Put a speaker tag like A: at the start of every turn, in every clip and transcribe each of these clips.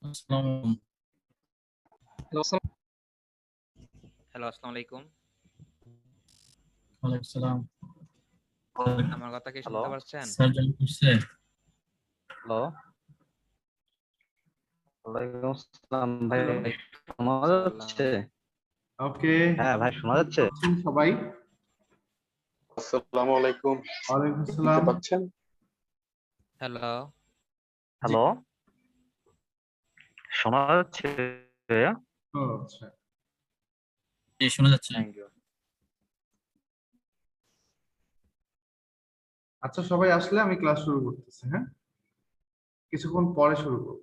A: আসসালামু
B: হ্যালো, আসসালামু আলাইকুম।
A: আলাইকুম সালাম।
B: আমার কথা কি
C: হ্যালো
B: শুনতে পাচ্ছেন?
A: স্যার জয়েন করছে?
C: হ্যালো ওয়ালাইকুম আসসালাম ভাই,
D: হ্যালো।
C: শোনা যাচ্ছে?
D: ওকে,
C: হ্যাঁ ভাই, শোনা যাচ্ছে?
D: পাচ্ছেন সবাই?
E: আসসালামু আলাইকুম।
D: ওয়ালাইকুম
E: শুনতে
D: আসসালাম।
E: পাচ্ছেন?
B: হ্যালো,
C: হ্যালো, শোনা যাচ্ছে?
D: ও আচ্ছা,
A: জি, শোনা যাচ্ছে।
C: Thank you.
D: আচ্ছা সবাই আসলে আমি ক্লাস শুরু করতেছি। হ্যাঁ, কিছুক্ষণ পরে শুরু করব।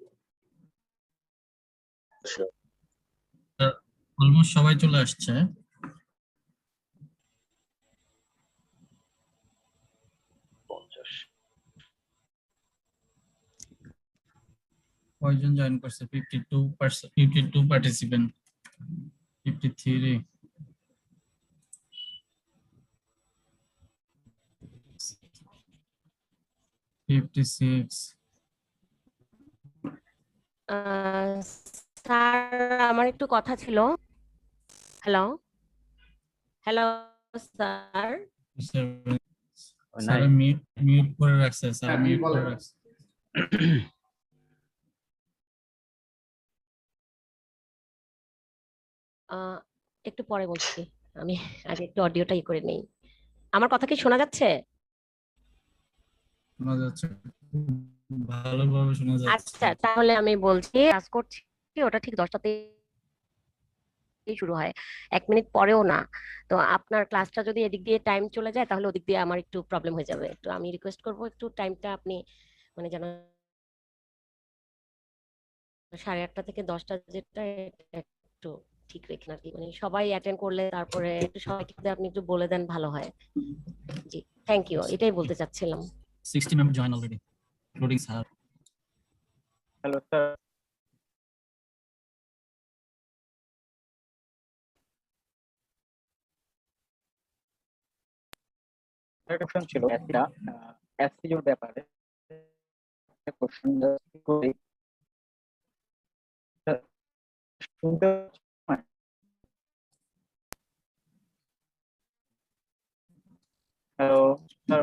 A: অলমোস্ট সবাই চলে আসছে। কয়জন জয়েন করছে? 52 পার্টিসিপেন্ট, 53, 56।
F: স্যার, আমার একটু কথা ছিল। Hello hello sir.
A: Sir mute করে রাখছে, স্যার
D: হ্যাঁ,
A: মিউট করে
D: বলেন।
A: রাখছে।
F: একটু পরে বলছি, আমি আগে একটু অডিওটা করে নেই। আমার কথা কি শোনা যাচ্ছে?
A: শোনা যাচ্ছে, ভালোভাবে শোনা যাচ্ছে।
F: আচ্ছা, তাহলে আমি বলছি, কাজ করছি ওটা ঠিক 10টাতেই শুরু হয়, 1 মিনিট পরেও না। তো আপনার ক্লাসটা যদি এদিক দিয়ে টাইম চলে যায় তাহলে ওদিক দিয়ে আমার একটু প্রবলেম হয়ে যাবে। একটু আমি রিকোয়েস্ট করবো একটু টাইমটা আপনি মানে যেন 8:30 থেকে 10টা যেটা এটা একটু ঠিক রেখেন আর কি। মানে সবাই অ্যাটেন্ড করলে তারপরে একটু সবাইকে যদি আপনি একটু বলে দেন ভালো হয়। জি, থ্যাংক ইউ, এটাই বলতে চাচ্ছিলাম।
A: 60 member join already, including sir.
G: Hello sir, একটা কোশ্চেন ছিল এসইওর ব্যাপারে। কোশ্চেন করি, শুনতে পাচ্ছেন? হ্যালো স্যার,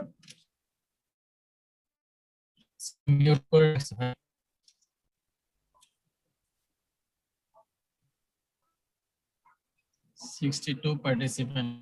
A: মিউট করে রাখছে ভাই। 62 পার্টিসিপেন্ট।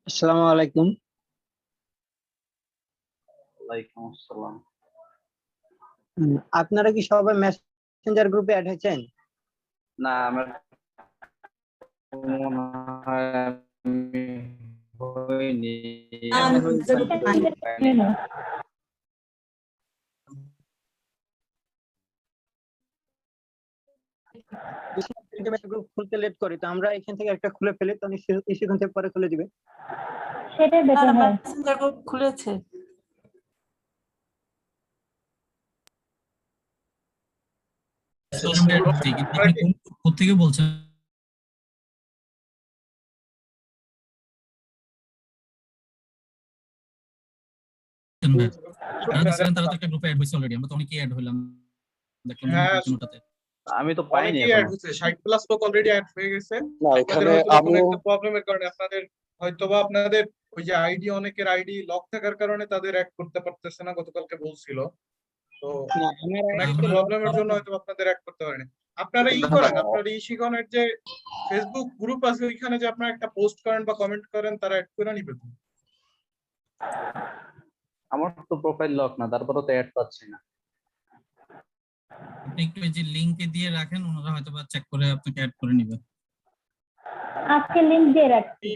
G: আসসালামু আলাইকুম।
C: ওয়ালাইকুম আসসালাম।
G: আপনারা কি সবাই মেসেঞ্জার গ্রুপে অ্যাড হয়েছেন?
C: না, আমার মনে হয় আমি হইনি।
G: গ্রুপ খুলতে লেট করি, তো আমরা এখান থেকে একটা খুলে ফেলি, তো সেখান থেকে পরে খুলে দিবে।
H: সেটাই বেটার হয়। মেসেঞ্জার গ্রুপ খুলেছে।
A: কিন্তু আপনি কোথেকে বলছেন? যারা ছিলেন তারা তো একটা গ্রুপে অ্যাড হয়েছে অলরেডি, আমরা তো অনেকেই অ্যাড হইলাম দেখলাম
D: হ্যাঁ,
A: কোনটাতে।
C: আমি তো পাইনি
D: অনেকেই অ্যাড
C: এখনো।
D: হয়েছে, 60+ লোক অলরেডি অ্যাড হয়ে গেছে।
E: না,
D: আপনাদের
E: এখানে
D: হয়তো কোনো
E: আমিও
D: একটা প্রবলেমের কারণে আপনাদের হয়তোবা আপনাদের ওই যে আইডি, অনেকের আইডি লক থাকার কারণে তাদের অ্যাড করতে পারতেছে না, গতকালকে বলছিল। তো
G: না, আমার
D: কোনো একটা
A: আমরা-
D: প্রবলেমের জন্য হয়তো আপনাদের অ্যাড করতে পারেনি। আপনারা করেন, আপনার শিখনের যে ফেসবুক গ্রুপ আছে ওইখানে যে আপনারা একটা পোস্ট করেন বা কমেন্ট করেন, তারা অ্যাড করে নিবে তো।
C: আমার তো প্রোফাইল লক না, তারপরে তো অ্যাড পাচ্ছি না।
A: আপনি একটু এই যে লিংকে দিয়ে রাখেন, ওনারা হয়তো বা চেক করে আপনাকে অ্যাড করে নেবে।
E: আজকে লিংক দিয়ে রাখছি।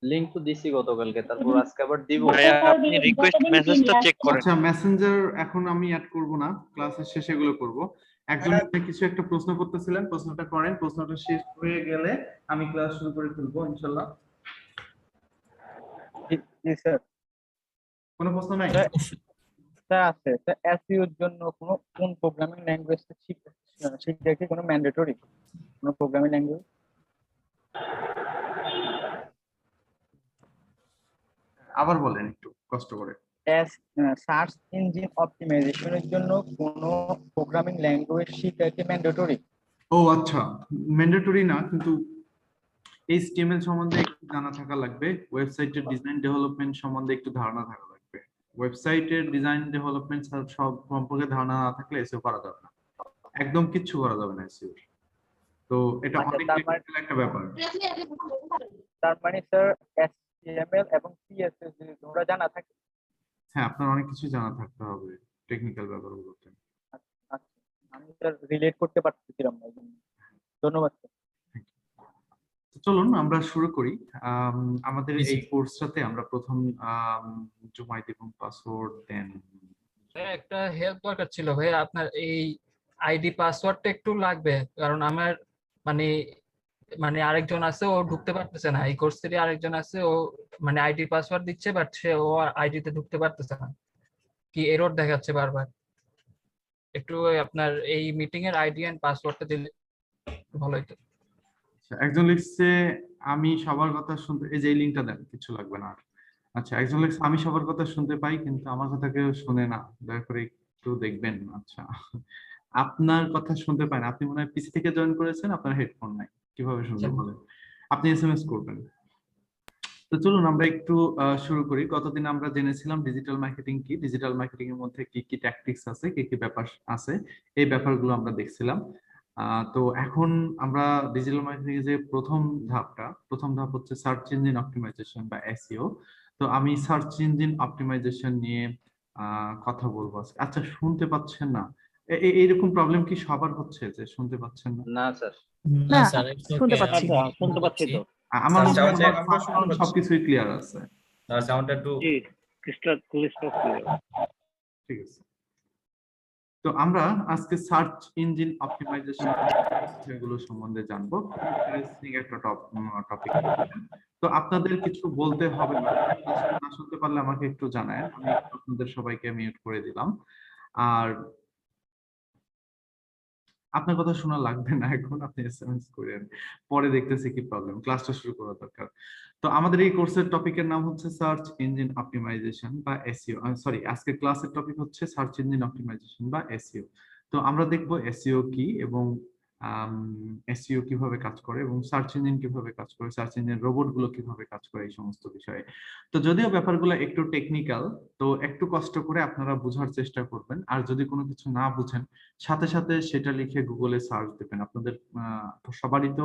C: লিংক তো দিছি গতকালকে, তারপর আজকে আবার দিব।
B: ভাইয়া আপনি রিকোয়েস্ট মেসেজটা চেক করেন।
I: আচ্ছা, মেসেঞ্জার এখন আমি অ্যাড করব না, ক্লাসের শেষে এগুলো করব। একজন কিছু একটা প্রশ্ন করতেছিলেন, প্রশ্নটা করেন, প্রশ্নটা শেষ হয়ে গেলে আমি ক্লাস শুরু করে ফেলবো ইনশাআল্লাহ।
G: জি স্যার।
I: কোনো প্রশ্ন নাই?
G: স্যার আছে স্যার, এসইও এর জন্য কোন প্রোগ্রামিং ল্যাঙ্গুয়েজটা শিখতে কি কোনো ম্যান্ডেটরি কোনো প্রোগ্রামিং ল্যাঙ্গুয়েজ?
I: আবার বলেন একটু কষ্ট করে।
G: সার্চ ইঞ্জিন অপটিমাইজেশনের জন্য কোনো প্রোগ্রামিং ল্যাঙ্গুয়েজ শিখা কি ম্যান্ডেটরি?
I: ও আচ্ছা, ম্যান্ডেটরি না, কিন্তু HTML সম্বন্ধে একটু জানা থাকা লাগবে, ওয়েবসাইটের ডিজাইন ডেভেলপমেন্ট সম্বন্ধে একটু ধারণা থাকা লাগবে। ওয়েবসাইটের ডিজাইন ডেভেলপমেন্ট সব সম্পর্কে ধারণা না থাকলে এসইও করা যাবে না, একদম কিচ্ছু করা যাবে না এসইও। তো এটা
G: আচ্ছা,
I: অনেক টেকনিক্যাল একটা ব্যাপার।
G: তার মানে স্যার HTML এবং CSS যদি তোমরা জানা থাকে।
I: হ্যাঁ, আপনার অনেক কিছু জানা থাকতে হবে টেকনিক্যাল ব্যাপারগুলোতে।
G: আচ্ছা, আমি স্যার রিলেট করতে পারতেছিলাম না, এই জন্য। ধন্যবাদ স্যার।
I: তো চলুন আমরা শুরু করি। আমাদের
A: জি,
I: এই কোর্সটাতে আমরা প্রথম জুমাইদ এবং পাসওয়ার্ড দেন।
J: একটা হেল্প দরকার ছিল ভাই, আপনার এই আইডি পাসওয়ার্ডটা একটু লাগবে, কারণ আমার মানে মানে আরেকজন আছে, ও ঢুকতে পারতেছে না। এই কোর্স থেকে আরেকজন আছে, ও মানে আইডি পাসওয়ার্ড দিচ্ছে, বাট সে ও আইডিতে ঢুকতে পারতেছে না, কি এরর দেখাচ্ছে বারবার। একটু আপনার এই মিটিং এর আইডি এন্ড পাসওয়ার্ডটা দিলে ভালো হতো।
I: একজন লিখছে আমি সবার কথা শুনতে, এই যে লিংকটা দেন, কিছু লাগবে না আর। আচ্ছা, একজন লিখছে আমি সবার কথা শুনতে পাই কিন্তু আমার কথা কেউ শুনে না, দয়া করে একটু দেখবেন। আচ্ছা, আপনার কথা শুনতে পায় না, আপনি মনে হয় পিসি থেকে জয়েন করেছেন, আপনার হেডফোন নাই, কিভাবে শুনতে বলেন? আপনি এসএমএস করবেন। তো চলুন আমরা একটু শুরু করি। গতদিন আমরা জেনেছিলাম ডিজিটাল মার্কেটিং কি, ডিজিটাল মার্কেটিং এর মধ্যে কি কি ট্যাকটিক্স আছে, কি কি ব্যাপার আছে, এই ব্যাপারগুলো আমরা দেখছিলাম। তো এখন আমরা ডিজিটাল মার্কেটিং এর যে প্রথম ধাপ হচ্ছে সার্চ ইঞ্জিন অপটিমাইজেশন বা এসইও। তো আমি সার্চ ইঞ্জিন অপটিমাইজেশন নিয়ে কথা বলবো আজকে। আচ্ছা, শুনতে পাচ্ছেন না? এইরকম প্রবলেম কি সবার হচ্ছে যে শুনতে পাচ্ছেন না?
C: না স্যার,
F: না, শুনতে পাচ্ছি।
C: শুনতে পাচ্ছি তো।
I: আমার
D: আমরা শুনতে পাচ্ছি।
I: সবকিছুই ক্লিয়ার আছে।
K: সাউন্ডটা একটু
I: ঠিক আছে। তো আমরা আজকে সার্চ ইঞ্জিন অপটিমাইজেশন এগুলো সম্বন্ধে জানবো। ইন্টারেস্টিং একটা টপিক। তো আপনাদের কিছু বলতে হবে না, না শুনতে পারলে আমাকে একটু জানায়, আমি আপনাদের সবাইকে মিউট করে দিলাম। আর আপনার কথা শোনা লাগবে না এখন, আপনি এসএমএস করেন, পরে দেখতেছি কি প্রবলেম, ক্লাসটা শুরু করা দরকার। তো আমাদের এই কোর্সের টপিকের নাম হচ্ছে সার্চ ইঞ্জিন অপটিমাইজেশন বা এসইও। সরি, আজকে ক্লাসের টপিক হচ্ছে সার্চ ইঞ্জিন অপটিমাইজেশন বা এসইও। তো আমরা দেখব এসইও কি এবং এসইও কিভাবে কাজ করে এবং সার্চ ইঞ্জিন কিভাবে কাজ করে, সার্চ ইঞ্জিন রোবট গুলো কিভাবে কাজ করে, এই সমস্ত বিষয়ে। তো যদিও ব্যাপারগুলো একটু টেকনিক্যাল, তো একটু কষ্ট করে আপনারা বোঝার চেষ্টা করবেন। আর যদি কোনো কিছু না বুঝেন, সাথে সাথে সেটা লিখে গুগলে সার্চ দেবেন। আপনাদের সবারই তো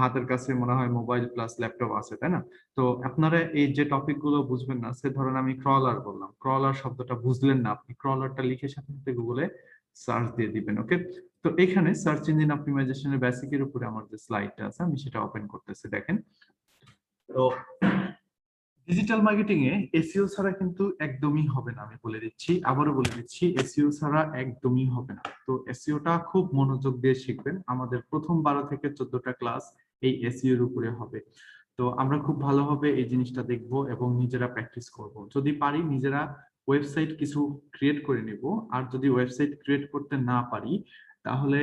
I: হাতের কাছে মনে হয় মোবাইল প্লাস ল্যাপটপ আছে, তাই না? তো আপনারা এই যে টপিক গুলো বুঝবেন না, সে ধরেন আমি ক্রলার বললাম, ক্রলার শব্দটা বুঝলেন না, আপনি ক্রলারটা লিখে সাথে সাথে গুগলে সার্চ দিয়ে দিবেন। ওকে, তো এখানে সার্চ ইঞ্জিন অপটিমাইজেশনের বেসিকের উপরে আমার যে স্লাইডটা আছে আমি সেটা ওপেন করতেছি, দেখেন। তো ডিজিটাল মার্কেটিং এ এসইও ছাড়া কিন্তু একদমই হবে না, আমি বলে দিচ্ছি, আবারও বলে দিচ্ছি, এসইও ছাড়া একদমই হবে না। তো এসইওটা খুব মনোযোগ দিয়ে শিখবেন। আমাদের প্রথম 12 থেকে 14টা ক্লাস এই এসইও এর উপরে হবে। তো আমরা খুব ভালোভাবে এই জিনিসটা দেখব এবং নিজেরা প্র্যাকটিস করব। যদি পারি নিজেরা ওয়েবসাইট কিছু ক্রিয়েট করে নেব, আর যদি ওয়েবসাইট ক্রিয়েট করতে না পারি তাহলে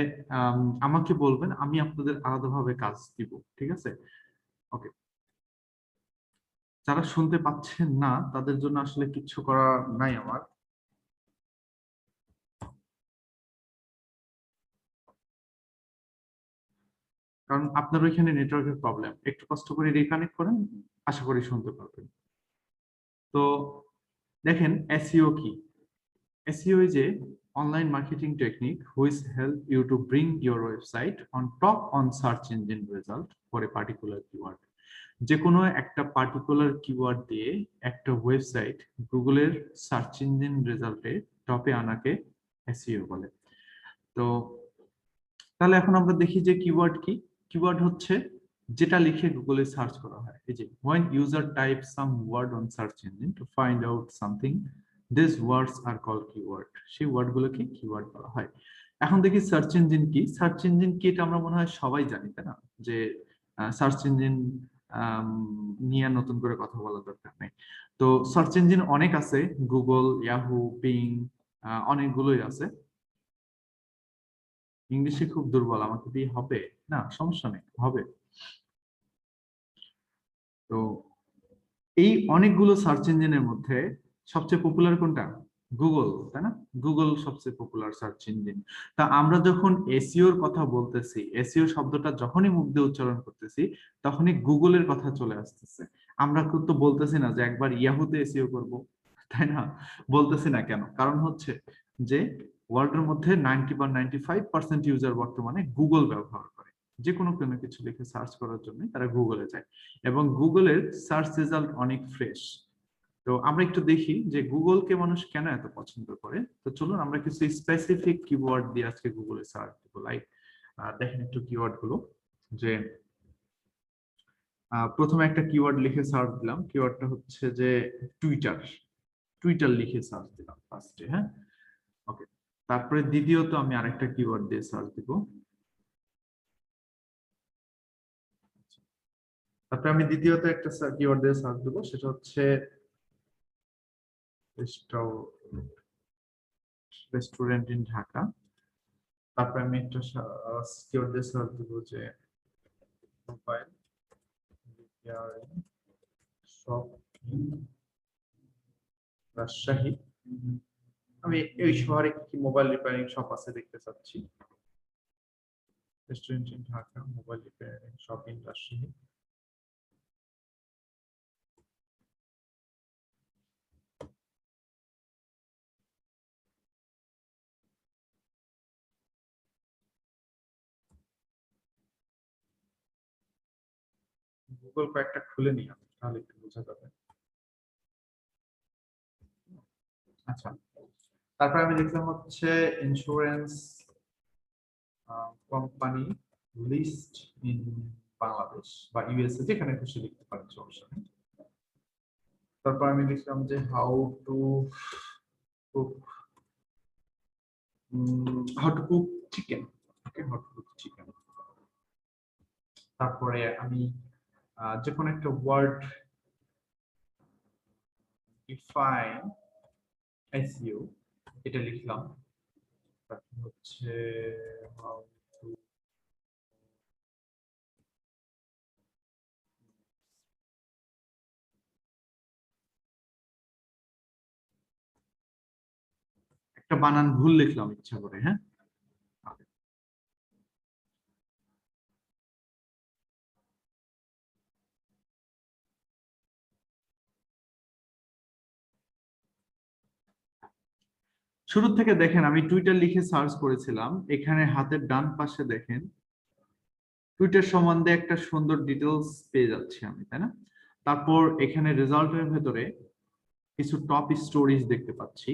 I: আমাকে বলবেন, আমি আপনাদের আলাদাভাবে কাজ দিব, ঠিক আছে? ওকে, যারা শুনতে পাচ্ছেন না তাদের জন্য আসলে কিচ্ছু করা নাই আমার। কারণ আপনার ওইখানে নেটওয়ার্কের প্রবলেম, একটু কষ্ট করে রিকানেক্ট করেন, আশা করি শুনতে পারবেন। তো দেখেন এসইও কি। SEO is a online marketing technique which help you to bring your website on top on search engine result for a particular keyword. যে কোনো একটা পার্টিকুলার কিওয়ার্ড দিয়ে একটা ওয়েবসাইট গুগলের সার্চ ইঞ্জিন রেজাল্টে টপে আনাকে এসইও বলে। তো তাহলে এখন আমরা দেখি যে কিওয়ার্ড কি। কিওয়ার্ড হচ্ছে যেটা লিখে গুগলে সার্চ করা হয়। এই যে when user types some word on search engine to find out something, these words are called keyword. সেই ওয়ার্ড গুলোকে কিওয়ার্ড বলা হয়। এখন দেখি সার্চ ইঞ্জিন কি। সার্চ ইঞ্জিন কি এটা আমরা মনে হয় সবাই জানি, তাই না? যে সার্চ ইঞ্জিন নিয়ে নতুন করে কথা বলার দরকার নেই। তো সার্চ ইঞ্জিন অনেক আছে, গুগল, ইয়াহু, বিং, অনেকগুলোই আছে। ইংলিশে খুব দুর্বল, আমাকে দিয়ে হবে না, সমস্যা নেই, হবে। তো এই অনেকগুলো সার্চ ইঞ্জিনের মধ্যে সবচেয়ে পপুলার কোনটা? গুগল, তাই না? গুগল সবচেয়ে পপুলার সার্চ ইঞ্জিন। তা আমরা যখন এসইওর কথা বলতেছি, এসইও শব্দটা যখনই মুখ দিয়ে উচ্চারণ করতেছি তখনই গুগলের কথা চলে আসতেছে। আমরা তো বলতেছি না যে একবার ইয়াহুতে এসইও করব, তাই না? বলতেছি না কেন? কারণ হচ্ছে যে ওয়ার্ল্ডের মধ্যে 90 বা 95% ইউজার বর্তমানে গুগল ব্যবহার করে। যে কোনো কিছু লিখে সার্চ করার জন্য তারা গুগলে যায়, এবং গুগলের সার্চ রেজাল্ট অনেক ফ্রেশ। তো আমরা একটু দেখি যে গুগলকে মানুষ কেন এত পছন্দ করে। তো চলুন আমরা কিছু স্পেসিফিক কিওয়ার্ড দিয়ে আজকে গুগলে সার্চ দেব। লাইক দেখেন একটু কিওয়ার্ড গুলো, যে প্রথমে একটা কিওয়ার্ড লিখে সার্চ দিলাম। কিওয়ার্ডটা হচ্ছে যে টুইটার। টুইটার লিখে সার্চ দিলাম ফার্স্টে, হ্যাঁ, ওকে। তারপরে দ্বিতীয়ত আমি আরেকটা কিওয়ার্ড দিয়ে সার্চ দিব। তারপরে আমি দ্বিতীয়ত একটা কিওয়ার্ড দিয়ে সার্চ দেবো, সেটা হচ্ছে রেস্টুরেন্ট ইন ঢাকা। তারপরে আমি একটা কিওয়ার্ড দিয়ে সার্চ দেবো যে mobile repairing shop in Rajshahi. আমি এই শহরে কি মোবাইল রিপেয়ারিং শপ আছে দেখতে চাচ্ছি। Restaurant in Dhaka, mobile repairing shop in Rajshahi. Google কয়েকটা খুলে নিই আমি, তাহলে একটু বোঝা যাবে। আচ্ছা, তারপর আমি লিখলাম হচ্ছে insurance company list in Bangladesh বা ইউএসএ, যেখানে খুশি লিখতে পারেন, সমস্যা নেই। তারপর আমি লিখলাম যে how to cook chicken. Okay, how to cook chicken. তারপরে আমি যে কোনো একটা ওয়ার্ড ডিফাইন এসইও এটা লিখলাম। তারপর হচ্ছে হাউ টু একটা বানান ভুল লিখলাম ইচ্ছা করে, হ্যাঁ। শুরু থেকে দেখেন আমি টুইটার লিখে সার্চ করেছিলাম, এখানে হাতের ডান পাশে দেখেন টুইটার সম্বন্ধে একটা সুন্দর ডিটেলস পেয়ে যাচ্ছি আমি, তাই না? তারপর এখানে রেজাল্টের ভেতরে কিছু টপ স্টোরিজ দেখতে পাচ্ছি।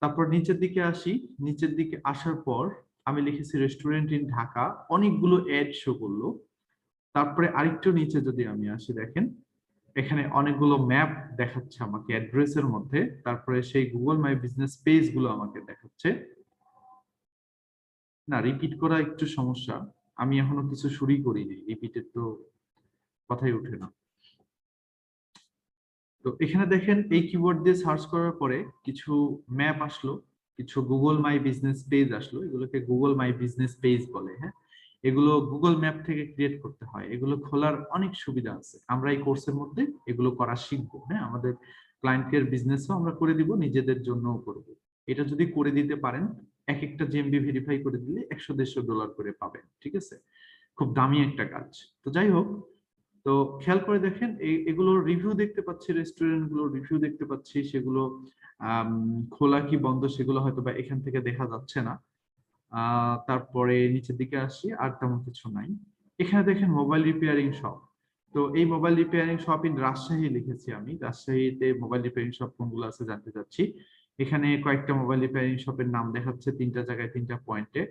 I: তারপর নিচের দিকে আসি, নিচের দিকে আসার পর আমি লিখেছি রেস্টুরেন্ট ইন ঢাকা, অনেকগুলো অ্যাড শো করলো। তারপরে আরেকটু নিচে যদি আমি আসি, দেখেন এখানে অনেকগুলো ম্যাপ দেখাচ্ছে আমাকে অ্যাড্রেসের মধ্যে। তারপরে সেই গুগল মাই বিজনেস পেজ গুলো আমাকে দেখাচ্ছে। না, রিপিট করা একটু সমস্যা, আমি এখনো কিছু শুরুই করিনি, রিপিটের তো কথাই ওঠে না। তো এখানে দেখেন এই কিওয়ার্ড দিয়ে সার্চ করার পরে কিছু ম্যাপ আসলো, কিছু গুগল মাই বিজনেস পেজ আসলো। এগুলোকে গুগল মাই বিজনেস পেজ বলে, হ্যাঁ। এগুলো গুগল ম্যাপ থেকে ক্রিয়েট করতে হয়, এগুলো খোলার অনেক সুবিধা আছে। আমরা এই কোর্সের মধ্যে এগুলো করা শিখবো, হ্যাঁ। আমাদের ক্লায়েন্টের বিজনেসও আমরা করে দিব, নিজেদের জন্যও করব। এটা যদি করে দিতে পারেন, এক একটা জিএমবি ভেরিফাই করে দিলে $100-150 করে পাবেন, ঠিক আছে? খুব দামি একটা কাজ। তো যাই হোক, তো খেয়াল করে দেখেন এগুলোর রিভিউ দেখতে পাচ্ছি, রেস্টুরেন্ট গুলোর রিভিউ দেখতে পাচ্ছি, সেগুলো খোলা কি বন্ধ সেগুলো হয়তো বা এখান থেকে দেখা যাচ্ছে না। তারপরে নিচের দিকে আসি, আর তেমন কিছু নাই। এখানে দেখেন মোবাইল রিপেয়ারিং শপ, তো এই mobile repairing shop in Rajshahi লিখেছি আমি, রাজশাহীতে মোবাইল রিপেয়ারিং শপ কোনগুলো আছে জানতে চাচ্ছি। এখানে কয়েকটা মোবাইল রিপেয়ারিং শপের নাম দেখাচ্ছে 3টা জায়গায় 3টা পয়েন্টে,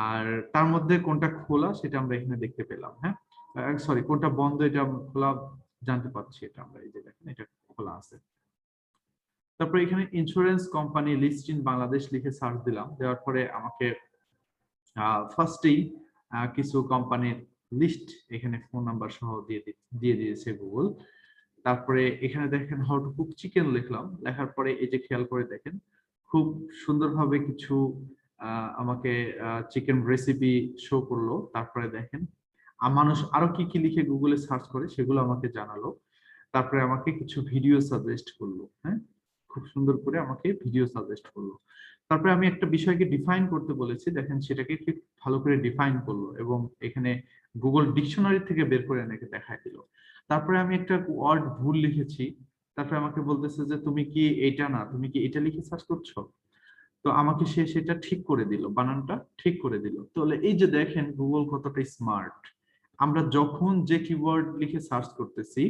I: আর তার মধ্যে কোনটা খোলা সেটা আমরা এখানে দেখতে পেলাম। হ্যাঁ, সরি, কোনটা বন্ধ এটা খোলা জানতে পারছি, এটা আমরা এই যে দেখেন এটা খোলা আছে। তারপরে এখানে insurance company list in Bangladesh লিখে সার্চ দিলাম, দেওয়ার পরে আমাকে ফার্স্টেই কিছু কোম্পানির লিস্ট এখানে ফোন নাম্বার সহ দিয়ে দিয়েছে গুগল। তারপরে এখানে দেখেন হাউ টু কুক চিকেন লিখলাম, লেখার পরে এই যে খেয়াল করে দেখেন খুব সুন্দরভাবে কিছু আমাকে চিকেন রেসিপি শো করলো। তারপরে দেখেন মানুষ আরো কি কি লিখে গুগলে সার্চ করে সেগুলো আমাকে জানালো। তারপরে আমাকে কিছু ভিডিও সাজেস্ট করলো। হ্যাঁ, খুব সুন্দর করে আমাকে ভিডিও সাজেস্ট করলো। তারপরে আমি একটা বিষয়কে ডিফাইন করতে বলেছি, দেখেন সেটাকে ঠিক ভালো করে ডিফাইন করলো এবং এখানে গুগল ডিকশনারি থেকে বের করে আমাকে দেখায় দিল। তারপরে আমি একটা ওয়ার্ড ভুল লিখেছি, তারপরে আমাকে বলতেছে যে তুমি কি এটা না, তুমি কি এটা লিখে সার্চ করছো, তো আমাকে সে সেটা ঠিক করে দিল, বানানটা ঠিক করে দিল। তাহলে এই যে দেখেন গুগল কতটা স্মার্ট, আমরা যখন যে কিওয়ার্ড লিখে সার্চ করতেছি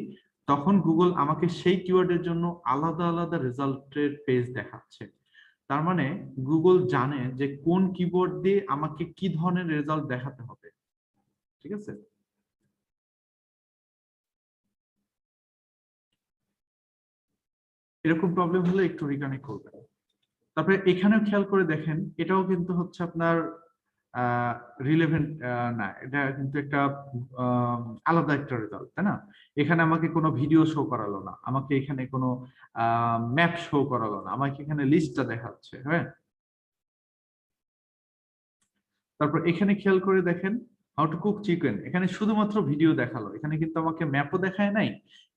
I: তখন গুগল আমাকে সেই কিওয়ার্ডের জন্য আলাদা আলাদা রেজাল্টের পেজ দেখাচ্ছে। তার মানে গুগল জানে যে কোন কিওয়ার্ড দিয়ে আমাকে কি ধরনের রেজাল্ট দেখাতে হবে। ঠিক আছে, এরকম প্রবলেম হলে একটু রিকানেক্ট করবেন। তারপরে এখানেও খেয়াল করে দেখেন এটাও কিন্তু হচ্ছে আপনার রিলেভেন্ট না, এটা কিন্তু একটা আলাদা একটা রেজাল্ট, তাই না? এখানে আমাকে কোনো ভিডিও শো করালো না, আমাকে এখানে কোনো ম্যাপ শো করালো না, আমাকে এখানে লিস্টটা দেখাচ্ছে। হ্যাঁ, তারপর এখানে খেয়াল করে দেখেন হাউ টু কুক চিকেন, এখানে শুধুমাত্র ভিডিও দেখালো, এখানে কিন্তু আমাকে ম্যাপও দেখায় নাই,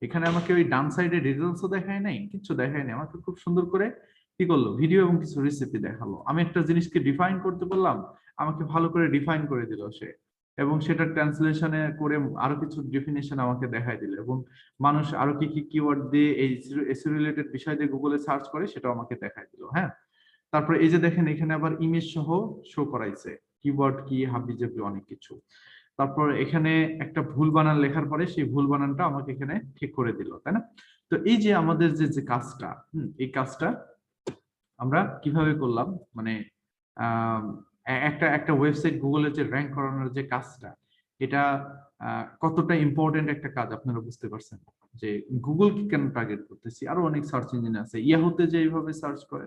I: এখানে আমাকে ওই ডান সাইডে ডিটেলসও দেখায় নাই, কিছু দেখায় নাই, আমাকে খুব সুন্দর করে কি করলো ভিডিও এবং কিছু রেসিপি দেখালো। আমি একটা জিনিসকে ডিফাইন করতে বললাম, আমাকে ভালো করে ডিফাইন করে দিল সে, এবং সেটা ট্রান্সলেশনে করে আরো কিছু ডেফিনেশন আমাকে দেখায় দিল, এবং মানুষ আরো কি কি কিওয়ার্ড দিয়ে এই এসইও রিলেটেড বিষয় দিয়ে গুগলে সার্চ করে সেটাও আমাকে দেখায় দিল। হ্যাঁ, তারপরে এই যে দেখেন এখানে আবার ইমেজ সহ শো করাইছে, কিওয়ার্ড কি হাবিজাবি অনেক কিছু। তারপর এখানে একটা ভুল বানান লেখার পরে সেই ভুল বানানটা আমাকে এখানে ঠিক করে দিল, তাই না? তো এই যে আমাদের যে কাজটা, এই কাজটা আমরা কিভাবে করলাম, মানে একটা ওয়েবসাইট গুগলের যে র্যাঙ্ক করানোর যে কাজটা, এটা কতটা ইম্পর্টেন্ট একটা কাজ আপনারা বুঝতে পারছেন যে গুগল কি কেন টার্গেট করতেছি। আরো অনেক সার্চ ইঞ্জিন আছে, ইয়াহুতে যে এইভাবে সার্চ করে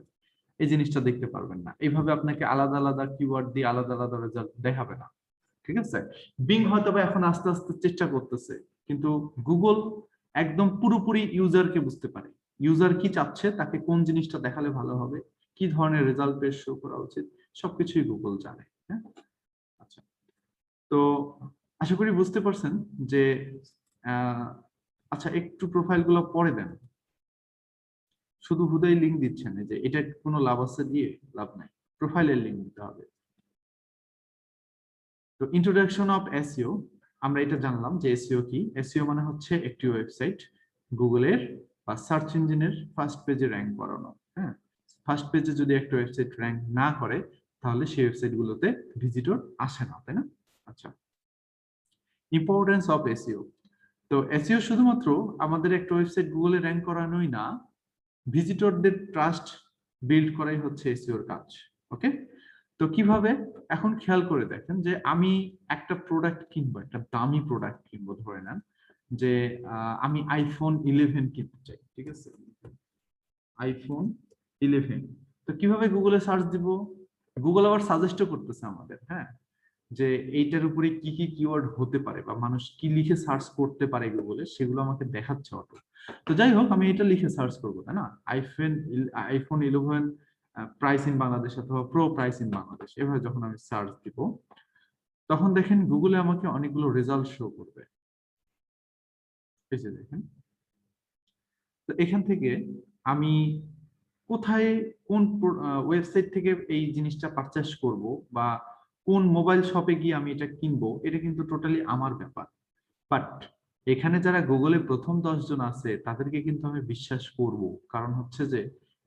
I: এই জিনিসটা দেখতে পারবেন না, এইভাবে আপনাকে আলাদা আলাদা কিওয়ার্ড দিয়ে আলাদা আলাদা রেজাল্ট দেখাবে না। ঠিক আছে, বিং হয়তো বা এখন আস্তে আস্তে চেষ্টা করতেছে, কিন্তু গুগল একদম পুরোপুরি ইউজারকে বুঝতে পারে, ইউজার কি চাচ্ছে, তাকে কোন জিনিসটা দেখালে ভালো হবে, কি ধরনের রেজাল্ট পেজ শো করা উচিত, সবকিছুই গুগল জানে। হ্যাঁ, আচ্ছা, তো আশা করি বুঝতে পারছেন যে আচ্ছা একটু প্রোফাইল গুলো পরে দেন, শুধু হুদাই লিঙ্ক দিচ্ছেন, যে এটা কোনো লাভ আছে দিয়ে লাভ নাই, প্রোফাইলের লিঙ্ক দিতে হবে। তো ইন্ট্রোডাকশন অফ এসইও, আমরা এটা জানলাম যে এসইও কি। এসইও মানে হচ্ছে একটি ওয়েবসাইট গুগলের বা সার্চ ইঞ্জিনের ফার্স্ট পেজে র্যাঙ্ক করানো। হ্যাঁ, ফার্স্ট পেজে যদি একটা ওয়েবসাইট র্যাঙ্ক না করে তাহলে সেই ওয়েবসাইট গুলোতে ভিজিটর আসে না, তাই না? আচ্ছা, ইম্পর্টেন্স অফ এসইও। তো এসইও শুধুমাত্র আমাদের একটা ওয়েবসাইট গুগলে র্যাঙ্ক করানোই না, ভিজিটরদের ট্রাস্ট বিল্ড করাই হচ্ছে এসইওর কাজ। ওকে, তো কিভাবে, এখন খেয়াল করে দেখেন যে আমি একটা প্রোডাক্ট কিনবো, একটা দামি প্রোডাক্ট কিনবো, ধরে নেন যে আমি আইফোন 11 কিনতে চাই। ঠিক আছে, আইফোন 11, তো কিভাবে গুগলে সার্চ দিব? গুগল আবার সাজেস্টও করতেছে আমাদের, হ্যাঁ, যে এইটার উপরে কি কি কিওয়ার্ড হতে পারে বা মানুষ কি লিখে সার্চ করতে পারে গুগলে, সেগুলো আমাকে দেখাচ্ছে অটো। তো যাই হোক, আমি এটা লিখে সার্চ করবো, তাই না? আইফোন 11 প্রাইস ইন বাংলাদেশ অথবা প্রো প্রাইস ইন বাংলাদেশ, এভাবে যখন আমি সার্চ দিব তখন দেখেন গুগলে আমাকে অনেকগুলো রেজাল্ট শো করবে। এই যে দেখেন, তো এখান থেকে আমি কোথায় কোন ওয়েবসাইট থেকে এই জিনিসটা পারচেস করব বা কোন মোবাইল শপে গিয়ে আমি এটা কিনবো, এটা কিন্তু টোটালি আমার ব্যাপার। বাট এখানে যারা গুগলে প্রথম 10 জন আছে তাদেরকে কিন্তু আমি বিশ্বাস করব, কারণ হচ্ছে যে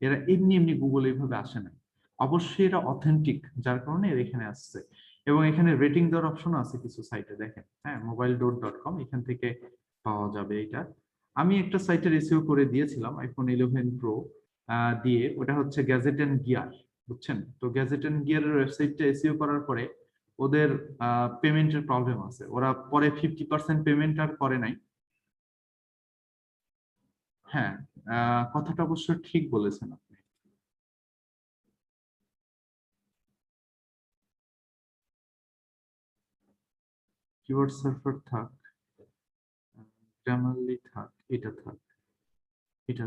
I: এরা এমনি এমনি গুগলে এইভাবে আসে না, অবশ্যই এরা অথেন্টিক, যার কারণে এরা এখানে আসছে। এবং এখানে রেটিং দেওয়ার অপশন আছে কিছু সাইটে, দেখেন, হ্যাঁ, mobile.com, এখান থেকে পাওয়া যাবে এটা। আমি একটা সাইটের এসইও করে দিয়েছিলাম আইফোন 11 প্রো দিয়ে, ওটা হচ্ছে গ্যাজেট এন্ড গিয়ার, বুঝছেন? তো গ্যাজেট এন্ড গিয়ারের ওয়েবসাইটটা এসইও করার পরে ওদের পেমেন্টের প্রবলেম আছে, ওরা পরে 50% পেমেন্ট আর করে নাই। হ্যাঁ, কথাটা অবশ্য ঠিক বলেছেন আপনি। কিওয়ার্ড সার্ভার থাক, গ্রামারলি থাক, এটা থাক, এটা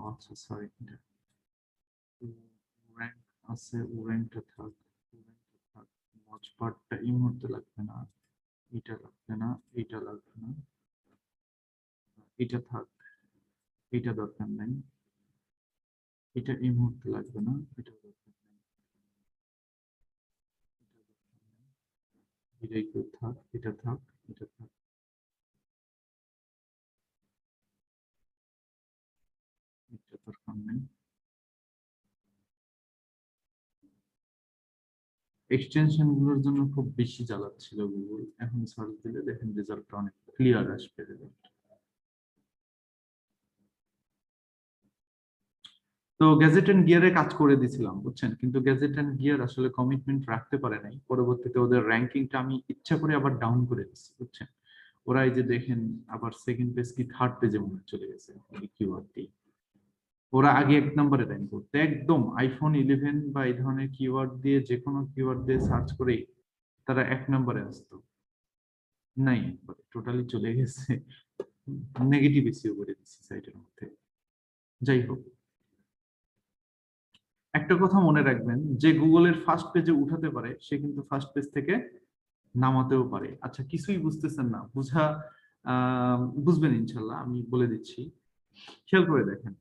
I: আচ্ছা সরি, এটা র্যাঙ্ক আছে, র্যাঙ্কটা থাক, ওয়াচ পার্টটা এই মুহূর্তে লাগবে না, এটা লাগবে না, এটা লাগবে না, এটা থাক, এটা দরকার নাই, এটা এই মুহূর্তে লাগবে না, এটা দরকার নাই, এটা একটু থাক, এটা থাক, এটা থাক, এটা দরকার নেই। এক্সটেনশন গুলোর জন্য খুব বেশি জ্বালাচ্ছিল গুগল, এখন সার্চ দিলে দেখেন রেজাল্টটা অনেক ক্লিয়ার আসবে রেজাল্ট। তো গ্যাজেট এন্ড গিয়ারে কাজ করে দিয়েছিলাম, বুঝছেন, কিন্তু গ্যাজেট এন্ড গিয়ার আসলে কমিটমেন্ট রাখতে পারে নাই। পরবর্তীতে ওদের র্যাঙ্কিংটা আমি ইচ্ছা করে আবার ডাউন করে দিচ্ছি, বুঝছেন। ওরা এই যে দেখেন আবার সেকেন্ড পেজ কি থার্ড পেজে মনে চলে গেছে কিওয়ার্ড দিয়ে। ওরা আগে 1 নম্বরে র্যাঙ্ক করতে, একদম আইফোন 11 বা এই ধরনের কিওয়ার্ড দিয়ে যে কোনো কিওয়ার্ড দিয়ে সার্চ করে তারা 1 নম্বরে আসতো, নাই টোটালি চলে গেছে, নেগেটিভ এসইও করে দিচ্ছে সাইটের মধ্যে। যাই হোক, একটা কথা মনে রাখবেন, যে গুগলের ফার্স্ট পেজে উঠাতে পারে সে কিন্তু ফার্স্ট পেজ থেকে নামাতেও পারে। আচ্ছা, কিছুই বুঝতেছেন না, বুঝবেন ইনশাল্লাহ, আমি বলে দিচ্ছি, খেয়াল করে দেখেন।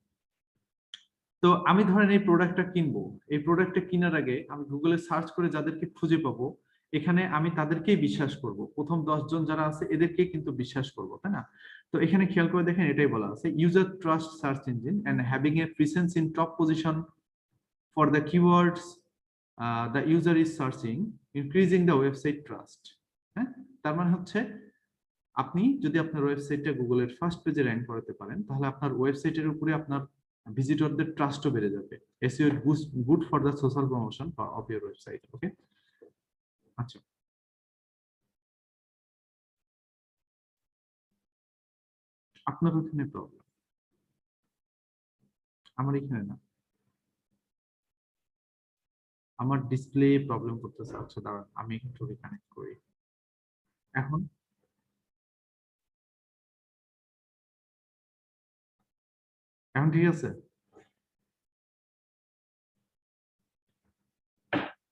I: তো আমি ধরেন এই প্রোডাক্টটা কিনবো, এই প্রোডাক্টটা কেনার আগে আমি গুগলে সার্চ করে যাদেরকে খুঁজে পাবো, এখানে আমি তাদেরকেই বিশ্বাস করব, প্রথম 10 জন যারা আছে এদেরকে কিন্তু বিশ্বাস করব, তাই না? তো এখানে খেয়াল করে দেখেন এটাই বলা আছে, user trust search engine and having a presence in top position for the keywords the user is searching, increasing the website trust। হ্যাঁ, তার মানে হচ্ছে আপনি যদি আপনার ওয়েবসাইটটা গুগলের ফার্স্ট পেজে র্যাঙ্ক করাতে পারেন, তাহলে আপনার ওয়েবসাইটের উপরে আপনার ভিজিটরদের ট্রাস্টও বেড়ে যাবে। SEO good for the social promotion of your website. Okay, আচ্ছা, আপনার ওখানে প্রবলেম, আমার এখানে না, আমার ডিসপ্লে প্রবলেম করতেছে। আচ্ছা দাঁড়ান, আমি একটু রিকানেক্ট করি। এখন এখন ঠিক আছে,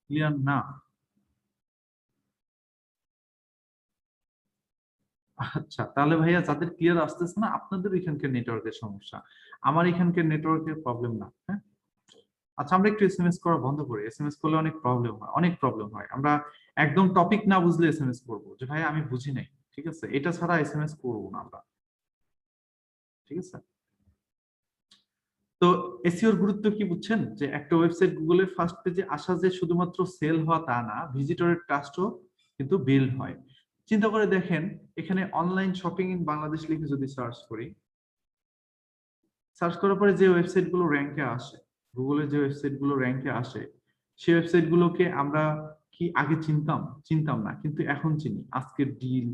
I: ক্লিয়ার না? আচ্ছা, তাহলে ভাইয়া যাদের ক্লিয়ার আসতেছে না, আপনাদের এখানকার নেটওয়ার্কের সমস্যা, আমার এখানকার নেটওয়ার্কের প্রবলেম না। হ্যাঁ, আচ্ছা, আমরা একটু এসএমএস করা বন্ধ করি। এসএমএস করলে অনেক প্রবলেম হয়, অনেক প্রবলেম হয়। আমরা একদম টপিক না বুঝলে এসএমএস করবো যে ভাই আমি বুঝি নাই, ঠিক আছে, এটা ছাড়া এসএমএস করবো না আমরা, ঠিক আছে? তো এসইওর গুরুত্ব কি বুঝছেন? যে একটা ওয়েবসাইট গুগলের ফার্স্ট পেজে আসা যে শুধুমাত্র সেল হওয়া তা না, ভিজিটরের ট্রাস্টও কিন্তু বিল্ড হয়। চিন্তা করে দেখেন, এখানে অনলাইন শপিং ইন বাংলাদেশ লিখে যদি সার্চ করি, সার্চ করার পরে যে ওয়েবসাইট গুলো র্যাঙ্কে আসে, গুগলের যে ওয়েবসাইট গুলো র্যাঙ্কে আসে, সেই ওয়েবসাইট গুলোকে আমরা কি আগে চিনতাম না, কিন্তু এখন চিনি। আজকের ডিল,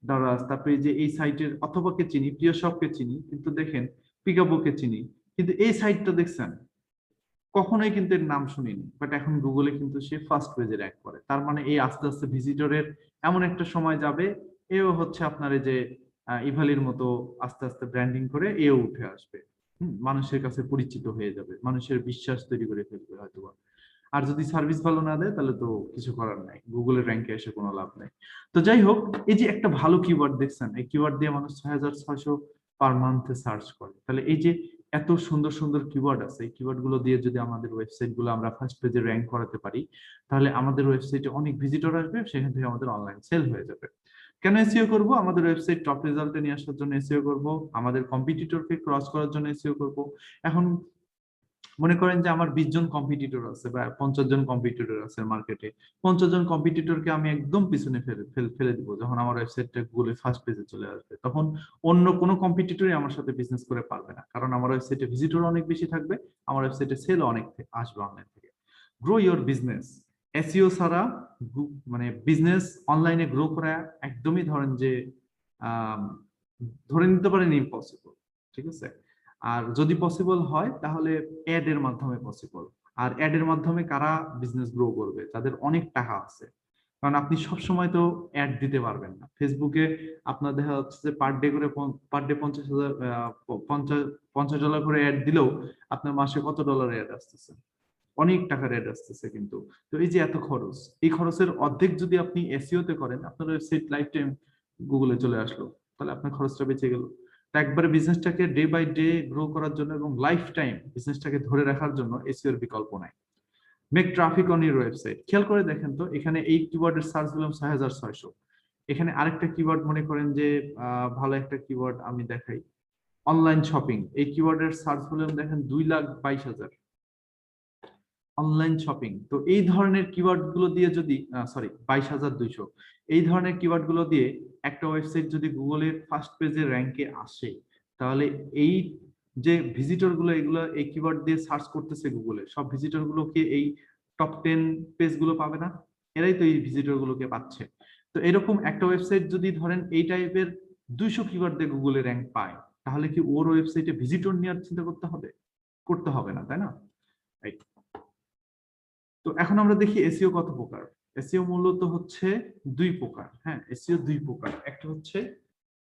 I: দারাজ, তারপরে যে এই সাইটের অথবাকে চিনি, প্রিয় শপকে চিনি, কিন্তু দেখেন পিকাবোকে চিনি, কিন্তু এই সাইটটা দেখছেন কখনোই কিন্তু এর নাম শুনিনি, বাট এখন গুগলে কিন্তু সে ফার্স্ট পেজে র্যাঙ্ক করে। তার মানে এই আস্তে আস্তে ভিজিটরের এমন একটা সময় যাবে, এও হচ্ছে আপনার এই যে ইভালির মতো আস্তে আস্তে ব্র্যান্ডিং করে এও উঠে আসবে, মানুষের কাছে পরিচিত হয়ে যাবে, মানুষের বিশ্বাস তৈরি করে ফেলবে হয়তো। আর যদি সার্ভিস ভালো না দেয় তাহলে তো কিছু করার নাই, গুগলের র্যাঙ্কে এসে কোনো লাভ নাই। তো যাই হোক, এই যে একটা ভালো কিওয়ার্ড দেখছেন, এই কিওয়ার্ড দিয়ে মানুষ 6600 পার মান্থে সার্চ করে, তাহলে এই যে এত সুন্দর সুন্দর কিওয়ার্ড আছে, এই কিওয়ার্ড গুলো দিয়ে যদি আমাদের ওয়েবসাইট গুলো আমরা ফার্স্ট পেজে র্যাঙ্ক করাতে পারি, তাহলে আমাদের ওয়েবসাইটে অনেক ভিজিটর আসবে, সেখান থেকে আমাদের অনলাইন সেল হয়ে যাবে। কেন এসইও করব? আমাদের ওয়েবসাইট টপ রেজাল্টে নিয়ে আসার জন্য এসইও করব, আমাদের কম্পিটিটরকে ক্রস করার জন্য এসইও করব। এখন মনে করেন যে আমার 20 জন কম্পিটিটর আছে বা 50 জন কম্পিটিটর আছে মার্কেটে, 50 জন কম্পিটিটরকে আমি একদম পিছনে ফেলে দিব যখন আমার ওয়েবসাইটটা গুগলে ফার্স্ট পেজে চলে আসবে, তখন অন্য কোনো কম্পিটিটরই আমার সাথে বিজনেস করে পারবে না, কারণ আমার ওয়েবসাইটে ভিজিটর অনেক বেশি থাকবে, আমার ওয়েবসাইটে সেল অনেক আসবে অনলাইন থেকে। গ্রো ইওর বিজনেস, এসইও ছাড়া মানে বিজনেস অনলাইনে গ্রো করা একদমই ধরেন যে ধরে নিতে পারেন ইম্পসিবল, ঠিক আছে। আর যদি পসিবল হয় তাহলে অ্যাড এর মাধ্যমে পসিবল। আর অ্যাড এর মাধ্যমে কারা বিজনেস গ্রো করবে? যাদের অনেক টাকা আছে, কারণ আপনি সব সময় তো অ্যাড দিতে পারবেন না। ফেসবুকে আপনার দেখা যাচ্ছে যে পার ডে $50,000 করে অ্যাড দিলেও আপনার মাসে কত ডলার অ্যাড আসতেছে? অনেক টাকার অ্যাড আসতেছে কিন্তু। তো এই যে এত খরচ, এই খরচের অর্ধেক যদি আপনি এসইও তে করেন, আপনার ওয়েবসাইট লাইফ টাইম গুগলে চলে আসলো, তাহলে আপনার খরচটা বেঁচে গেল। একবারে বিজনেসটাকে ডে বাই ডে গ্রো করার জন্য এবং লাইফ টাইম বিজনেসটাকে ধরে রাখার জন্য এসইও এর বিকল্প নাই। Make traffic on your website, খেয়াল করে দেখেন তো, এখানে এই কিওয়ার্ডের সার্চ দিলাম 6600। এখানে আরেকটা কিওয়ার্ড মনে করেন যে ভালো একটা কিওয়ার্ড আমি দেখাই, অনলাইন শপিং, এই কিওয়ার্ডের সার্চ ভলিউম দেখেন 2,22,000। অনলাইন শপিং, তো এই ধরনের কিওয়ার্ড গুলো দিয়ে যদি 22,200, এই ধরনের কিওয়ার্ড গুলো দিয়ে একটা ওয়েবসাইট যদি গুগলের ফার্স্ট পেজে র্যাঙ্কে আসে, তাহলে এই যে ভিজিটর গুলো এগুলো এই কিওয়ার্ড দিয়ে সার্চ করতেছে গুগলে, সব ভিজিটর গুলোকে এই টপ 10 পেজ গুলো পাবে না? এরাই তো এই ভিজিটর গুলোকে পাচ্ছে। তো এরকম একটা ওয়েবসাইট যদি ধরেন এই টাইপের 200 কিওয়ার্ড দিয়ে গুগলে র্যাঙ্ক পায়, তাহলে কি ওর ওয়েবসাইটে ভিজিটর নেওয়ার চিন্তা করতে হবে? করতে হবে না, তাই না? তো এখন আমরা দেখি এসইও কত প্রকার। এসইও মূলত হচ্ছে দুই প্রকার। হ্যাঁ, এসইও দুই প্রকার, একটা হচ্ছে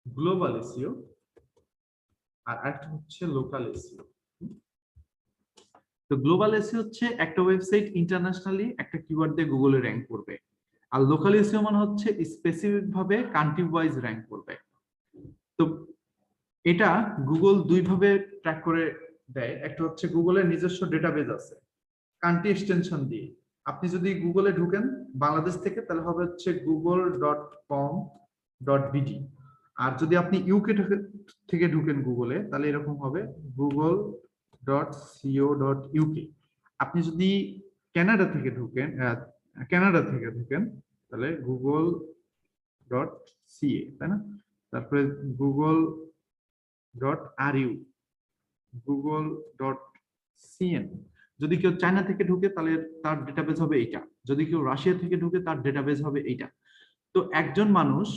I: গ্লোবাল এসইও আর একটা হচ্ছে লোকাল এসইও। তো গ্লোবাল এসইও হচ্ছে একটা ওয়েবসাইট ইন্টারন্যাশনালি একটা কিওয়ার্ড দিয়ে গুগলে র‍্যাঙ্ক করবে, আর লোকাল এসইও মানে হচ্ছে স্পেসিফিক ভাবে কান্ট্রি ওয়াইজ র‍্যাঙ্ক করবে। তো এটা গুগল দুই ভাবে ট্র্যাক করে দেয়। একটা হচ্ছে গুগলের নিজস্ব ডেটাবেজ আছে কান্ট্রি এক্সটেনশন দিয়ে। আপনি যদি গুগলে ঢুকেন বাংলাদেশ থেকে, তাহলে হবে হচ্ছে google.com.bd, আর যদি আপনি ইউকে থেকে ঢুকেন গুগলে, তাহলে এরকম হবে google.co.uk। আপনি যদি কানাডা থেকে ঢুকেন তাহলে google.ca, তাই না? তারপরে google.ru, google.cn। যদি কেউ চায়না থেকে ঢুকে তাহলে তার ডেটাবেস হবে এইটা, যদি কেউ রাশিয়া থেকে ঢুকে তার ডেটাবেস হবে এইটা। তো একজন মানুষ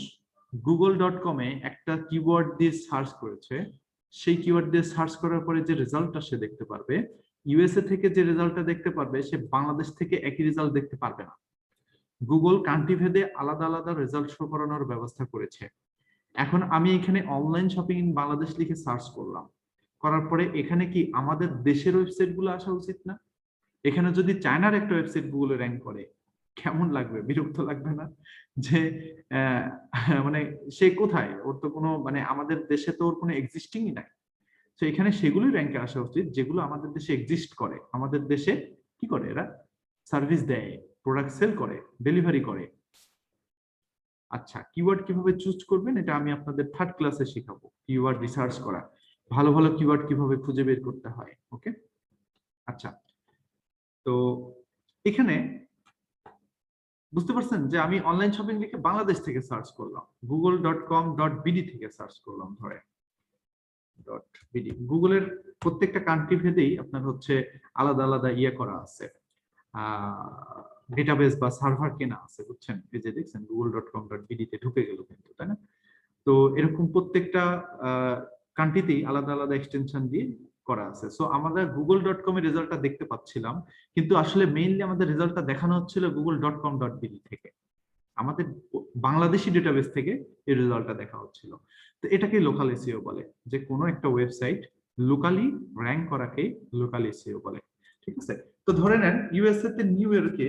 I: google.com-এ একটা কিওয়ার্ড দিয়ে সার্চ করেছে, সেই কিওয়ার্ড দিয়ে সার্চ করার পরে যে রেজাল্টটা সে দেখতে পারবে, ইউএসএ থেকে যে রেজাল্টটা দেখতে পারবে, সে বাংলাদেশ থেকে একই রেজাল্ট দেখতে পারবে না। গুগল কান্ট্রি ভেদে আলাদা আলাদা রেজাল্ট শো করানোর ব্যবস্থা করেছে। এখন আমি এখানে অনলাইন শপিং ইন বাংলাদেশ লিখে সার্চ করলাম, করার পরে এখানে কি আমাদের দেশের ওয়েবসাইট গুলো আসা উচিত না? এখানে যদি চায়নার একটা ওয়েবসাইট গুগলে র‍্যাঙ্ক করে, কেমন লাগবে? বিরক্ত লাগবে না? যে মানে সে কোথায়, ওর তো কোনো মানে আমাদের দেশে তো ওর কোনো এক্সিস্টিংই নাই। তো এখানে সেগুলোই র‍্যাঙ্কে আসা উচিত যেগুলো আমাদের দেশে এক্সিস্ট করে। আমাদের দেশে কি করে? এরা সার্ভিস দেয়, প্রোডাক্ট সেল করে, ডেলিভারি করে। আচ্ছা, কিওয়ার্ড কিভাবে চুজ করবেন এটা আমি আপনাদের 3rd ক্লাসে শেখাবো। কিওয়ার্ড রিসার্চ করা, ভালো ভালো কিওয়ার্ড কিভাবে খুঁজে বের করতে হয়। ওকে, আচ্ছা। তো এখানে বুঝতে পারছেন যে আমি অনলাইন শপিং লিখে বাংলাদেশ থেকে সার্চ করলাম, google.com.bd থেকে সার্চ করলাম ধরে .bd। গুগলের প্রত্যেকটা কান্ট্রি ভেদেই আপনার হচ্ছে আলাদা আলাদা ইয়ে করা আছে, ডেটাবেস বা সার্ভার কেনা আছে, বুঝছেন? এই যে দেখছেন google.com.bd তে ঢুকে গেল কিন্তু, তাই না? তো এরকম প্রত্যেকটা কান্ট্রিতেই আলাদা আলাদা এক্সটেনশন দিয়ে করা আছে। সো আমরা google.com এর রেজাল্টটা দেখতে পাচ্ছিলাম, কিন্তু আসলে মেইনলি আমাদের রেজাল্টটা দেখানো হচ্ছিল google.com.bd থেকে, আমাদের বাংলাদেশি ডেটাবেস থেকে এই রেজাল্টটা দেখা হচ্ছিল। তো এটাকে লোকাল এসইও বলে, যে কোনো একটা ওয়েবসাইট লোকালি র‍্যাঙ্ক করাকে লোকাল এসইও বলে। ঠিক আছে? তো ধরে নেন ইউএসএ তে নিউ ইয়র্কে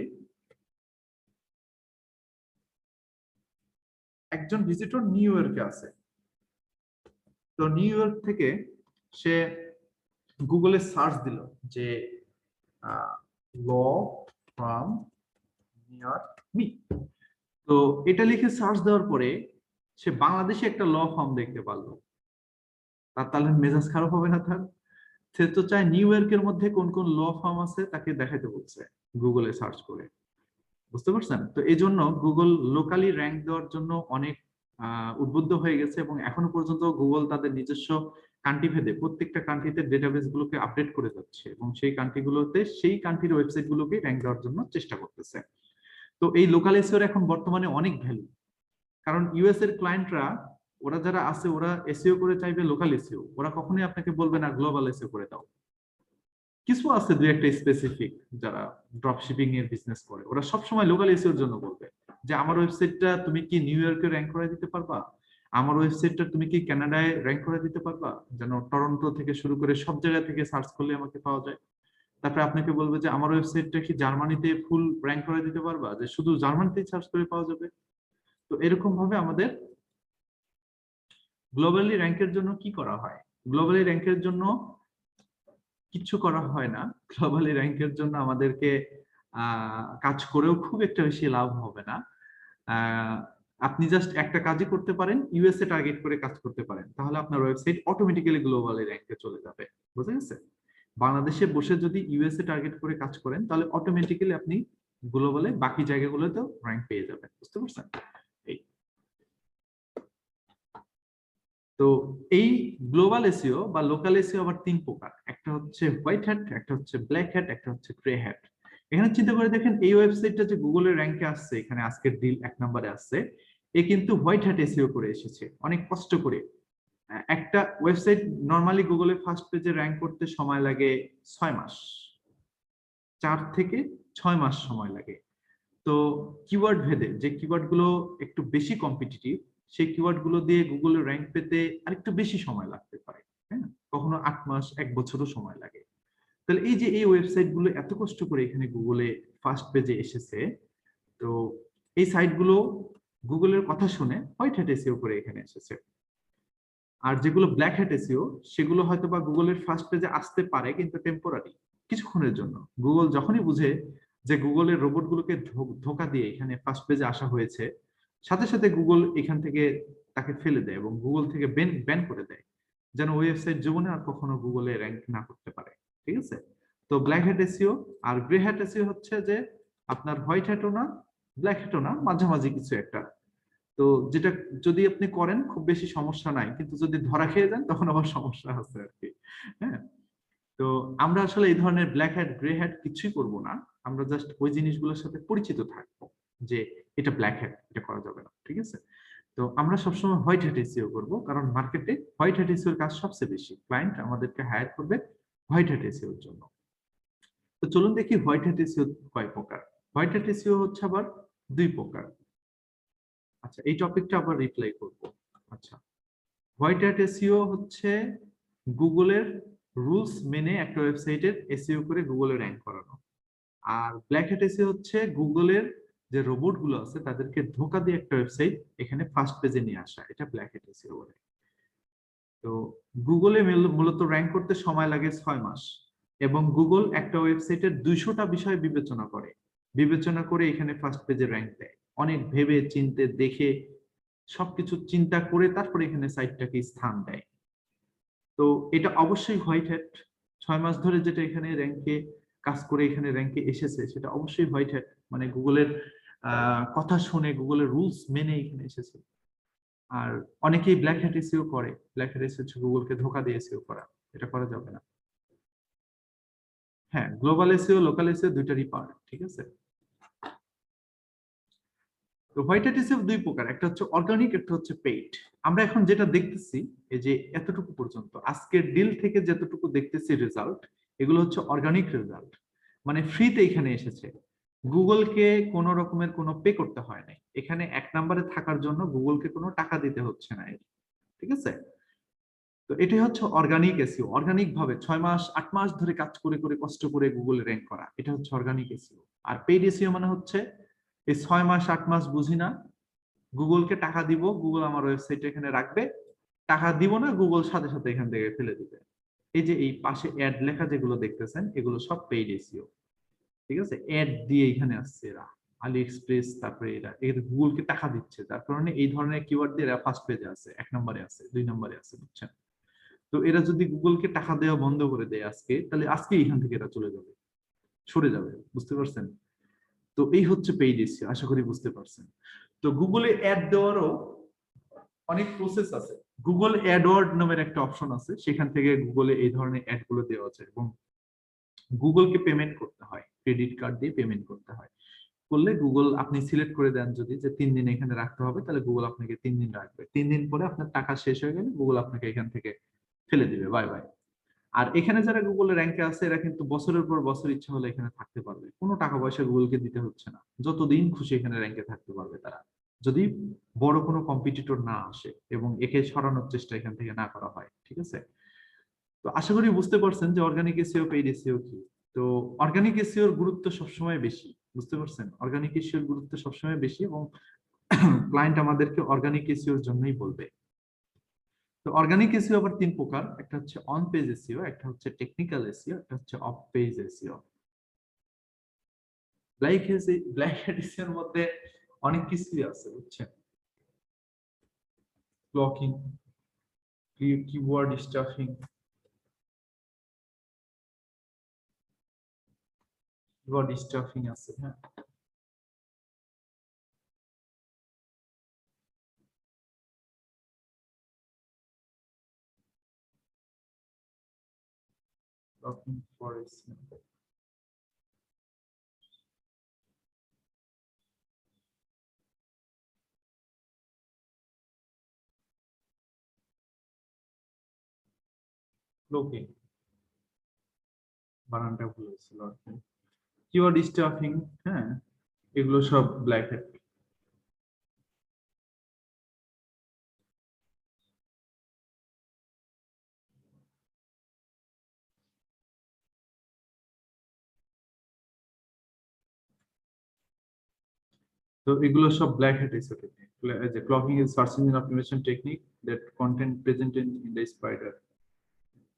I: একজন ভিজিটর নিউ ইয়র্কে আছে। তো নিউ ইয়র্ক থেকে সে গুগলে সার্চ দিল যে ল ফ্রম নিয়ার মি। তো এটা লিখে সার্চ দেওয়ার পরে সে বাংলাদেশে একটা ল ফার্ম দেখতে পারলো, তার তাহলে মেজাজ খারাপ হবে না তার? সে তো চায় নিউ ইয়র্কের মধ্যে কোন কোন ল ফার্ম আছে তাকে দেখাতে বলছে গুগলে সার্চ করে, বুঝতে পারছেন? তো এই জন্য গুগল লোকালি র্যাঙ্ক দেওয়ার জন্য অনেক উদ্বুদ্ধ হয়ে গেছে এবং এখনো পর্যন্ত গুগল তাদের নিজস্ব কান্ট্রি ভেদে প্রত্যেকটা কান্ট্রিতে ডেটাবেস গুলোকে আপডেট করে যাচ্ছে এবং সেই কান্ট্রিগুলোতে সেই কান্ট্রির ওয়েবসাইট গুলোকে র্যাঙ্ক দেওয়ার জন্য চেষ্টা করতেছে। তো এই লোকাল এসইওর এখন বর্তমানে অনেক ভ্যালু, কারণ ইউএস এর ক্লায়েন্টরা ওরা যারা আছে ওরা এসইও করে চাইবে লোকাল এসইও, ওরা কখনোই আপনাকে বলবে না গ্লোবাল এসইও করে দাও। কিছু আছে দুই একটা স্পেসিফিক যারা ড্রপ শিপিং এর বিজনেস করে, ওরা সবসময় লোকাল এসইওর জন্য বলবে যে আমার ওয়েবসাইটটা তুমি কি নিউ ইয়র্কে র্যাঙ্ক করে দিতে পারবা, আমার ওয়েবসাইটটা তুমি কি কানাডায় র্যাঙ্ক করে দিতে পারবা, যেন টরন্টো থেকে শুরু করে সব জায়গা থেকে সার্চ করলে আমাকে পাওয়া যায়। তারপরে আপনাকে বলবে যে আমার ওয়েবসাইটটা কি জার্মানিতে ফুল র্যাঙ্ক করে দিতে পারবা, যে শুধু জার্মানিতে সার্চ করে পাওয়া যাবে। তো এরকম ভাবে আমাদের গ্লোবালি র্যাঙ্কের জন্য কি করা হয়? গ্লোবালি র্যাঙ্কের জন্য কিছু করা হয় না। গ্লোবালি র্যাঙ্কের জন্য আমাদেরকে কাজ করেও খুব একটা বেশি লাভ হবে না। আপনি জাস্ট একটা কাজই করতে পারেন, ইউএসএ টার্গেট করে কাজ করতে পারেন, তাহলে আপনার ওয়েবসাইট অটোমেটিক্যালি গ্লোবালি র্যাঙ্কে চলে যাবে। বুঝা গেছে? বাংলাদেশে বসে যদি ইউএসএ টার্গেট করে কাজ করেন তাহলে অটোমেটিক্যালি আপনি গ্লোবালে বাকি জায়গাগুলোতেও র্যাঙ্ক পেয়ে যাবেন। বুঝতে পারছেন? তো এই গ্লোবাল এসইও বা লোকাল এসইও আবার তিন প্রকার, একটা হচ্ছে হোয়াইট হ্যাট, একটা হচ্ছে ব্ল্যাক হ্যাট, একটা হচ্ছে গ্রে হ্যাট। এখানে চিন্তা করে দেখেন এই ওয়েবসাইটটা যে গুগলের র্যাঙ্কে আসছে, এখানে আজকের ডিল 1 নম্বরে আসছে, এ কিন্তু হোয়াইট হ্যাট এসইও করে এসেছে অনেক কষ্ট করে। একটা ওয়েবসাইট নরমালি গুগলে ফার্স্ট পেজে র্যাঙ্ক করতে সময় লাগে 6 মাস, 4 থেকে 6 মাস সময় লাগে। তো কিওয়ার্ড ভেদে যে কিওয়ার্ড গুলো একটু বেশি কম্পিটিটিভ সেই কিওয়ার্ড গুলো দিয়ে গুগলে র্যাঙ্ক পেতে আরেকটু বেশি সময় লাগতে পারে, হ্যাঁ, কখনো 8 মাস 1 বছরও সময় লাগে। তাহলে এই যে এই ওয়েবসাইট গুলো এত কষ্ট করে এখানে গুগলে ফার্স্ট পেজে এসেছে, তো এই সাইট গুলো গুগলের কথা শুনে হোয়াইট হ্যাট এসইও করে এখানে এসেছে। আর যেগুলো ব্ল্যাক হ্যাট এসইও সেগুলো হয়তো বা গুগলের ফার্স্ট পেজে আসতে পারে কিন্তু টেম্পোরারি, কিছুক্ষণের জন্য। গুগল যখনই বুঝে যে গুগলের রোবট গুলোকে ধোকা দিয়ে এখানে ফার্স্ট পেজে আসা হয়েছে, সাথে সাথে গুগল এখান থেকে তাকে ফেলে দেয় এবং গুগল থেকে ব্যান করে দেয়, যেন ওয়েবসাইট জীবনে আর কখনো গুগলে র্যাঙ্ক না করতে পারে। ঠিক আছে? তো ব্ল্যাক হ্যাট এসইও আর গ্রে হ্যাট এসইও হচ্ছে যে আপনার হোয়াইট হ্যাটও না ব্ল্যাক হ্যাটও না, মাঝামাঝি কিছু একটা। তো যেটা যদি আপনি করেন খুব বেশি সমস্যা নাই, কিন্তু যদি ধরা খেয়ে যান তখন আবার সমস্যা আছে আর কি। হ্যাঁ, তো আমরা আসলে এই ধরনের ব্ল্যাক হ্যাট গ্রে হ্যাট কিছুই করব না, আমরা জাস্ট ওই জিনিসগুলোর সাথে পরিচিত থাকবো যে এটা ব্ল্যাক হ্যাট, এটা করা যাবে না। ঠিক আছে? তো আমরা সবসময় হোয়াইট হ্যাট এসইও করব, কারণ মার্কেটে হোয়াইট হ্যাট এসইওর কাজ সবচেয়ে বেশি, ক্লায়েন্ট আমাদেরকে হায়ার করবে হোয়াইট হ্যাট এসইওর জন্য। তো চলুন দেখি হোয়াইট হ্যাট এসইও কয় প্রকার। হোয়াইট হ্যাট এসইও হচ্ছে আবার 2 প্রকার। আচ্ছা, এই টপিকটা আবার রিপ্লাই করব। আচ্ছা, হোয়াইট হ্যাট এসইও হচ্ছে গুগলের রুলস মেনে একটা ওয়েবসাইটের এসইও করে গুগলে র্যাঙ্ক করানো। আর ব্ল্যাক হ্যাট এসইও হচ্ছে গুগলের যে রোবট গুলো আছে তাদেরকে ধোঁকা দিয়ে একটা ওয়েবসাইট এখানে ফার্স্ট পেজে নিয়ে আসা, এটা ব্ল্যাক হ্যাট এসইও বলে। তো গুগলে মূলত র্যাঙ্ক করতে সময় লাগে 6 মাস এবং গুগল একটা ওয়েবসাইটের 200টা বিষয় বিবেচনা করে এখানে ফার্স্ট পেজে র্যাঙ্ক দেয়। অনেক ভেবে চিন্তে দেখে সবকিছু চিন্তা করে তারপরে এখানে সাইটটাকে স্থান দেয়। তো এটা অবশ্যই হোয়াইট হ্যাট। 6 মাস ধরে যেটা এখানে র্যাঙ্কে কাজ করে এখানে র্যাঙ্কে এসেছে সেটা অবশ্যই হোয়াইট হ্যাট, মানে গুগলের কথা শুনে গুগলের রুলস মেনে এখানে এসেছে। আর অনেকেই ব্ল্যাক হ্যাট এসইও করে, ব্ল্যাক হ্যাট এসইও হচ্ছে গুগলকে ধোঁকা দিয়ে এসইও করা, এটা করা যাবে না। হ্যাঁ, গ্লোবাল এসইও লোকাল এসইও দুইটারই পার্ট। ঠিক আছে? তো হোয়াইট হ্যাট এসইও 2 প্রকার, একটা হচ্ছে অর্গানিক, একটা হচ্ছে পেইড। আমরা এখন যেটা দেখতেছি এই যে এতটুকু পর্যন্ত আজকের ডিল থেকে যতটুকু দেখতেছি রেজাল্ট, এগুলো হচ্ছে অর্গানিক রেজাল্ট, মানে ফ্রিতে এখানে এসেছে, গুগলকে কোনো রকমের কোনো পে করতে হয় নাই। এখানে 1 নম্বরে থাকার জন্য গুগলকে কোনো টাকা দিতে হচ্ছে না। ঠিক আছে? তো এটাই হচ্ছে অর্গানিক এসইও, অর্গানিক ভাবে 6 মাস 8 মাস ধরে কাজ করে করে কষ্ট করে গুগলে র্যাঙ্ক করা, এটা হচ্ছে অর্গানিক এসইও। আর পেইড এসইও মানে হচ্ছে এই 6 মাস 8 মাস বুঝি না, গুগলকে টাকা দিব, গুগল আমার ওয়েবসাইট এখানে রাখবে, টাকা দিব না, গুগল সাথে সাথে এখান থেকে ফেলে দিবে। এই যে এই পাশে অ্যাড লেখা যেগুলো দেখতেছেন এগুলো সব পেইড এসইও। ঠিক আছে? অ্যাড দিয়ে এখানে আসছে এরা, আলি এক্সপ্রেস, তারপরে এরা গুগলকে টাকা দিচ্ছে, যার কারণে এই ধরনের কিওয়ার্ড দিয়ে এরা ফার্স্ট পেজে আছে, 1 নম্বরে আছে, 2 নম্বরে আছে। বুঝছেন? তো তো এরা যদি গুগলকে টাকা দেওয়া বন্ধ করে দেয় আজকে, তাহলে আজকে এখান থেকে এরা চলে যাবে, সরে যাবে, বুঝতে পারছেন? তো এই হচ্ছে পেইড এসইও, আশা করি বুঝতে পারছেন। তো গুগলে অ্যাড দেওয়ারও অনেক প্রসেস আছে। গুগল অ্যাডওয়ার্ড নামের একটা অপশন আছে, সেখান থেকে গুগলে এই ধরনের অ্যাড গুলো দেওয়া আছে এবং গুগলকে পেমেন্ট করতে হয়, ক্রেডিট কার্ড দিয়ে পেমেন্ট করতে হয়। করলে গুগল আপনি সিলেক্ট করে দেন যদি যে 3 দিন এখানে রাখতে হবে, তাহলে গুগল আপনাকে 3 দিন রাখবে। 3 দিন পরে আপনার টাকা শেষ হয়ে গেলে গুগল আপনাকে এখান থেকে ফেলে দিবে, বাই বাই। আর এখানে যারা গুগলের র্যাঙ্কে আছে এরা কিন্তু বছরের পর বছর ইচ্ছা হলে এখানে থাকতে পারবে, কোনো টাকা পয়সা গুগলকে দিতে হচ্ছে না, যতদিন খুশি এখানে র্যাঙ্কে থাকতে পারবে তারা, যদি বড় কোনো কম্পিটিটর না আসে এবং একে সরানোর চেষ্টা এখান থেকে না করা হয়, ঠিক আছে? তো আশা করি বুঝতে পারছেন যে অর্গানিক এসইও, পেইড এসইও কি। তো অর্গানিক এসইওর গুরুত্ব সবসময় বেশি, বুঝতে পারছেন? অর্গানিক এসইওর গুরুত্ব সবসময় বেশি এবং ক্লায়েন্ট আমাদেরকে অর্গানিক এসইওর জন্যই বলবে। তো অর্গানিক এসইও আবার 3 প্রকার, একটা হচ্ছে অন পেজ এসইও, একটা হচ্ছে টেকনিক্যাল এসইও, একটা হচ্ছে off page SEO. Black hat এসইওর মধ্যে অনেক কিছুই আছে, বুঝছেন? ব্লকিং, কিওয়ার্ড স্টাফিং, আছে, হ্যাঁ। Blocking for SEO. Blocking. বানানটা ভুল হয়েছিল। কিওয়ার্ড স্টাফিং, হ্যাঁ, এগুলো সব ব্ল্যাক হ্যাট। তো এগুলো সব ব্ল্যাক হ্যাট এসইও টেকনিক। যে cloaking is search engine optimization technique that content presented in the spider,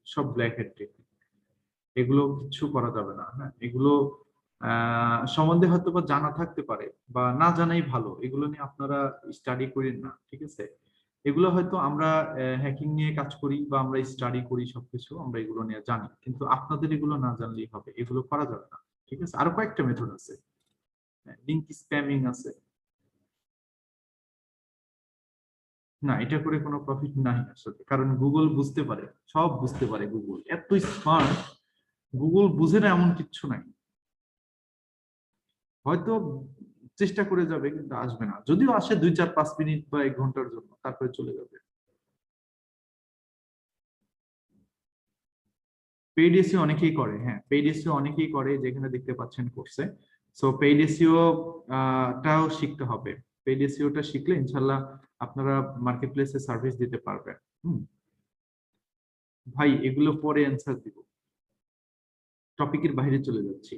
I: সব ব্ল্যাক হ্যাট টেকনিক, এগুলো কিছু করা যাবে না। হ্যাঁ, এগুলো সম্বন্ধে হয়তো বা জানা থাকতে পারে বা না জানাই ভালো, এগুলো নিয়ে আপনারা স্টাডি করেন না, ঠিক আছে? এগুলো হয়তো আমরা হ্যাকিং নিয়ে কাজ করি বা আমরা স্টাডি করি, সবকিছু আমরা এগুলো নিয়ে জানি, কিন্তু আপনাদের এগুলো না জানলেই হবে, এগুলো করা যাবে না, ঠিক আছে? আরো কয়েকটা মেথড আছে, লিংক স্প্যামিং আছে, না এটা করে কোনো প্রফিট নাই আসলে, কারণ গুগল বুঝতে পারে, সব বুঝতে পারে, গুগল এত স্মার্ট, গুগল বুঝে না এমন কিচ্ছু নাই। হয়তো চেষ্টা করে যাবে কিন্তু আসবে না, যদিও আসে 2, 4, 5 মিনিট বা 1 ঘন্টার জন্য, তারপরে চলে যাবে। পেইড এসইও অনেকেই করে, হ্যাঁ, পেইড এসইও অনেকেই করে, যেখানে দেখতে পাচ্ছেন কোর্সে। সো পেইড এসইও টাও শিখতে হবে। পেইড এসইওটা শিখলে ইনশাআল্লাহ আপনারা মার্কেটপ্লেসে সার্ভিস দিতে পারবেন। ভাই এগুলো পরে অ্যানসার দিব, টপিকের বাইরে চলে যাচ্ছি।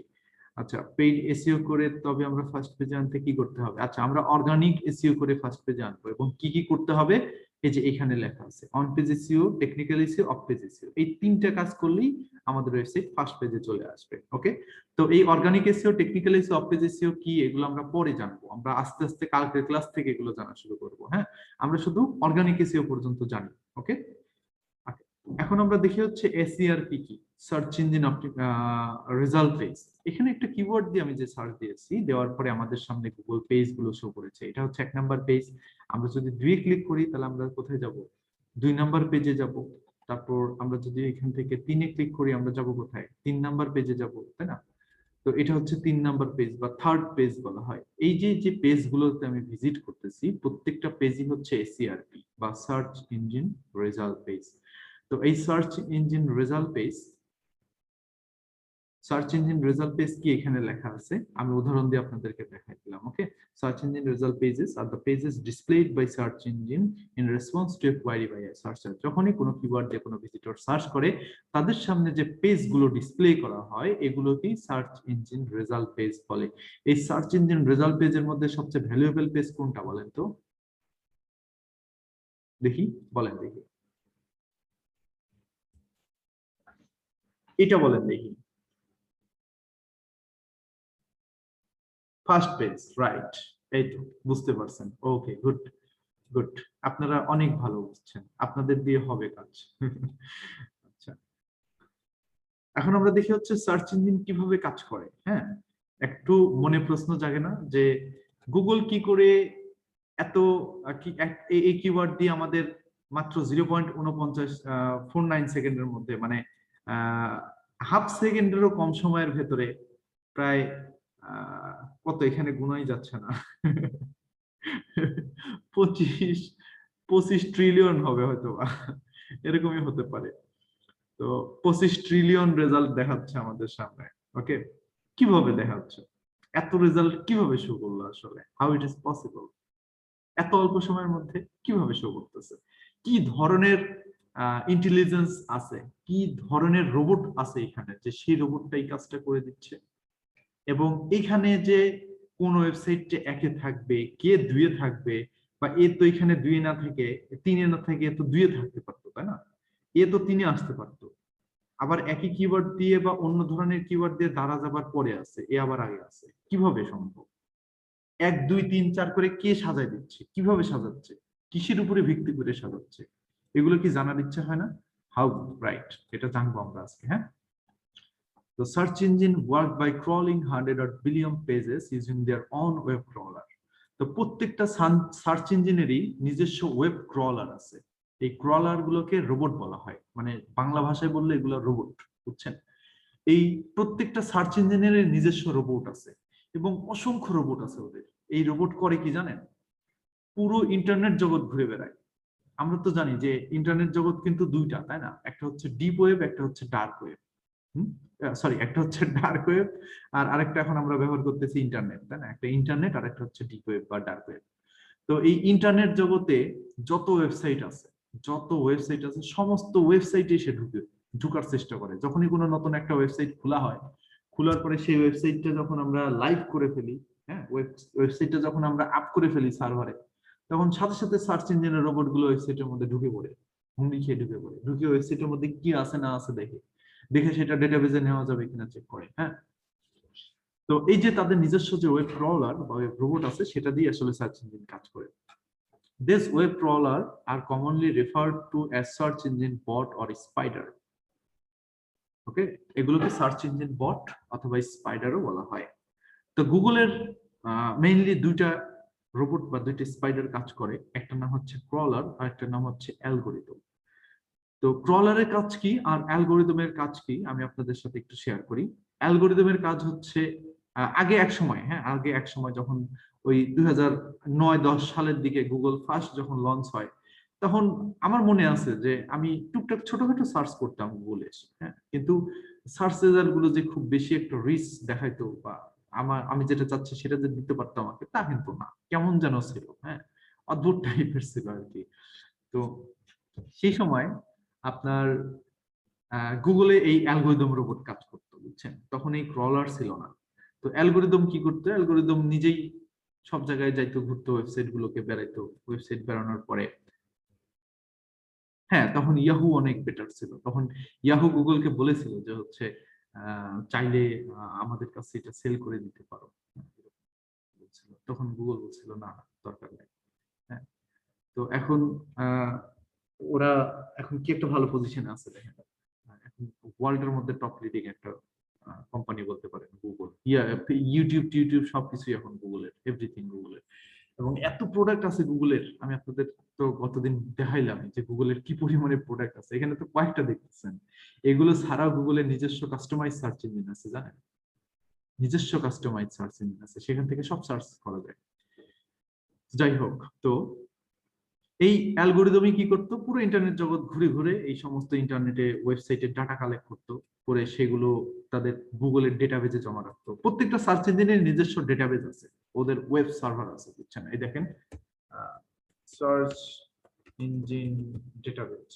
I: আচ্ছা, পেইড এসইও করে তবে আমরা ফার্স্ট পেজে আনতে কি করতে হবে? আচ্ছা, আমরা অর্গানিক এসইও করে ফার্স্ট পেজে আনবো এবং কি কি করতে হবে এই যে এখানে লেখা আছে, on page SEO, technical SEO, of page SEO, এই 3টা কাজ করলেই আমাদের ওয়েবসাইট ফার্স্ট পেজে চলে আসবে। ওকে, তো এই organic SEO, technical SEO, of page SEO কি, এগুলো আমরা পরে জানবো, আমরা আস্তে আস্তে কালকের ক্লাস থেকে এগুলো জানা শুরু করব। হ্যাঁ, আমরা শুধু অর্গানিক এসইও পর্যন্ত জানি। ওকে, এখন আমরা দেখি হচ্ছে এসইআরপি কি, সার্চ ইঞ্জিন রেজাল্ট পেজ। এখানে একটা কিওয়ার্ড দিয়ে আমি যে সার্চ দিয়েছি, দেওয়ার পরে আমাদের সামনে গুগল পেজ গুলো শো করেছে। এটা হচ্ছে 1 নাম্বার পেজ। আমরা যদি 2 ক্লিক করি তাহলে আমরা কোথায় যাব? 2 নাম্বার পেজে যাব। তারপর আমরা যদি এখান থেকে 3 ক্লিক করি আমরা যাব কোথায়? 3 নাম্বার পেজে যাব, তাই না? তো এটা হচ্ছে 3 নাম্বার পেজ বা থার্ড পেজ বলা হয়। এই যে পেজগুলোতে আমি ভিজিট করতেছি, প্রত্যেকটা পেজই হচ্ছে এসইআরপি বা সার্চ ইঞ্জিন রেজাল্ট পেজ। তো এই সার্চ ইঞ্জিন রেজাল্ট পেজ কি এখানে লেখা আছে, আমি উদাহরণ দিয়ে আপনাদেরকে দেখাই দিলাম। Okay, search engine result pages are the pages displayed by search engine in response to a query by a searcher. যখনই কোনো কিওয়ার্ড দিয়ে কোনো ভিজিটর সার্চ করে, তাদের সামনে যে পেজগুলো ডিসপ্লে করা হয় এগুলোকেই সার্চ ইঞ্জিন রেজাল্ট পেজ বলে। এই সার্চ ইঞ্জিন রেজাল্ট পেজের মধ্যে সবচেয়ে ভ্যালুয়েবল পেজ কোনটা বলেন তো? দেখি, বলেন দেখি, এটা বলেন দেখি। ফার্স্ট পেজ, রাইট, এই তো বুঝতে পারছেন। ওকে, গুড। গুড, আপনারা অনেক ভালো বুঝছেন, আপনাদের দিয়ে হবে কাজ। আচ্ছা, এখন আমরা দেখি হচ্ছে সার্চ ইঞ্জিন কিভাবে কাজ করে। হ্যাঁ, একটু মনে প্রশ্ন জাগে না যে গুগল কি করে এত এই কিওয়ার্ড দিয়ে আমাদের মাত্র 0.49 সেকেন্ডের মধ্যে, মানে হাফ সেকেন্ডেরও কম সময়ের ভেতরে প্রায় কত, এখানে গুণাই যাচ্ছে না, 25 ট্রিলিয়ন হবে হয়তো, এরকমই হতে পারে। তো 25 ট্রিলিয়ন রেজাল্ট দেখাচ্ছে আমাদের সামনে। ওকে, কিভাবে দেখাচ্ছে, এত রেজাল্ট কিভাবে শো করলো আসলে, হাউ ইট ইজ পসিবল, এত অল্প সময়ের মধ্যে কিভাবে শো করতেছে, কি ধরনের ইন্টেলিজেন্স আছে, কি ধরনের রোবট আছে এখানে যে সেই রোবটটা এই কাজটা করে দিচ্ছে। এবং এখানে যে কোন ওয়েবসাইটে একে থাকবে, কে দুইয়ে থাকবে, বা এ তো এখানে দুইয়ে না থেকে তিনে না থেকে এ তো দুইয়ে থাকতে পারতো, তাই না, এ তো তিনে আসতে পারতো। আবার একই কিওয়ার্ড দিয়ে বা অন্য ধরনের কিওয়ার্ড দিয়ে দ্বারা যাবার পরে আছে, এ আবার আগে আছে, কিভাবে সম্ভব? 1 2 3 4 করে কে সাজায় দিচ্ছে, কিভাবে সাজাচ্ছে, কিসের উপরে ভিত্তি করে সাজাচ্ছে, এগুলো কি জানার ইচ্ছা হয় না? হাউ, রাইট, এটা জানবো আমরা আজকে। হ্যাঁ, তো search engine work by crawling 100 billion pages using their own web crawler. তো প্রত্যেকটা সার্চ ইঞ্জিনেরই নিজস্ব ওয়েব ক্রলার আছে। এই ক্রলার গুলোকে রোবট বলা হয়, মানে বাংলা ভাষায় বললে এগুলো রোবট, বুঝছেন? এই প্রত্যেকটা সার্চ ইঞ্জিনের নিজস্ব রোবট আছে এবং অসংখ্য রোবট আছে ওদের। এই রোবট করে কি জানেন? পুরো ইন্টারনেট জগৎ ঘুরে বেড়ায়। আমরা তো জানি যে ইন্টারনেট জগৎ কিন্তু দুইটা, তাই না? একটা হচ্ছে ডিপ ওয়েব, একটা হচ্ছে ডার্ক ওয়েব। সরি, একটা হচ্ছে ডার্ক ওয়েব আর আরেকটা এখন আমরা ব্যবহার করতেছি ইন্টারনেট, তাই না? একটা ইন্টারনেট আর একটা হচ্ছে ডিপ ওয়েব বা ডার্ক ওয়েব। তো এই ইন্টারনেট জগতে যত ওয়েবসাইট আছে, সমস্ত ওয়েবসাইটে এসে ঢুকার চেষ্টা করে। যখনই কোনো নতুন একটা ওয়েবসাইট খোলা হয়, খোলার পরে সেই ওয়েবসাইটটা যখন আমরা লাইভ করে ফেলি, হ্যাঁ, ওয়েবসাইটটা যখন আমরা আপ করে ফেলি সার্ভারে, তখন সাথে সাথে সার্চ ইঞ্জিনের রোবট গুলো ওয়েবসাইটের মধ্যে ঢুকে পড়ে, হুমড়ি খেয়ে ঢুকে পড়ে, ঢুকে ওয়েবসাইটের মধ্যে কি আছে না আছে দেখে সেটা ডেটাবেজে নেওয়া যাবে কিনা চেক করে। হ্যাঁ, তো এই যে তাদের নিজস্ব যে ওয়েব ক্রলার বা ওয়েব রোবট আছে, সেটা দিয়ে আসলে সার্চ ইঞ্জিন কাজ করে। These web crawler are commonly referred to as search engine bot or spider. ওকে, এগুলোকে সার্চ ইঞ্জিন বট অথবা স্পাইডারও বলা হয়। তো গুগলের মেইনলি দুইটা রোবট বা দুইটা স্পাইডার কাজ করে, একটা নাম হচ্ছে ক্রলার আর একটা নাম হচ্ছে অ্যালগরিদম। তো ক্রলারের কাজ কি আর অ্যালগরিদমের কাজ কি আমি আপনাদের সাথে একটু শেয়ার করি। অ্যালগরিদমের কাজ হচ্ছে আগে এক সময় যখন ওই 2009-10 সালের দিকে গুগল ফার্স্ট যখন লঞ্চ হয়, তখন আমার মনে আছে যে আমি টুকটাক ছোটখাটো সার্চ করতাম গুগলে এসে। হ্যাঁ, কিন্তু সার্চ রেজাল্ট গুলো যে খুব বেশি একটা রিচ দেখাইতো বা আমি যেটা চাচ্ছি সেটা যে দিতে পারতাম আমাকে, তা কিন্তু না, কেমন যেন ছিল। হ্যাঁ, অদ্ভুত টাইপের ছিল আর কি। তো সেই সময় আপনার গুগলে এই অ্যালগরিদম রোবট কাজ করতো, বুঝছেন? তখন এই ক্রলার ছিল না। তো অ্যালগরিদম কি করতো? অ্যালগরিদম নিজেই সব জায়গায় যাইতো, ঘুরতো, ওয়েবসাইট গুলোকে বেড়াইতো। ওয়েবসাইট বেড়ানোর পরে হ্যাঁ, তখন ইয়াহু অনেক বেটার ছিল। তখন ইয়াহু গুগলকে বলেছিল যে হচ্ছে চাইলে আমাদের কাছে এটা সেল করে দিতে পারো। তখন গুগল বলছিল না, দরকার নেই। হ্যাঁ, তো এখন ওরা এখন কি একটা ভালো পজিশনে আছে দেখেন, এখন ওয়ার্ল্ডের মধ্যে টপ লিডিং একটা কোম্পানি বলতে পারেন গুগল। ইউটিউব সবকিছুই এখন গুগলের, এভরিথিং গুগলের। এবং এত প্রোডাক্ট আছে গুগলের, আমি আপনাদের তো গতদিন দেখাইলাম যে গুগলের কি পরিমাণে প্রোডাক্ট আছে। এখানে তো কয়েকটা দেখতেছেন। এগুলো ছাড়াও গুগলের নিজস্ব কাস্টমাইজ সার্চ ইঞ্জিন আছে, জানেন? নিজস্ব কাস্টমাইজ সার্চ ইঞ্জিন আছে, সেখান থেকে সব সার্চ করা যায়। যাই হোক, তো এই অ্যালগরিদমই কি করতো? পুরো ইন্টারনেট জগৎ ঘুরে ঘুরে এই সমস্ত ইন্টারনেটে ওয়েবসাইটের ডাটা কালেক্ট করতো, করে সেগুলো তাদের গুগলের ডেটাবেজে জমা রাখতো। প্রত্যেকটা সার্চ ইঞ্জিনের নিজস্ব ডেটাবেজ আছে, ওদের ওয়েব সার্ভার আছে, বুঝছেন? এই দেখেন, সার্চ ইঞ্জিন ডেটাবেজ,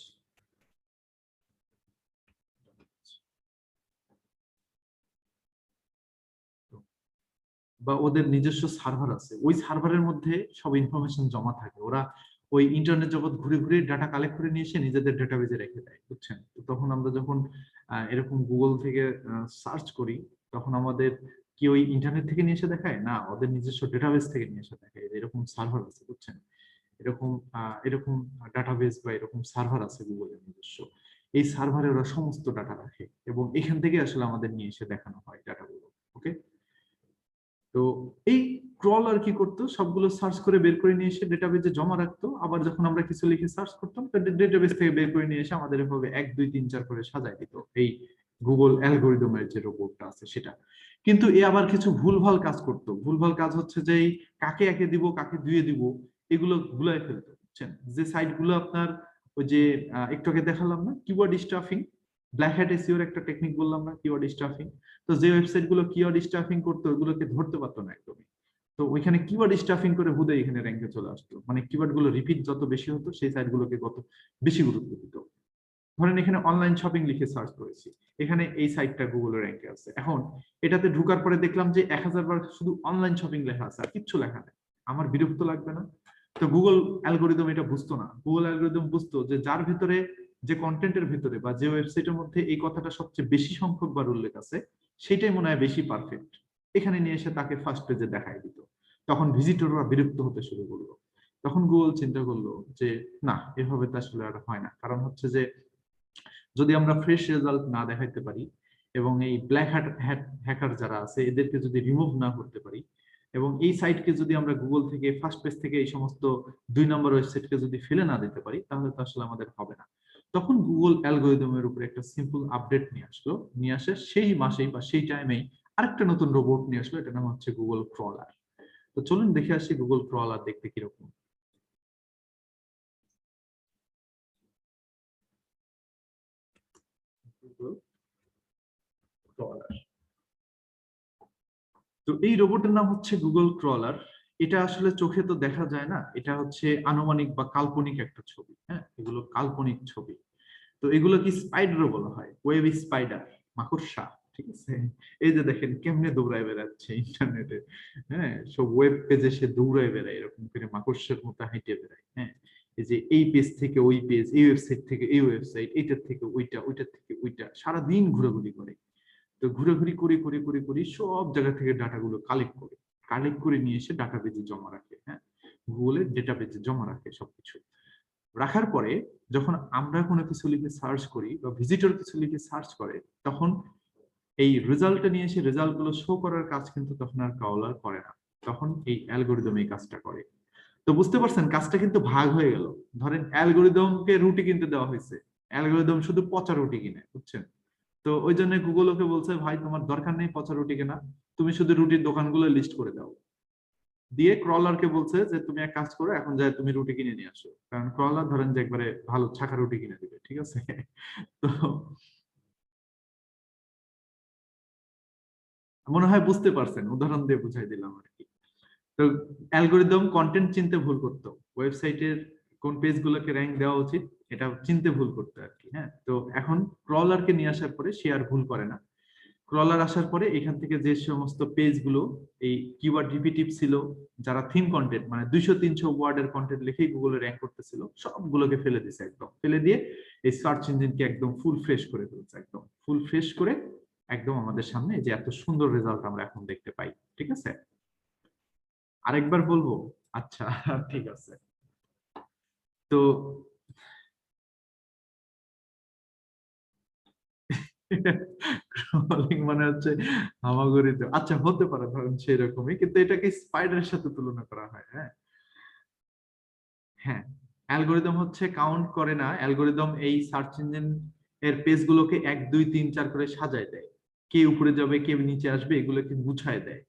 I: বা ওদের নিজস্ব সার্ভার আছে। ওই সার্ভারের মধ্যে সব ইনফরমেশন জমা থাকে। ওরা ওই ইন্টারনেট জগৎ ঘুরে ঘুরে ডাটা কালেক্ট করে নিয়ে এসে নিজেদের ডেটাবেজে রেখে দেয়, বুঝছেন? তো তখন আমরা যখন এরকম গুগল থেকে সার্চ করি, তখন আমাদের কি ওই ইন্টারনেট থেকে নিয়ে এসে দেখায় না, ওদের নিজস্ব ডেটাবেস থেকে নিয়ে এসে দেখায় এরকম সার্ভার আছে, বুঝছেন? এরকম এরকম ডাটাবেস বা এরকম সার্ভার আছে গুগলের নিজস্ব। এই সার্ভারে ওরা সমস্ত ডাটা রাখে এবং এখান থেকে আসলে আমাদের নিয়ে এসে দেখানো হয় ডাটাগুলো। ওকে, তো এই ক্রলার কি করতো, সবগুলো সার্চ করে বের করে নিয়ে এসে ডেটাবেজে জমা রাখতো। আবার যখন আমরা কিছু লিখে সার্চ করতাম, ডেটাবেস থেকে বের করে নিয়ে এসে আমাদের এভাবে 1 2 3 4 করে সাজায় দিত এই গুগল অ্যালগরিদমের যে রোবটটা আছে সেটা। কিন্তু এ আবার কিছু ভুলভাল কাজ করতো। ভুলভাল কাজ হচ্ছে যে এই কাকে একে দিব কাকে দুয়ে দিব এগুলো গুলাই ফেলতো, বুঝছেন? যে সাইট গুলো আপনার ওই যে একটু আগে দেখালাম না keyword stuffing, black hat SEO এর একটা টেকনিক বললাম না, কিওয়ার্ড স্টাফিং। তো যে ওয়েবসাইট গুলো কিওয়ার্ড স্টাফিং করতো ওগুলোকে ধরতে পারতো না একদমই। তো ওইখানে কিওয়ার্ড স্টাফিং করে হুদে এখানে র্যাঙ্কে চলে আসতো, মানে কিওয়ার্ড গুলো রিপিট যত বেশি হতো সেই সাইট গুলোকে কত বেশি গুরুত্ব দিত। ধরেন এখানে অনলাইন শপিং লিখে সার্চ করেছি, এখানে এই সাইটটা গুগলের র্যাঙ্কে আছে। এখন এটাতে ঢোকার পরে দেখলাম যে 1000 বার শুধু অনলাইন শপিং লেখা আছে আর কিচ্ছু লেখা নেই, আমার বিরক্ত লাগবে না? তো গুগল অ্যালগরিদম এটা বুঝতো না। গুগল অ্যালগরিদম বুঝতো যে যার ভিতরে, যে কন্টেন্টের ভিতরে বা যে ওয়েবসাইটের মধ্যে এই কথাটা সবচেয়ে বেশি সংখ্যক বার উল্লেখ আছে সেটাই মনে হয় বেশি পারফেক্ট, এখানে নিয়ে এসে তাকে ফার্স্ট পেজে দেখাই দিত। তখন ভিজিটররা বিরক্ত হতে শুরু করলো। তখন গুগল চিন্তা করলো যে না, এভাবে তো আসলে আর হয় না। কারণ হচ্ছে যে যদি আমরা ফ্রেশ রেজাল্ট না দেখাইতে পারি এবং এই ব্ল্যাক হ্যাকার যারা আছে এদেরকে যদি রিমুভ না করতে পারি এবং এই সাইটকে যদি আমরা গুগল থেকে ফার্স্ট পেজ থেকে এই সমস্ত 2 নম্বর ওয়েবসাইটকে যদি ফেলে না দিতে পারি তাহলে তো আসলে আমাদের হবে না। তখন গুগল অ্যালগরিদমের উপরে একটা সিম্পল আপডেট নিয়ে আসলো, নিয়ে আসে সেই মাসেই বা সেই টাইমেই আরেকটা নতুন রোবট নিয়ে আসলো, এটার নাম হচ্ছে গুগল ক্রলার। তো চলুন দেখে আসি গুগল ক্রলার দেখতে কিরকম। তো এই রোবটের নাম হচ্ছে গুগল ক্রলার। এটা আসলে চোখে তো দেখা যায় না, এটা হচ্ছে আনুমানিক বা কাল্পনিক একটা ছবি। হ্যাঁ, এগুলো কাল্পনিক ছবি। তো এগুলো কি স্পাইডারও বলা হয়, ওয়েব স্পাইডার, মাকড়সা। ঠিক আছে, এই যে দেখেন কেমনে দৌড়ায় বেড়াচ্ছে ইন্টারনেটে। হ্যাঁ, সব ওয়েব পেজে সে দৌড়ায় বেড়ায় এরকম করে মাকড়সার মতো হাইটে বেড়ায়। হ্যাঁ, এই যে এই পেজ থেকে ওই পেজ, এই ওয়েবসাইট থেকে এই ওয়েবসাইট, এইটার থেকে ওইটা, ওইটার থেকে ওইটা, সারাদিন ঘোরাঘুরি করে। তো ঘোরাঘুরি করে করে করে করে সব জায়গা থেকে ডাটাগুলো কালেক্ট করে নিয়ে এসে ডাটাবেজে জমা রাখে। হ্যাঁ, গুগলের ডেটাবেজে জমা রাখে সবকিছু। রাখার পরে যখন আমরা কোনো কিছু লিখে সার্চ করি বা ভিজিটর কিছু লিখে সার্চ করে তখন এই রেজাল্টটা নিয়ে এসে রেজাল্ট গুলো শো করার কাজ কিন্তু তখন আর ক্রলার করে না, তখন এই অ্যালগরিদম এই কাজটা করে। তো বুঝতে পারছেন কাজটা কিন্তু ভাগ হয়ে গেল। ধরেন অ্যালগরিদমকে রুটি কিনতে দেওয়া হয়েছে, অ্যালগরিদম শুধু পচা রুটি কিনে, বুঝছেন? তো ওই জন্য গুগল ওকে বলছে ভাই তোমার দরকার নেই পচা রুটি কেনা, তুমি শুধু রুটির দোকানগুলো লিস্ট করে দাও। দিয়ে ক্রলারকে বলছে যে তুমি এক কাজ করো, এখন যায় তুমি রুটি কিনে নিয়ে আসো, কারণ ক্রলার ধরেন যে একবারে ভালো ছাকা রুটি কিনে দিবে। ঠিক আছে, তো মনে হয় বুঝতে পারছেন, উদাহরণ দিয়ে বুঝাই দিলাম আর কি। তো অ্যালগরিদম কন্টেন্ট চিনতে ভুল করতো, ওয়েবসাইটের কোন পেজগুলোকে র্যাঙ্ক দেওয়া উচিত এটা চিনতে ভুল করতো আর কি। হ্যাঁ, তো এখন ক্রলারকে নিয়ে আসার পরে সে আর ভুল করে না। ক্রলার আসার পরে এখান থেকে যে সমস্ত পেজগুলো এই কিওয়ার্ড রিপিটিভ ছিল, যারা থিম কন্টেন্ট মানে 200-300 ওয়ার্ডের কন্টেন্ট লিখেই গুগলে র্যাঙ্ক করতেছিল, সবগুলোকে ফেলে দিয়েছে একদম, ফেলে দিয়ে এই সার্চ ইঞ্জিনকে একদম ফুল ফ্রেশ করে ফেলছে, একদম ফুল ফ্রেশ করে একদম আমাদের সামনে যে এত সুন্দর রেজাল্ট আমরা এখন দেখতে পাই। ঠিক আছে, আরেকবার বলবো? আচ্ছা, ঠিক আছে। তো ক্রলিং মানে হচ্ছে হামাগুড়ি। আচ্ছা, হতে পারে ধরেন সেরকমই, কিন্তু এটাকে স্পাইডারের সাথে তুলনা করা হয়। হ্যাঁ হ্যাঁ, অ্যালগরিদম হচ্ছে কাউন্ট করে না, অ্যালগরিদম এই সার্চ ইঞ্জিন এর পেজগুলোকে 1 2 3 4 করে সাজায় দেয়, কে উপরে যাবে কে নিচে আসবে এগুলোকে গুছায় দেয়।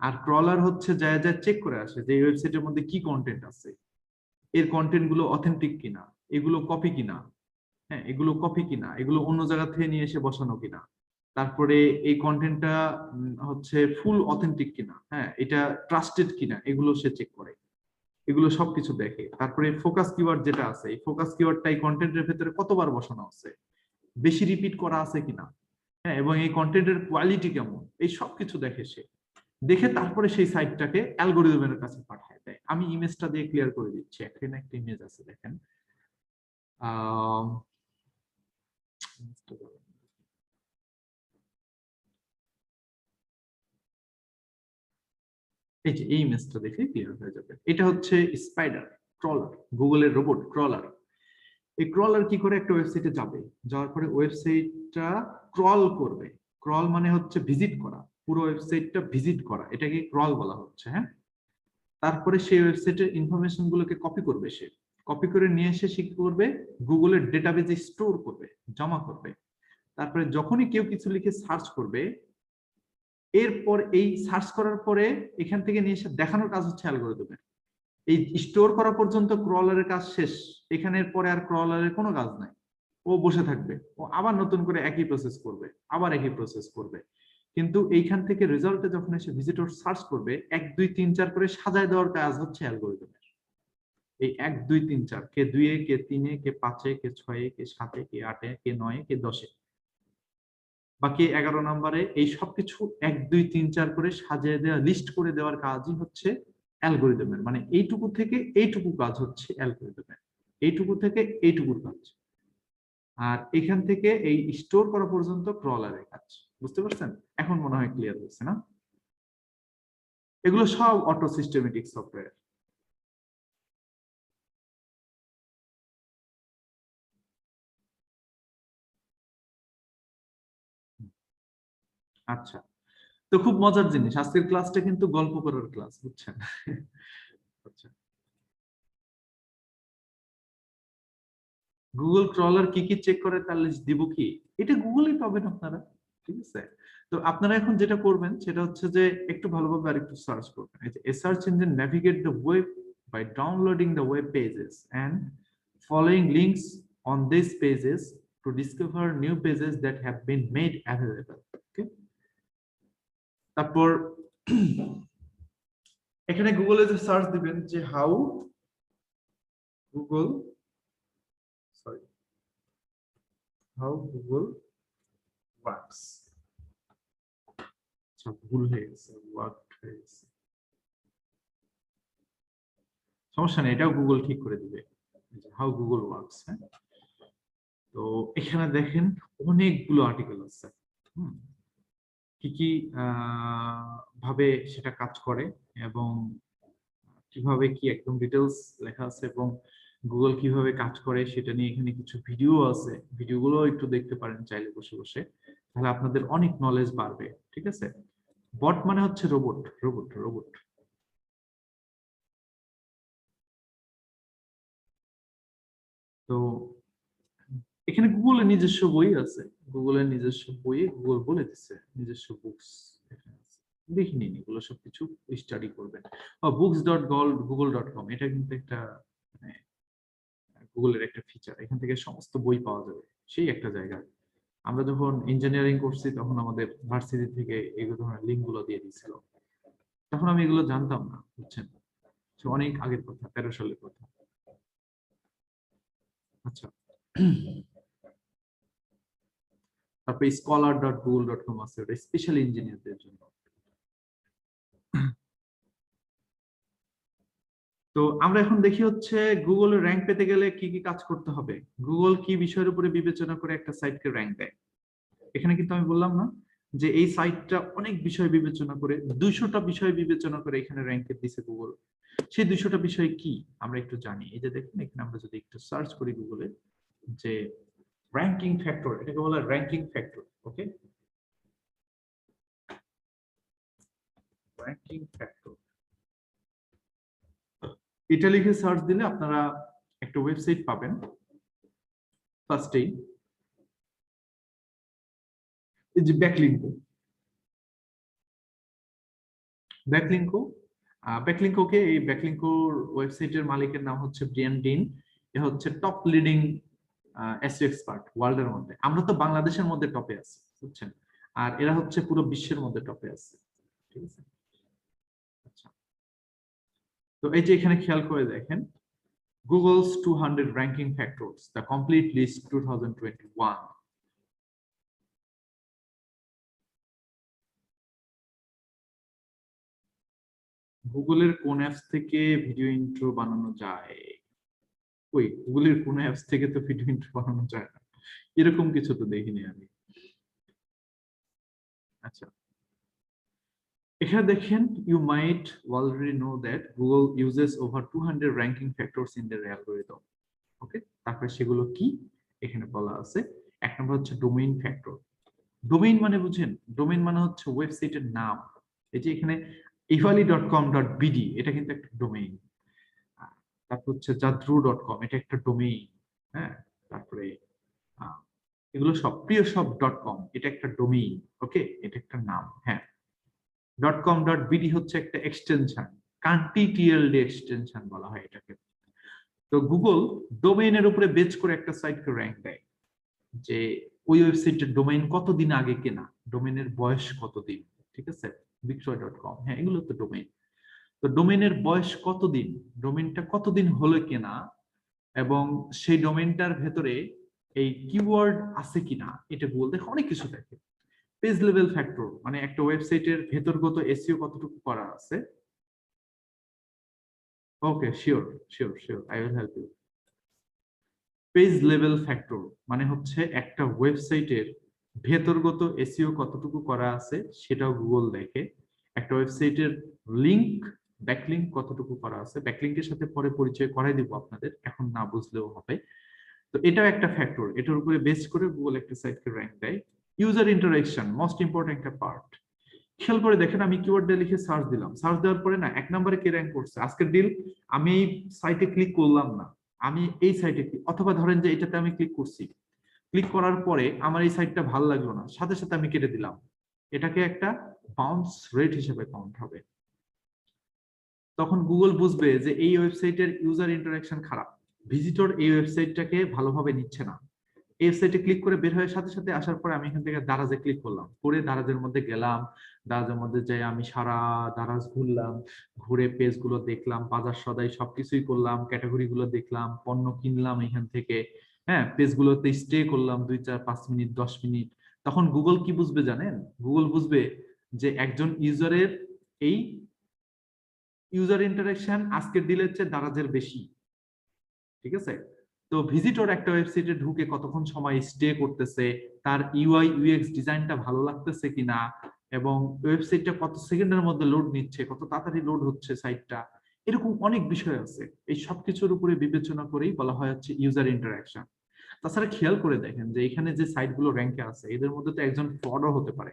I: আর ক্রলার হচ্ছে যায় যায় চেক করে আসে যে এই ওয়েবসাইটের মধ্যে কি কন্টেন্ট আছে, এর কন্টেন্ট গুলো অথেন্টিক কিনা, এগুলো কপি কিনা। হ্যাঁ, এগুলো কপি কিনা, এগুলো অন্য জায়গা থেকে নিয়ে এসে বসানো কিনা, তারপরে এই কন্টেন্টটা হচ্ছে ফুল অথেন্টিক কিনা, হ্যাঁ এটা ট্রাস্টেড কিনা, এগুলো সে চেক করে, এগুলো সবকিছু দেখে। তারপরে ফোকাস কিওয়ার্ড যেটা আছে, এই ফোকাস কিওয়ার্ডটা এই কন্টেন্টের ভেতরে কতবার বসানো আছে, বেশি রিপিট করা আছে কিনা, হ্যাঁ এবং এই কন্টেন্টের কোয়ালিটি কেমন, এই সবকিছু দেখে সে। দেখে তারপরে সেই সাইটটাকে অ্যালগরিদমের কাছে পাঠায় দেয়। আমি ইমেজটা দিয়ে ক্লিয়ার করে দিচ্ছি, এখানে একটা ইমেজ আছে দেখেন। এই যে এই ইমেজটা দেখে ক্লিয়ার হয়ে যাবে। এটা হচ্ছে স্পাইডার। ক্রলার, গুগলের রোবট ক্রলার। এই ক্রলার কি করে একটা ওয়েবসাইটে যাবে, যাওয়ার পরে ওয়েবসাইটটা ক্রল করবে। ক্রল মানে হচ্ছে ভিজিট করা, পুরো ওয়েবসাইটটা ভিজিট করা, এটাকে ক্রল বলা হচ্ছে। হ্যাঁ, তারপরে সেই ওয়েবসাইটের ইনফরমেশন গুলোকে কপি করবে, সে কপি করে নিয়ে এসে সে কি করবে, গুগলের ডেটাবেজে স্টোর করবে, জমা করবে। তারপরে যখনই কেউ কিছু লিখে সার্চ করবে, এরপর এই সার্চ করার পরে এখান থেকে নিয়ে এসে দেখানোর কাজ হচ্ছে অ্যালগরিদমের। এই স্টোর করা পর্যন্ত ক্রলারের কাজ শেষ, এখানের পরে আর ক্রলারের কোনো কাজ নাই। ও বসে থাকবে, ও আবার নতুন করে একই প্রসেস করবে, আবার একই প্রসেস করবে। কিন্তু এইখান থেকে রেজাল্টে যখন এসে ভিজিটর সার্চ করবে, 1 2 3 4 করে সাজায় দেওয়ার কাজ হচ্ছে অ্যালগরিদমের। এই 1 2 3 4, কে 2 এ, কে 3 এ, কে 5 এ, কে 6 এ, কে 7 এ, কে 8 এ, কে 9 এ, কে 10 এ, বা কে 11 নম্বরে, এই সবকিছু 1 2 3 4 করে সাজিয়ে দেওয়া, লিস্ট করে দেওয়ার কাজই হচ্ছে অ্যালগরিদমের। মানে এইটুকু থেকে এইটুকু কাজ হচ্ছে অ্যালগরিদমের, এইটুকু থেকে এইটুকুর কাজ। আর এখান থেকে এই স্টোর করা পর্যন্ত ক্রলারের কাজ। বুঝতে পারছেন? এখন মনে হয় ক্লিয়ার হচ্ছে না? এগুলো সব অটো সিস্টেমেটিক সফটওয়্যার। আচ্ছা, তো খুব মজার জিনিস, আজকের ক্লাসটা কিন্তু গল্প করার ক্লাস, বুঝছেন? আচ্ছা, গুগল ক্রলার কি কি চেক করে তার লিস্ট দিব কি? এটা গুগলেই পাবেন আপনারা, ঠিক আছে? তো আপনারা এখন যেটা করবেন সেটা হচ্ছে যে একটু ভালোভাবে আরেকটু সার্চ করবেন। এই যে a search engine navigate the web by downloading the web pages and following links on these pages to discover new pages that have been made available. Okay, তারপর এখানে গুগলে যে সার্চ দিবেন যে হাউ গুগল works, আচ্ছা ভুল হয়ে গেছে, ওয়ার্ক হয়ে গেছে, সমস্যা নেই, এটাও গুগল ঠিক করে দিবে। How Google works. হ্যাঁ, তো এখানে দেখেন অনেকগুলো আর্টিকেল আছে, কি কি ভাবে সেটা কাজ করে এবং কিভাবে কি একদম ডিটেলস লেখা আছে, এবং গুগল কিভাবে কাজ করে সেটা নিয়ে এখানে কিছু ভিডিও আছে, ভিডিওগুলো একটু দেখতে পারেন চাইলে বসে বসে, তাহলে আপনাদের অনেক নলেজ বাড়বে। ঠিক আছে? বট মানে হচ্ছে রোবট, রোবট রোবট। তো এখানে গুগলের নিজস্ব বই আছে, গুগলের নিজস্ব বইয়ে গুগল বলে দিচ্ছে নিজস্ব বুকস দেখে নিন, এগুলো সবকিছু স্টাডি করবেন। books.google.com এটা কিন্তু একটা গুগলের একটা ফিচার, এখান থেকে সমস্ত বই পাওয়া যাবে, সেই একটা জায়গা। আমরা যখন ইঞ্জিনিয়ারিং করছি তখন আমাদের ভার্সিটি থেকে এই ধরনের লিঙ্ক গুলো দিয়ে দিয়েছিল, তখন আমি এগুলো জানতাম না, বুঝছেন? অনেক আগের কথা, 13 সালের কথা। আচ্ছা, তারপরে scholar.google.com আছে, ওটা স্পেশাল ইঞ্জিনিয়ারদের জন্য। তো আমরা এখন দেখি হচ্ছে গুগলের র্যাঙ্ক পেতে গেলে কি কি কাজ করতে হবে, গুগল কি বিষয়ের উপরে বিবেচনা করে একটা সাইটকে র্যাঙ্ক দেয়। এখানে কিন্তু আমি বললাম না যে এই সাইটটা অনেক বিষয় বিবেচনা করে, 200টা বিষয় বিবেচনা করে এখানে র্যাঙ্কে দিছে গুগল। সেই 200টা বিষয় কি আমরা একটু জানি। এই যে দেখুন এখানে আমরা যদি একটু সার্চ করি গুগলে যে র্যাঙ্কিং ফ্যাক্টর, এটাকে বলা হয় র্যাঙ্কিং ফ্যাক্টর। ওকে, র্যাঙ্কিং ফ্যাক্টর এটা লিখে সার্চ দিলে আপনারা একটা ওয়েবসাইট পাবেন। ফার্স্টেই এই যে ব্যাকলিঙ্কো, ব্যাকলিঙ্কোকে এই ব্যাকলিঙ্কোর ওয়েবসাইটের মালিকের নাম হচ্ছে ব্রিয়ান ডিন। এ হচ্ছে টপ লিডিং এসইও এক্সপার্ট ওয়ার্ল্ডের মধ্যে। আমরা তো বাংলাদেশের মধ্যে টপে আছি, বুঝছেন, আর এরা হচ্ছে পুরো বিশ্বের মধ্যে টপে আছে। ঠিক আছে? আচ্ছা, তো এই যে এখানে খেয়াল করে দেখেন Google's 200 ranking factors, the complete list 2021. গুগলের কোন অ্যাপস থেকে ভিডিও ইন্ট্রো বানানো যায়? ওই গুগলের কোন অ্যাপস থেকে তো ভিডিও ইন্ট্রো বানানো যায় না, এরকম কিছু তো দেখিনি আমি। আচ্ছা, এখানে দেখেন, you might already know that Google uses over 200 ranking factors in their algorithm. ওকে, তারপরে সেগুলো কি এখানে বলা আছে। এক নম্বর হচ্ছে ডোমেইন ফ্যাক্টর। ডোমেইন মানে বুঝেন, ডোমেইন মানে হচ্ছে ওয়েবসাইটের নাম। এই যে এখানে ifali.com.bd এটা কিন্তু একটা ডোমেইন। তারপর হচ্ছে jadru.com এটা একটা ডোমেইন। হ্যাঁ, তারপরে এগুলো সব প্রিয়সব.com এটা একটা ডোমেইন। ওকে, এটা একটা নাম। হ্যাঁ, .com.bd হচ্ছে একটা এক্সটেনশন, কান্টিটিএলড এক্সটেনশন বলা হয় এটাকে। তো গুগল ডোমেইনের উপরে বেচ করে একটা সাইটকে র‍্যাঙ্ক দেয় যে ওই ওয়েবসাইটের ডোমেইন কতদিন আগে কেনা, ডোমেইনের বয়স কতদিন। ঠিক আছে, victoria.com, হ্যাঁ এগুলো তো ডোমেইন। তো ডোমেইনের বয়স কতদিন, ডোমেইনটা কতদিন হলো কেনা, এবং সেই ডোমেইনটার ভেতরে এই কিওয়ার্ড আছে কিনা এটা গুগল দেখে, অনেক কিছু দেখে। পেজ লেভেল ফ্যাক্টর মানে একটা ওয়েবসাইটের ভেতরগত এসইও কতটুকু করা আছে। Okay, sure sure sure, I will help you. Page level factor মানে হচ্ছে একটা ওয়েবসাইটের ভেতরগত এসইও কতটুকু করা আছে সেটাও গুগল দেখে। একটা ওয়েবসাইটের লিংক, ব্যাকলিংক কতটুকু করা আছে, ব্যাকলিংকের সাথে পরে পরিচয় করাই দিব আপনাদের, এখন না বুঝলেও হবে। তো এটাও একটা ফ্যাক্টর, এটার উপরে বেস করে গুগল একটা সাইটকে র‍্যাঙ্ক দেয়। ইউজার ইন্টারঅ্যাকশন মোস্ট ইম্পর্টেন্ট একটা পার্ট। খেয়াল করে দেখেন, আমি কিওয়ার্ড দিয়ে লিখে সার্চ দিলাম, সার্চ দেওয়ার পরে না এক নম্বরে কে র‍্যাঙ্ক করছে আজকের ডিল, আমি এই সাইটে ক্লিক করলাম না, আমি এই সাইটে অথবা ধরেন যে এটাতে আমি ক্লিক করছি, ক্লিক করার পরে আমার এই সাইটটা ভালো লাগলো না, সাথে সাথে আমি কেটে দিলাম, এটাকে একটা বাউন্স রেট হিসেবে কাউন্ট হবে। তখন গুগল বুঝবে যে এই ওয়েবসাইটের ইউজার ইন্টারঅ্যাকশন খারাপ, ভিজিটর এই ওয়েবসাইটটাকে ভালোভাবে নিচ্ছে না। এই ওয়েবসাইটে ক্লিক করে বের হয়ে সাথে সাথে আসার পরে আমি এখান থেকে দারাজে ক্লিক করলাম, করে দারাজের মধ্যে গেলাম, দারাজের মধ্যে যাই আমি সারা দারাজ ঘুরলাম, ঘুরে পেজগুলো দেখলাম, বাজার সদাই সবকিছুই করলাম, ক্যাটাগরি গুলো দেখলাম, পণ্য কিনলাম এখান থেকে। হ্যাঁ, পেজগুলোতে স্টে করলাম 2, 4, 5 মিনিট 10 মিনিট। তখন গুগল কি বুঝবে জানেন? গুগল বুঝবে যে একজন ইউজারের এই ইউজার ইন্টারঅ্যাকশন আজকের ডিলের চেয়ে দারাজের বেশি। ঠিক আছে, তো ভিজিটর একটা ওয়েবসাইটে ঢুকে কতক্ষণ সময় স্টে করতেছে, তার ইউআই ইউএক্স ডিজাইনটা ভালো লাগতেছে কিনা, এবং ওয়েবসাইটটা কত সেকেন্ডের মধ্যে লোড নিচ্ছে, কত তাড়াতাড়ি লোড হচ্ছে সাইটটা, এরকম অনেক বিষয় আছে। এই সবকিছুর উপরে বিবেচনা করেই বলা হয় হচ্ছে ইউজার ইন্টারঅ্যাকশন। তাছাড়া খেয়াল করে দেখেন যে এখানে যে সাইটগুলো র‍্যাঙ্কে আছে এদের মধ্যে তো একজন ফ্রডও হতে পারে,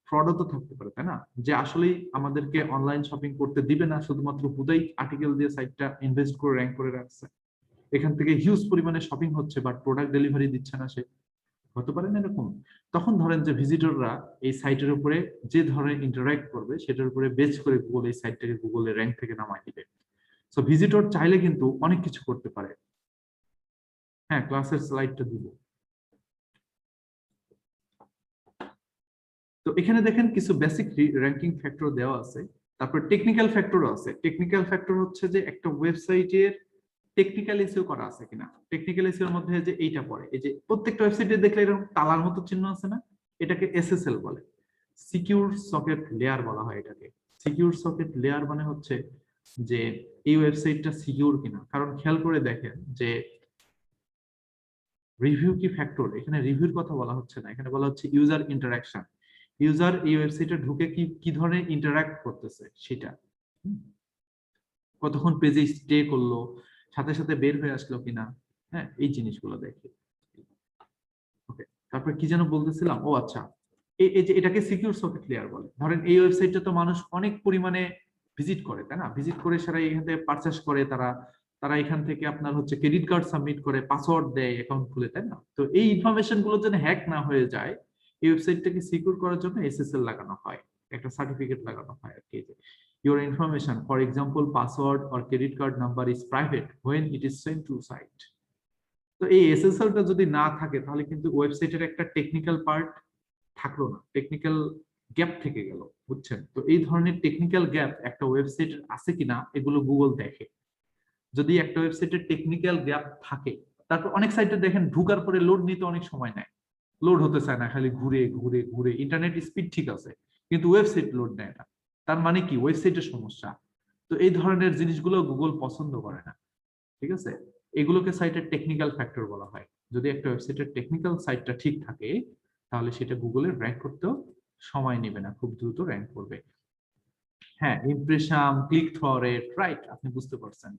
I: ফ্রডও তো থাকতে পারে, তাই না? যে আসলেই আমাদেরকে অনলাইন শপিং করতে দিবে না, শুধুমাত্র হুদাই আর্টিকেল দিয়ে সাইটটা ইনভেস্ট করে র‍্যাঙ্ক করে রাখছে, এখান থেকে হিউজ পরিমাণে শপিং হচ্ছে বাট প্রোডাক্ট ডেলিভারি দিচ্ছে না সে, হতে পারে না এরকম? তখন ধরেন যে ভিজিটররা এই সাইটের উপরে যে ধরনের ইন্টারঅ্যাক্ট করবে সেটার উপরে বেস করে গুগল এই সাইটটাকে গুগলের র‍্যাঙ্ক থেকে নামায় দিবে। সো ভিজিটর চাইলে কিন্তু অনেক কিছু করতে পারে। হ্যাঁ, ক্লাসের স্লাইডটা দিব। তো এখানে দেখেন কিছু বেসিক র‍্যাঙ্কিং ফ্যাক্টর দেওয়া আছে, তারপর টেকনিক্যাল ফ্যাক্টরও আছে। টেকনিক্যাল ফ্যাক্টর হচ্ছে যে একটা ওয়েবসাইটের টেকনিক্যাল এসইও করা আছে কিনা। টেকনিক্যাল এসইওর মধ্যে যে এইটা পড়ে, এই যে প্রত্যেকটা ওয়েবসাইটে দেখলে এরকম তালার মতো চিহ্ন আছে না, এটাকে এসএসএল বলে, সিকিউর সকেট লেয়ার বলা হয় এটাকে। সিকিউর সকেট লেয়ার মানে হচ্ছে যে এই ওয়েবসাইটটা সিকিউর কিনা। কারণ খেয়াল করে দেখেন যে রিভিউ কি ফ্যাক্টর, এখানে রিভিউর কথা বলা হচ্ছে না, এখানে বলা হচ্ছে ইউজার ইন্টারঅ্যাকশন। ইউজার এই ওয়েবসাইটে ঢুকে কি ধরনের ইন্টারঅ্যাক্ট করতেছে সেটা, কতক্ষণ পেজে স্টে করলো, সাথে সাথে বের হয়ে আসলো কিনা, হ্যাঁ এই জিনিসগুলো দেখে। ওকে, তারপর কি যেন বলতেছিলাম, ও আচ্ছা, এই যে এটাকে সিকিউর সকেট লেয়ার বলে। ধরেন এই ওয়েবসাইটটা তো মানুষ অনেক পরিমাণে ভিজিট করে, তাই না? ভিজিট করে সারা এখান থেকে পারচেস করে, তারা এখান থেকে আপনার হচ্ছে ক্রেডিট কার্ড সাবমিট করে, পাসওয়ার্ড দেয়, অ্যাকাউন্ট খুলে, তাই না? তো এই ইনফরমেশন গুলো যেন হ্যাক না হয়ে যায় এই ওয়েবসাইটটাকে সিকিউর করার জন্য এসএসএল লাগানো হয়, একটা সার্টিফিকেট লাগানো হয় আর কি। Your information, for example, password or credit card number is private when it is sent to site. তো এই এসএসএলটা যদি না থাকে তাহলে কিন্তু ওয়েবসাইটের একটা টেকনিক্যাল পার্ট থাকলো না, টেকনিক্যাল গ্যাপ থেকে গেল, বুঝছেন? তো এই ধরনের টেকনিক্যাল গ্যাপ একটা ওয়েবসাইটের আছে কিনা এগুলো গুগল দেখে। যদি একটা ওয়েবসাইটের টেকনিক্যাল গ্যাপ থাকে, তারপর অনেক সাইটে দেখেন ঢুকার পরে লোড নিতে অনেক সময় নেয়, লোড হতে চায় না, খালি ঘুরে ঘুরে ঘুরে, ইন্টারনেট স্পিড ঠিক আছে কিন্তু ওয়েবসাইট লোড নেয় না, তার মানে কি ওয়েবসাইটের সমস্যা। তো এই ধরনের জিনিসগুলো গুগল পছন্দ করে না, ঠিক আছে? এগুলোকে সাইটের টেকনিক্যাল ফ্যাক্টর বলা হয়। যদি একটা ওয়েবসাইটের টেকনিক্যাল সাইটটা ঠিক থাকে তাহলে সেটা গুগলের র‍্যাঙ্ক করতেও সময় নেবে না, খুব দ্রুত র‍্যাঙ্ক করবে। হ্যাঁ, impression, click through rate, right, আপনি বুঝতে পারছেন।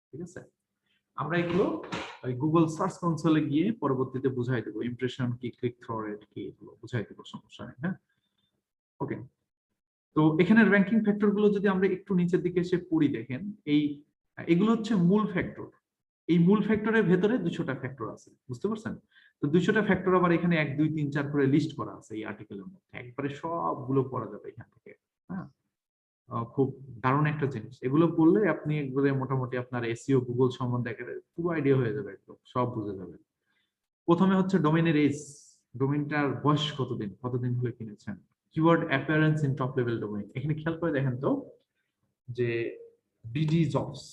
I: ঠিক আছে, আমরা এগুলো গুগল সার্চ কনসোলে গিয়ে পরবর্তীতে বুঝাই দেবো ইমপ্রেশন কি, ক্লিক থ্রু রেট কি, এগুলো বুঝাই দেবো, সমস্যা নেই। হ্যাঁ, ওকে। তো এখানে র্যাঙ্কিং ফ্যাক্টর গুলো যদি আমরা একটু নিচের দিকে এসে পড়ি, দেখেন এগুলো হচ্ছে মূল ফ্যাক্টর। এই মূল ফ্যাক্টরের ভেতরে 200টা ফ্যাক্টর আছে, বুঝতে পারছেন? তো 200টা ফ্যাক্টর আবার এখানে 1 2 3 4 করে লিস্ট করা আছে এই আর্টিকেলের মধ্যে, একবারে সবগুলো পড়া যাবে এখান থেকে। হ্যাঁ, খুব দারুণ একটা জিনিস, এগুলো পড়লে আপনি একবারে মোটামুটি আপনার এসইও গুগল সম্বন্ধে একেবারে পুরো আইডিয়া হয়ে যাবে, একদম সব বুঝে যাবে। প্রথমে হচ্ছে ডোমেনের এজ, ডোমেনটার বয়স কতদিন হলে কিনেছেন। Keyword appearance in top level domain, এখানে খেয়াল করে দেখেন তো যে বিডি জবস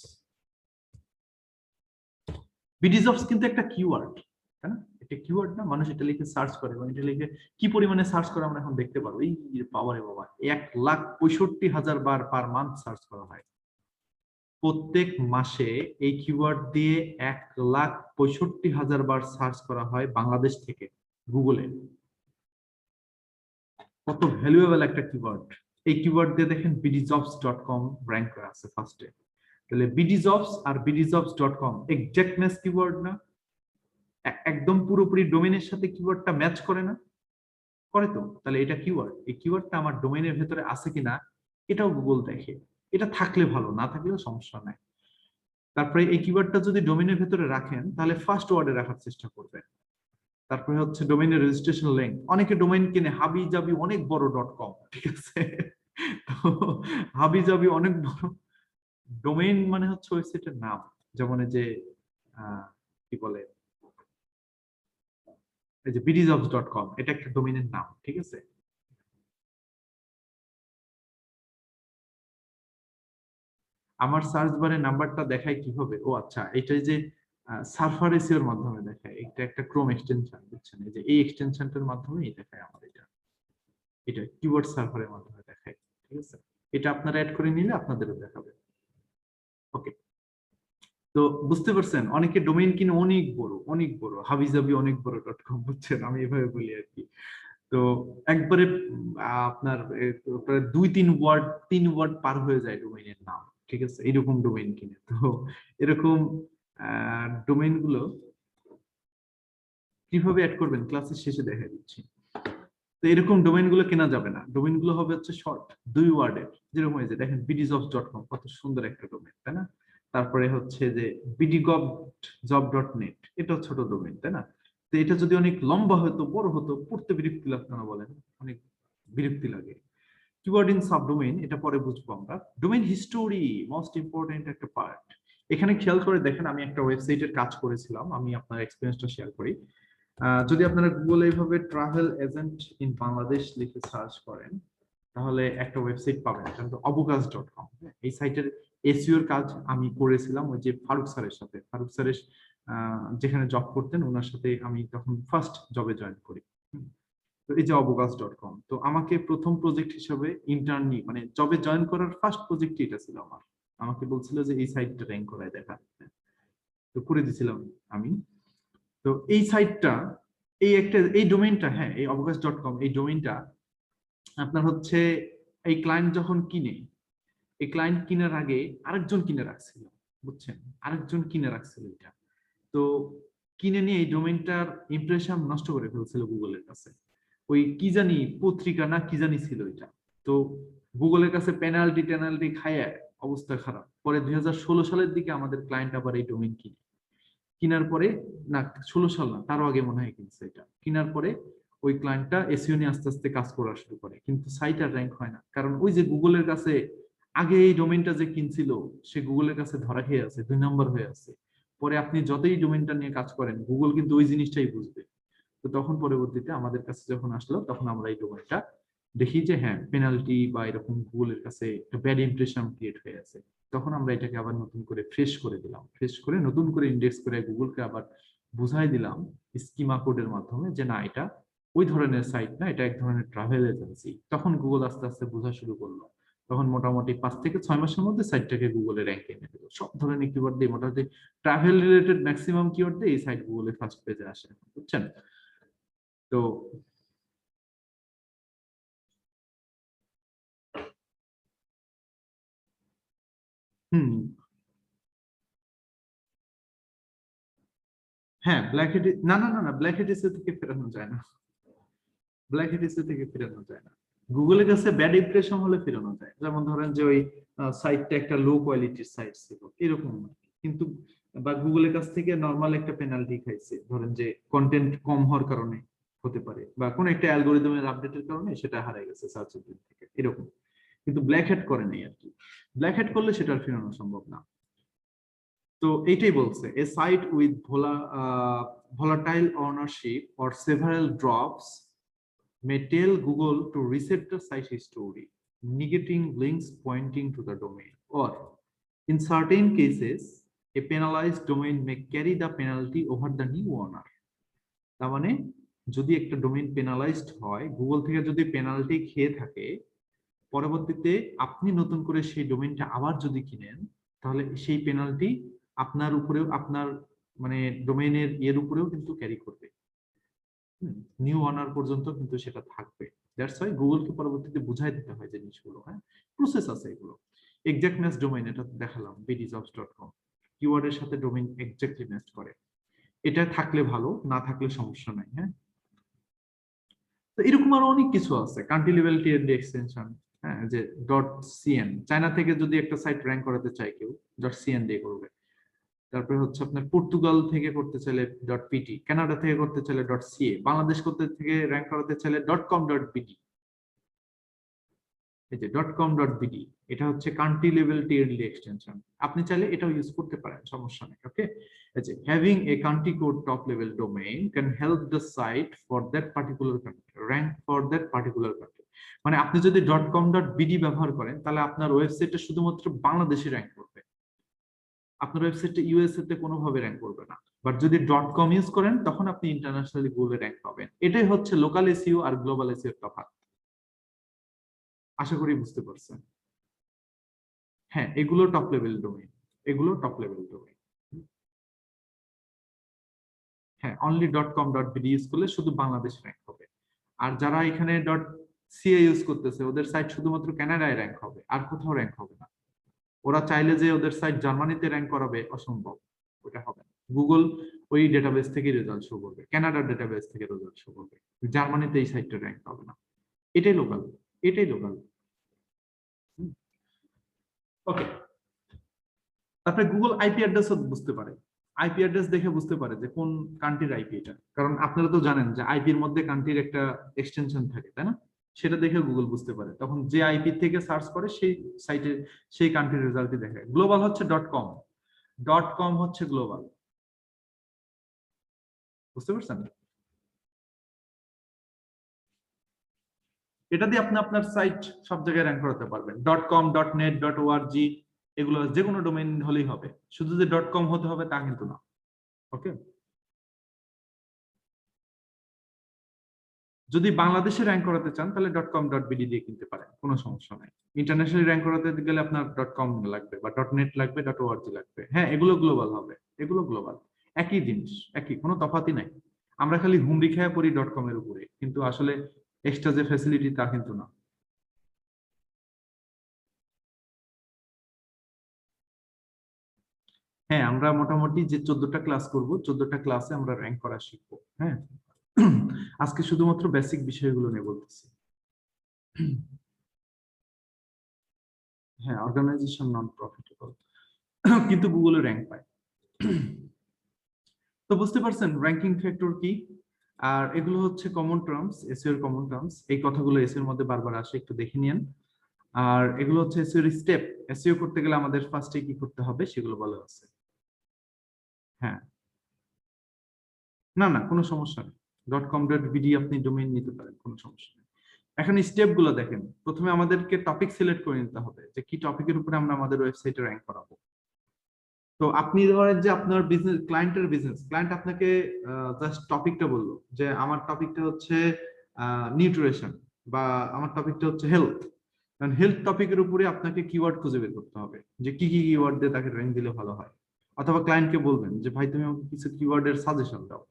I: কিন্তু একটা কিওয়ার্ড, তাই না? এটা কিওয়ার্ড না, মানুষ এটা লিখে সার্চ করে, এবং এটা লিখে কি পরিমাণে সার্চ করে আমরা এখন দেখতে পারবো। এই পাওয়ারে বাবা, 1,65,000 বার পার মান্থ সার্চ করা হয়। প্রত্যেক মাসে এই কিওয়ার্ড দিয়ে 1,65,000 বার সার্চ করা হয় বাংলাদেশ থেকে গুগলে। কত ভ্যালুয়েবল একটা কিওয়ার্ড। এই কিওয়ার্ড দিয়ে দেখেন bdjobs.com র্যাঙ্ক করা আছে ফার্স্টে। তাহলে bdjobs আর bdjobs.com এক্সাক্টনেস কিওয়ার্ড না, একদম পুরোপুরি ডোমেনের সাথে কিওয়ার্ডটা ম্যাচ করে না, করে তো? তাহলে এটা কিওয়ার্ড, এই কিওয়ার্ডটা আমার ডোমেনের ভেতরে আছে কিনা এটাও গুগল দেখে। এটা থাকলে ভালো, না থাকলেও সমস্যা নাই। তারপরে এই কিওয়ার্ডটা যদি ডোমেনের ভেতরে রাখেন তাহলে ফার্স্ট ওয়ার্ডে রাখার চেষ্টা করবেন। তারপরে হচ্ছে ডোমেইনের রেজিস্ট্রেশন লিংক, অনেকে ডোমেইন কিনে হাবি জাবি অনেক বড় .com, ঠিক আছে? তো হাবি জাবি অনেক বড় ডোমেইন মানে হচ্ছে ওয়েবসাইটের নাম, যেমন এই যে কি বলে, এই যে bdjobs.com, এটা একটা ডোমেইনের নাম, ঠিক আছে? আমার সার্চ বারে নাম্বারটা দেখায় কিভাবে? ও আচ্ছা, এটাই যে সার্ফার এসইওর মাধ্যমে দেখায়, এটা একটা ক্রোম এক্সটেনশন, বুঝছেন? এই যে এই এক্সটেনশনটার মাধ্যমে দেখায় আমার এটা কিওয়ার্ড সার্ভারের মাধ্যমে দেখায়, ঠিক আছে? এটা আপনারা অ্যাড করে নিলে আপনাদেরও দেখাবে। ওকে, তো বুঝতে পারছেন, অনেকে ডোমেইন কিনে অনেক বড় হাবিজাবি অনেক বড় .com, বুঝছেন? আমি এভাবে বলি আর কি। তো একবারে আপনার প্রায় 3 ওয়ার্ড পার হয়ে যায় ডোমেইনের নাম, ঠিক আছে? এরকম ডোমেইন কিনে। তো এরকম ডোমেইন গুলো কিভাবে অ্যাড করবেন ক্লাসের শেষে দেখা দিচ্ছি। তো এরকম ডোমেইন গুলো কেনা যাবে না, ডোমেইন গুলো হবে হচ্ছে শর্ট 2 ওয়ার্ডের, যেরকম হয়েছে দেখেন bdjobs.com, কত সুন্দর একটা ডোমেইন, তাই না? তারপরে হচ্ছে যে bdjob.net, এটা ছোট ডোমেইন, তাই না? তো এটা যদি অনেক লম্বা হতো, বড় হতো, পড়তে বিরক্তি লাগতো না? বলেন, অনেক বিরক্তি লাগে। কিওয়ার্ড ইন সাবডোমেইন, এটা পরে বুঝবো আমরা। ডোমেইন হিস্টোরি মোস্ট ইম্পর্টেন্ট একটা পার্ট। এখানে খেয়াল করে দেখেন, আমি একটা ওয়েবসাইটের কাজ করেছিলাম, আমি আপনার এক্সপেরিয়েন্সটা শেয়ার করি। যদি আপনারা গুগলে এইভাবে ট্রাভেল এজেন্ট ইন বাংলাদেশ লিখে সার্চ করেন তাহলে একটা ওয়েবসাইট পাবেন, এটা হলো abocas.com। এই সাইটের এসইও এর কাজ আমি করেছিলাম ওই যে ফারুক স্যারের সাথে। ফারুক স্যারের যেখানে জব করতেন ওনার সাথে আমি তখন ফার্স্ট জবে জয়েন করি। তো এই যে abocas.com, তো আমাকে প্রথম প্রজেক্ট হিসেবে ইন্টার্নি মানে জবে জয়েন করার ফার্স্ট প্রজেক্ট এটা ছিল আমার। আমাকে বলছিল যে এই সাইটটা র্যাঙ্ক করায় দেখা, তো করে দিয়েছিলাম আমি। তো এই সাইটটা এই ডোমেইনটা, হ্যাঁ, এই abocas.com এই ডোমেইনটা আপনার হচ্ছে এই ক্লায়েন্ট যখন কিনে, এই ক্লায়েন্ট কেনার আগে আরেকজন কিনে রাখছিল, বুঝছেন? আরেকজন কিনে রাখছিল এটা। তো কিনে নিয়ে এই ডোমেইনটার ইমপ্রেশন নষ্ট করে ফেলছিল গুগলের কাছে। ওই কি জানি পত্রিকা না কি জানি ছিল এটা। তো গুগলের কাছে পেনাল্টি খায় অবস্থা খারাপ। পরে 2016 সালের দিকে আমাদের ক্লায়েন্ট আবার এই ডোমেইন কিনে। কেনার পরে, না 16 সাল না, তারও আগে মনে হয় কিনছে এটা। কেনার পরে ওই ক্লায়েন্টটা এসইও নিয়ে আস্তে আস্তে কাজ করা শুরু করে, কিন্তু সাইট আর র্যাঙ্ক হয় না, কারণ ওই যে গুগলের কাছে আগে এই ডোমেইনটা যে কিনছিল সে গুগলের কাছে ধরা খেয়ে আছে, 2 নম্বর হয়ে আছে। পরে আপনি যতই ডোমেইনটা নিয়ে কাজ করেন গুগল কিন্তু ওই জিনিসটাই বুঝবে। তো তখন পরবর্তীতে আমাদের কাছে যখন আসলো তখন আমরা এই ডোমেইনটা দেখি যে হ্যাঁ পেনাল্টি বা এরকম গুগলের কাছে একটা ব্যাড ইমপ্রেশন ক্রিয়েট হয়ে আছে। তখন আমরা এটাকে আবার নতুন করে ফ্রেশ করে দিলাম, ফ্রেশ করে নতুন করে ইন্ডেক্স করে গুগলকে আবার বুঝাই দিলাম স্কিমা কোডের মাধ্যমে যে না, এটা ওই ধরনের সাইট না, এটা এক ধরনের ট্রাভেল এজেন্সি। তখন গুগল আস্তে আস্তে বোঝা শুরু করলো। তখন মোটামুটি 5 থেকে 6 মাসের মধ্যে সাইটটাকে গুগলে র্যাঙ্কে এনে দিল। সব ধরনের কিওয়ার্ড দিয়ে, মোটামুটি ট্রাভেল রিলেটেড ম্যাক্সিমাম কিওয়ার্ড দিয়ে এই সাইট গুগলে ফার্স্ট পেজে আসে, বুঝছেন? তো হুম, হ্যাঁ ব্ল্যাক হেড, না না না না, ব্ল্যাক হেড এসে থেকে ফেরানো যায় না, ব্ল্যাক হেড এসে থেকে ফেরানো যায় না। গুগলের কাছে ব্যাড ইমপ্রেশন হলে ফেরানো যায়, যেমন ধরেন যে ওই সাইটটা একটা লো কোয়ালিটির সাইট ছিল এরকম আর কি। কিন্তু বা গুগলের কাছ থেকে নরমাল একটা পেনাল্টি খাইছে, ধরেন যে কন্টেন্ট কম হওয়ার কারণে হতে পারে, বা কোন একটা অ্যালগোরিদমের আপডেটের কারণে সেটা হারিয়ে গেছে সার্চ ইঞ্জিন থেকে, এরকম। কিন্তু ব্ল্যাক হেড করে নেই আর কি, ব্ল্যাক হেড করলে সেটা আর ফেরানো সম্ভব না। তো এইটাই বলছে, a site with volatile ownership or several drops may tell Google to reset the site history, negating links pointing to the domain, or in certain cases a penalized domain may carry the penalty over the new owner. তার মানে যদি একটা domain penalised হয়, Google থেকে যদি penalty খেয়ে থাকে, পরবর্তীতে আপনি নতুন করে সেই ডোমেইনটা আবার যদি কিনেন, তাহলে সেই পেনাল্টি আপনার উপরেও, আপনার মানে ডোমেইনের এর উপরেও কিন্তু ক্যারি করবে, নিউ অনার পর্যন্ত কিন্তু সেটা থাকবে। দ্যাটস ওয়াই গুগলকে পরবর্তীতে বুঝাই দিতে হয় জিনিসগুলো। হ্যাঁ, প্রসেস আছে এগুলো। এক্সাক্টনেস ডোমেইন, এটা দেখালাম bdjobs.com, কিওয়ার্ডের সাথে ডোমেইন এক্স্যাক্টলি ম্যাচ করে, এটা থাকলে ভালো, না থাকলে সমস্যা নাই। হ্যাঁ, তো এরকম আরো অনেক কিছু আছে, কান্ট্রি লেভেল টিআরডি এক্সটেনশন, হ্যাঁ, যে .cn, চায়না থেকে যদি একটা সাইট র‍্যাঙ্ক করাতে চায় কেউ, .cn দিয়ে করবে। তারপরে হচ্ছে আপনার পর্তুগাল থেকে করতে চাইলে .pt, কানাডা থেকে করতে চাইলে .ca, বাংলাদেশ করতে থেকে র‍্যাঙ্ক করাতে চাইলে .com.bd। এই যে .com.bd, এটা হচ্ছে কান্ট্রি লেভেল টিআরডি এক্সটেনশন, আপনি চাইলে এটাও ইউজ করতে পারেন, সমস্যা নেই। ওকে, এই যে having a country code top level domain can help the site for that particular country rank for that particular country। মানে আপনি যদি .com.bd ব্যবহার করেন, তাহলে আপনার ওয়েবসাইটটা শুধুমাত্র বাংলাদেশে র‍্যাঙ্ক করবে, আপনার ওয়েবসাইটটা ইউএসএ তে কোনোভাবে র‍্যাঙ্ক করবে না। বাট যদি .com ইউজ করেন, তখন আপনি ইন্টারন্যাশনালি গুগলে র‍্যাঙ্ক পাবেন। এটাই হচ্ছে লোকাল এসইও আর গ্লোবাল এসইও এর তফাৎ। আশা করি বুঝতে পারছেন। হ্যাঁ, এগুলো টপ লেভেল ডোমেইন, এগুলো টপ লেভেল ডোমেইন। হ্যাঁ, অনলি .com.bd ইউজ করলে শুধু বাংলাদেশ র‍্যাঙ্ক হবে। আর যারা এখানে .ca ইউজ করতেছে, ওদের সাইট শুধুমাত্র কানাডায় র‍্যাঙ্ক হবে, আর কোথাও র‍্যাঙ্ক হবে না। ওরা চাইলে যে ওদের সাইট জার্মানিতে র‍্যাঙ্ক করাবে, অসম্ভব, ওটা হবে না। গুগল ওই ডেটাবেস থেকে রেজাল্ট শো করবে, কানাডার ডেটাবেস থেকে রেজাল্ট শো করবে, জার্মানিতে এই সাইটটা র‍্যাঙ্ক পাবে না। এটাই লোকাল, এটাই লোকাল। ওকে, তারপরে গুগল আইপি অ্যাড্রেসও বুঝতে পারে, আইপি অ্যাড্রেস দেখে বুঝতে পারে যে কোন কান্ট্রির আইপি এটা, কারণ আপনারা তো জানেন যে আইপির মধ্যে কান্ট্রির একটা এক্সটেনশন থাকে, তাই না? সেটা দেখে গুগল বুঝতে পারে, তখন যে আইপি থেকে সার্চ করে সেই সাইটে সেই কান্ট্রির রেজাল্টই দেখায়। গ্লোবাল হচ্ছে .com, .com হচ্ছে গ্লোবাল, বুঝতে পারছেন? এটা দিয়ে আপনি আপনার সাইট সব জায়গায় র‍্যাঙ্ক করাতে পারবেন। .com, .net, .org, এগুলো যে কোনো ডোমেইন হলেই হবে, শুধু যে .com হতে হবে তা কিন্তু না। ওকে, যদি বাংলাদেশে র‍্যাঙ্ক করাতে চান, তাহলে .com.bd দিয়ে কিনতে পারেন, কোনো সমস্যা নাই। ইন্টারন্যাশনালি র‍্যাঙ্ক করাতে গেলে আপনার .com লাগবে বা .net লাগবে, .org লাগবে। হ্যাঁ, এগুলো গ্লোবাল হবে, এগুলো গ্লোবাল, একই জিনিস, একই, কোনো তফাৎই নাই। আমরা খালি হুমড়ি খেয়ে পড়ি .com এর উপরে, কিন্তু আসলে এক্সট্রা যে ফ্যাসিলিটি তা কিন্তু না। হ্যাঁ, আমরা মোটামুটি যে 14টা ক্লাস করব, 14টা ক্লাসে আমরা র‍্যাঙ্ক করা শিখবো। হ্যাঁ, আজকে শুধুমাত্র বেসিক বিষয়গুলো নিয়ে বলতেছি। হ্যাঁ, অর্গানাইজেশন নন প্রফিটেবল, কিন্তু গুগলে র‍্যাঙ্ক পায়। তো বুঝতে পারছেন র‍্যাঙ্কিং ফ্যাক্টর কি, আর এগুলো হচ্ছে কমন টার্মস, এসইও এর কমন টার্মস। এই কথাগুলো এসইও এর মধ্যে বারবার আসে, একটু দেখে নিন। আর এগুলো হচ্ছে এসইও এর স্টেপ, এসইও করতে গেলে আমাদের ফার্স্টে কি করতে হবে সেগুলো বলা আছে। হ্যাঁ, না না, কোনো সমস্যা নেই, .com.bd আপনি ডোমেইন নিতে পারেন, কোনো সমস্যা নেই। এখন স্টেপ গুলো দেখেন, প্রথমে আমাদেরকে টপিক সিলেক্ট করে নিতে হবে যে কি টপিকের উপরে আমরা আমাদের ওয়েবসাইটে র‍্যাঙ্ক করাবো। তো আপনি ধরেন যে আপনার বিজনেস, ক্লায়েন্টের বিজনেস, ক্লায়েন্ট আপনাকে জাস্ট টপিকটা বললো যে আমার টপিকটা হচ্ছে নিউট্রিশন, বা আমার টপিকটা হচ্ছে হেলথ। কারণ হেলথ টপিকের উপরে আপনাকে কিওয়ার্ড খুঁজে বের করতে হবে, যে কি কি কিওয়ার্ড দিয়ে তাকে র‍্যাঙ্ক দিলে ভালো হয়। অথবা ক্লায়েন্টকে বলবেন যে ভাই তুমি আমাকে কিছু কিওয়ার্ডের সাজেশন দাও,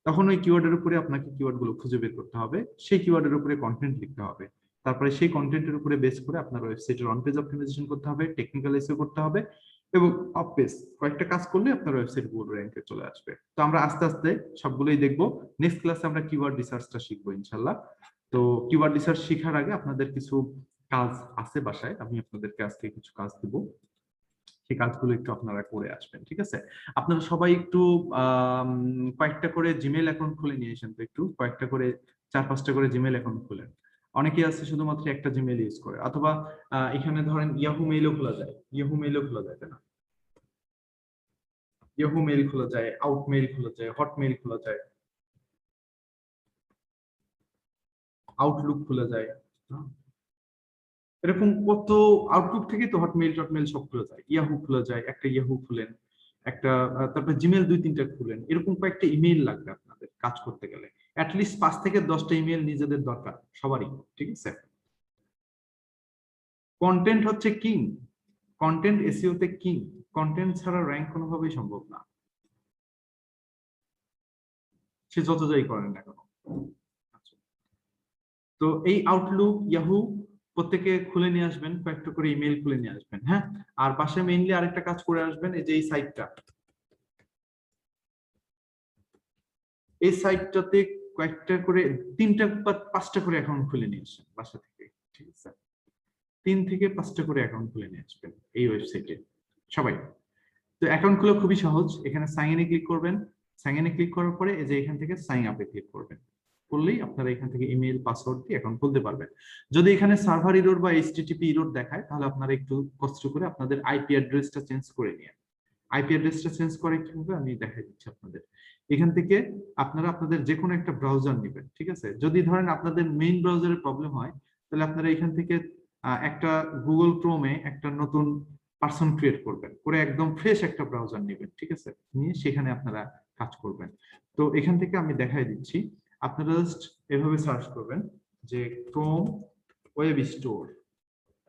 I: তখন ওই কিওয়ার্ডের উপরে আপনাকে কিওয়ার্ড গুলো খুঁজে বের করতে হবে, সেই কিওয়ার্ডের উপরে কন্টেন্ট লিখতে হবে। তারপরে সেই কন্টেন্টের উপরে বেস করে আপনার ওয়েবসাইটের অন পেজ অপটিমাইজেশন করতে হবে, টেকনিক্যাল এসইও করতে হবে এবং অফ পেজ কয়েকটা কাজ করলে আপনার ওয়েবসাইট গুগল র্যাঙ্কে চলে আসবে। তো আমরা আস্তে আস্তে সবগুলোই দেখবো। নেক্সট ক্লাসে আমরা কিওয়ার্ড রিসার্চটা শিখবো ইনশাআল্লাহ। তো কিওয়ার্ড রিসার্চ শেখার আগে আপনাদের কিছু কাজ আছে বাসায়, আমি আপনাদেরকে আজকে কিছু কাজ দিব, সেই কাজগুলো একটু আপনারা করে আসবেন, ঠিক আছে? আপনারা সবাই একটু কয়েকটা করে জিমেইল অ্যাকাউন্ট খুলে নিয়ে এসেন, তো একটু কয়েকটা করে 4-5টা করে জিমেইল অ্যাকাউন্ট খুলেন। অনেকেই আছে শুধুমাত্র একটা জিমেইল ইউজ করে, অথবা এখানে ধরেন ইয়াহু মেইলও খোলা যায়, ইয়াহু মেইলও খোলা যায়, তাই না? ইয়াহু মেইল খোলা যায়, আউট মেইল খোলা যায়, হট মেইল খোলা যায়, আউটলুক খোলা যায়, এরকম কত, আউটলুক থেকে তো হটমেইল টটমেইল সব খোলা যায়, ইয়াহু খোলা যায়, একটা ইয়াহু খুলেন, একটা তারপর জিমেইল 2-3টা খুলেন, এরকম কয়েকটা ইমেইল লাগবে আপনাদের কাজ করতে গেলে। অ্যাটলিস্ট 5 থেকে 10টা ইমেইল নিজেদের দরকার সবারই, ঠিক আছে? কন্টেন্ট হচ্ছে কিং, কন্টেন্ট এসইও তে কিং, কন্টেন্ট ছাড়া র্যাঙ্ক কোনোভাবেই সম্ভব না, সে যত যাই করেন না কেন। তো এই আউটলুক, ইয়াহু প্রত্যেকে খুলে নিয়ে আসবেন, কয়েকটা করে ইমেল খুলে নিয়ে আসবেন, হ্যাঁ? আর পাশে মেইনলি আরেকটা কাজ করে আসবেন, এই যে এই সাইটটা, এই সাইটটাতে কয়েকটা করে 3টা বা 5টা করে অ্যাকাউন্ট খুলে নিয়ে আসবেন বাসা থেকে, ঠিক আছে? 3 থেকে 5টা করে অ্যাকাউন্ট খুলে নিয়ে আসবেন এই ওয়েবসাইটে সবাই। তো অ্যাকাউন্ট খুলে খুবই সহজ, এখানে সাইন ইনে ক্লিক করবেন, সাইন ইনে ক্লিক করার পরে এই যে এখান থেকে সাইন আপে ক্লিক করবেন, করলেই আপনারা এখান থেকে ইমেল পাসওয়ার্ড দিয়ে অ্যাকাউন্ট খুলতে পারবেন। যদি এখানে সার্ভার এরর বা এইচটিটিপি এরর দেখায়, তাহলে আপনারা একটু কষ্ট করে আপনাদের আইপি অ্যাড্রেসটা চেঞ্জ করে নিন। আইপি অ্যাড্রেসটা চেঞ্জ করে কিভাবে আমি দেখাই দিচ্ছি আপনাদের। এখান থেকে আপনারা আপনাদের যে কোনো একটা ব্রাউজার নেবেন, ঠিক আছে? যদি ধরেন আপনাদের মেইন ব্রাউজারের প্রবলেম হয়, তাহলে আপনারা এখান থেকে একটা গুগল ক্রোমে একটা নতুন পারসন ক্রিয়েট করবেন, করে একদম ফ্রেশ একটা ব্রাউজার নেবেন, ঠিক আছে? নিয়ে সেখানে আপনারা কাজ করবেন। তো এখান থেকে আমি দেখাই দিচ্ছি, আপনারা জাস্ট এভাবে সার্চ করবেন যে ক্রোম ওয়েব স্টোর,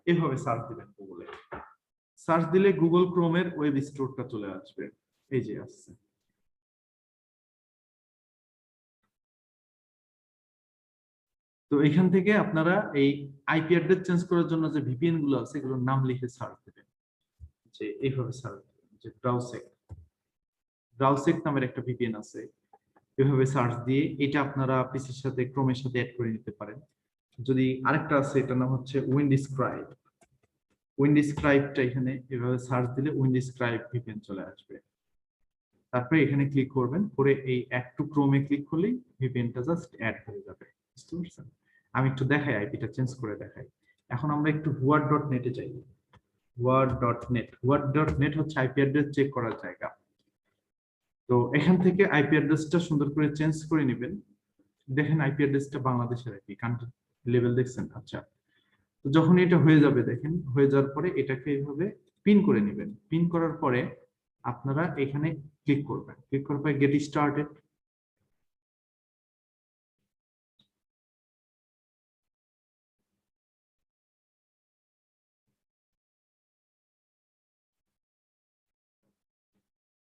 I: এভাবে সার্চ দিবেন গুগলে, সার্চ দিলে গুগল ক্রোমের ওয়েব স্টোরটা চলে আসবে, এই যে আসছে। তো এখান থেকে আপনারা এই আইপি অ্যাড্রেস চেঞ্জ করার জন্য যে ভিপিএন গুলো আছে, এগুলোর নাম লিখে সার্চ দিবেন, যে এইভাবে সার্চ দিবেন যে ব্রাউসেক, ব্রাউসেক নামের একটা ভিপিএন আছে, এভাবে সার্চ দিয়ে এটা আপনারা পিসির সাথে ক্রোমের সাথে অ্যাড করে নিতে পারেন। যদি আরেকটা আছে, এটার নাম হচ্ছে উইন্ডস্ক্রাইব, উইন্ডস্ক্রাইবটা এখানে এভাবে সার্চ দিলে উইন্ডস্ক্রাইব ভিপিএন চলে আসবে। তারপরে এখানে ক্লিক করবেন, করে এই অ্যাড টু ক্রোমে ক্লিক করলেই ভিপিএনটা জাস্ট অ্যাড হয়ে যাবে, বুঝতে পারছেন? আমি একটু দেখাই, আইপিটা চেঞ্জ করে দেখাই। এখন আমরা একটু word.net এ যাই। word.net, word.net হচ্ছে আইপি অ্যাড্রেস চেক করার জায়গা। তো এখান থেকে আইপি অ্যাড্রেসটা সুন্দর করে চেঞ্জ করে নেবেন। দেখেন আইপি অ্যাড্রেসটা বাংলাদেশের আইপি, কান্ট্রি লেভেল দেখছেন? আচ্ছা, তো যখন এটা হয়ে যাবে, দেখেন হয়ে যাওয়ার পরে এটাকে এইভাবে পিন করে নেবেন। পিন করার পরে আপনারা এখানে ক্লিক করবেন, ক্লিক করার পরে গেট স্টার্টেড,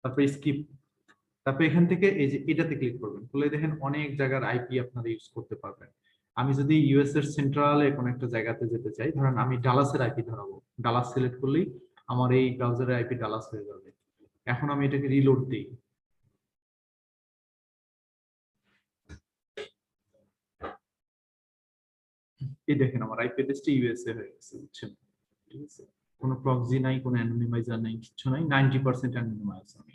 I: তারপরে স্কিপ, তারপরে এখান থেকে এই যে এটাতে ক্লিক করবেন, করলে দেখেন অনেক জায়গার আইপি আপনারা ইউজ করতে পারবেন। আমি যদি ইউএস এর সেন্ট্রালে কোন একটা জায়গাতে যেতে চাই, ধরেন আমি ডালাসের আইপি ধরাবো, ডালাস সিলেক্ট করলেই আমার এই ব্রাউজারের আইপি ডালাস হয়ে যাবে। এখন আমি এটাকে রিলোড দিই, এই দেখেন আমার আইপি অ্যাড্রেসটা ইউএসএ হয়ে গেছে, বুঝছেন? ঠিক আছে, কোনো প্রক্সি নাই, কোনো অ্যানোনিমাইজার নাই, কিছু নাই, 90% অ্যানোনিমাইজ আমি।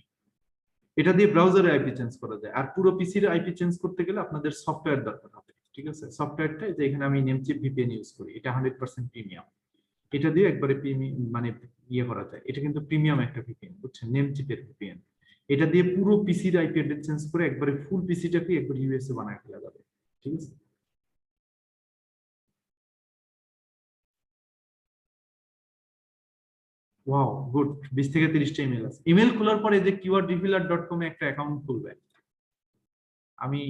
I: এটা দিয়ে ব্রাউজারে আইপি চেঞ্জ করা যায়। আর পুরো পিসির আইপি চেঞ্জ করতে গেলে আপনাদের সফটওয়্যার দরকার হবে, ঠিক আছে? সফটওয়্যারটা যে এখানে আমি নেমচিপ ভিপিএন ইউজ করি, এটা 100% প্রিমিয়াম, এটা দিয়ে একবারে মানে ইয়ে করা যায়। এটা কিন্তু প্রিমিয়াম একটা ভিপিএন, বুঝছেন? নেমচিপের ভিপিএন, এটা দিয়ে পুরো পিসির আইপি অ্যাড্রেস চেঞ্জ করে একবারে ফুল পিসিটাকে একবার ইউএসএ বানায় ফেলা যাবে, ঠিক আছে? Wow, good. 20 থেকে 30টা ইমেল আছে। ইমেল খোলার পরে যে keywordrevealer.com এ একটা অ্যাকাউন্ট খুলবে, আমি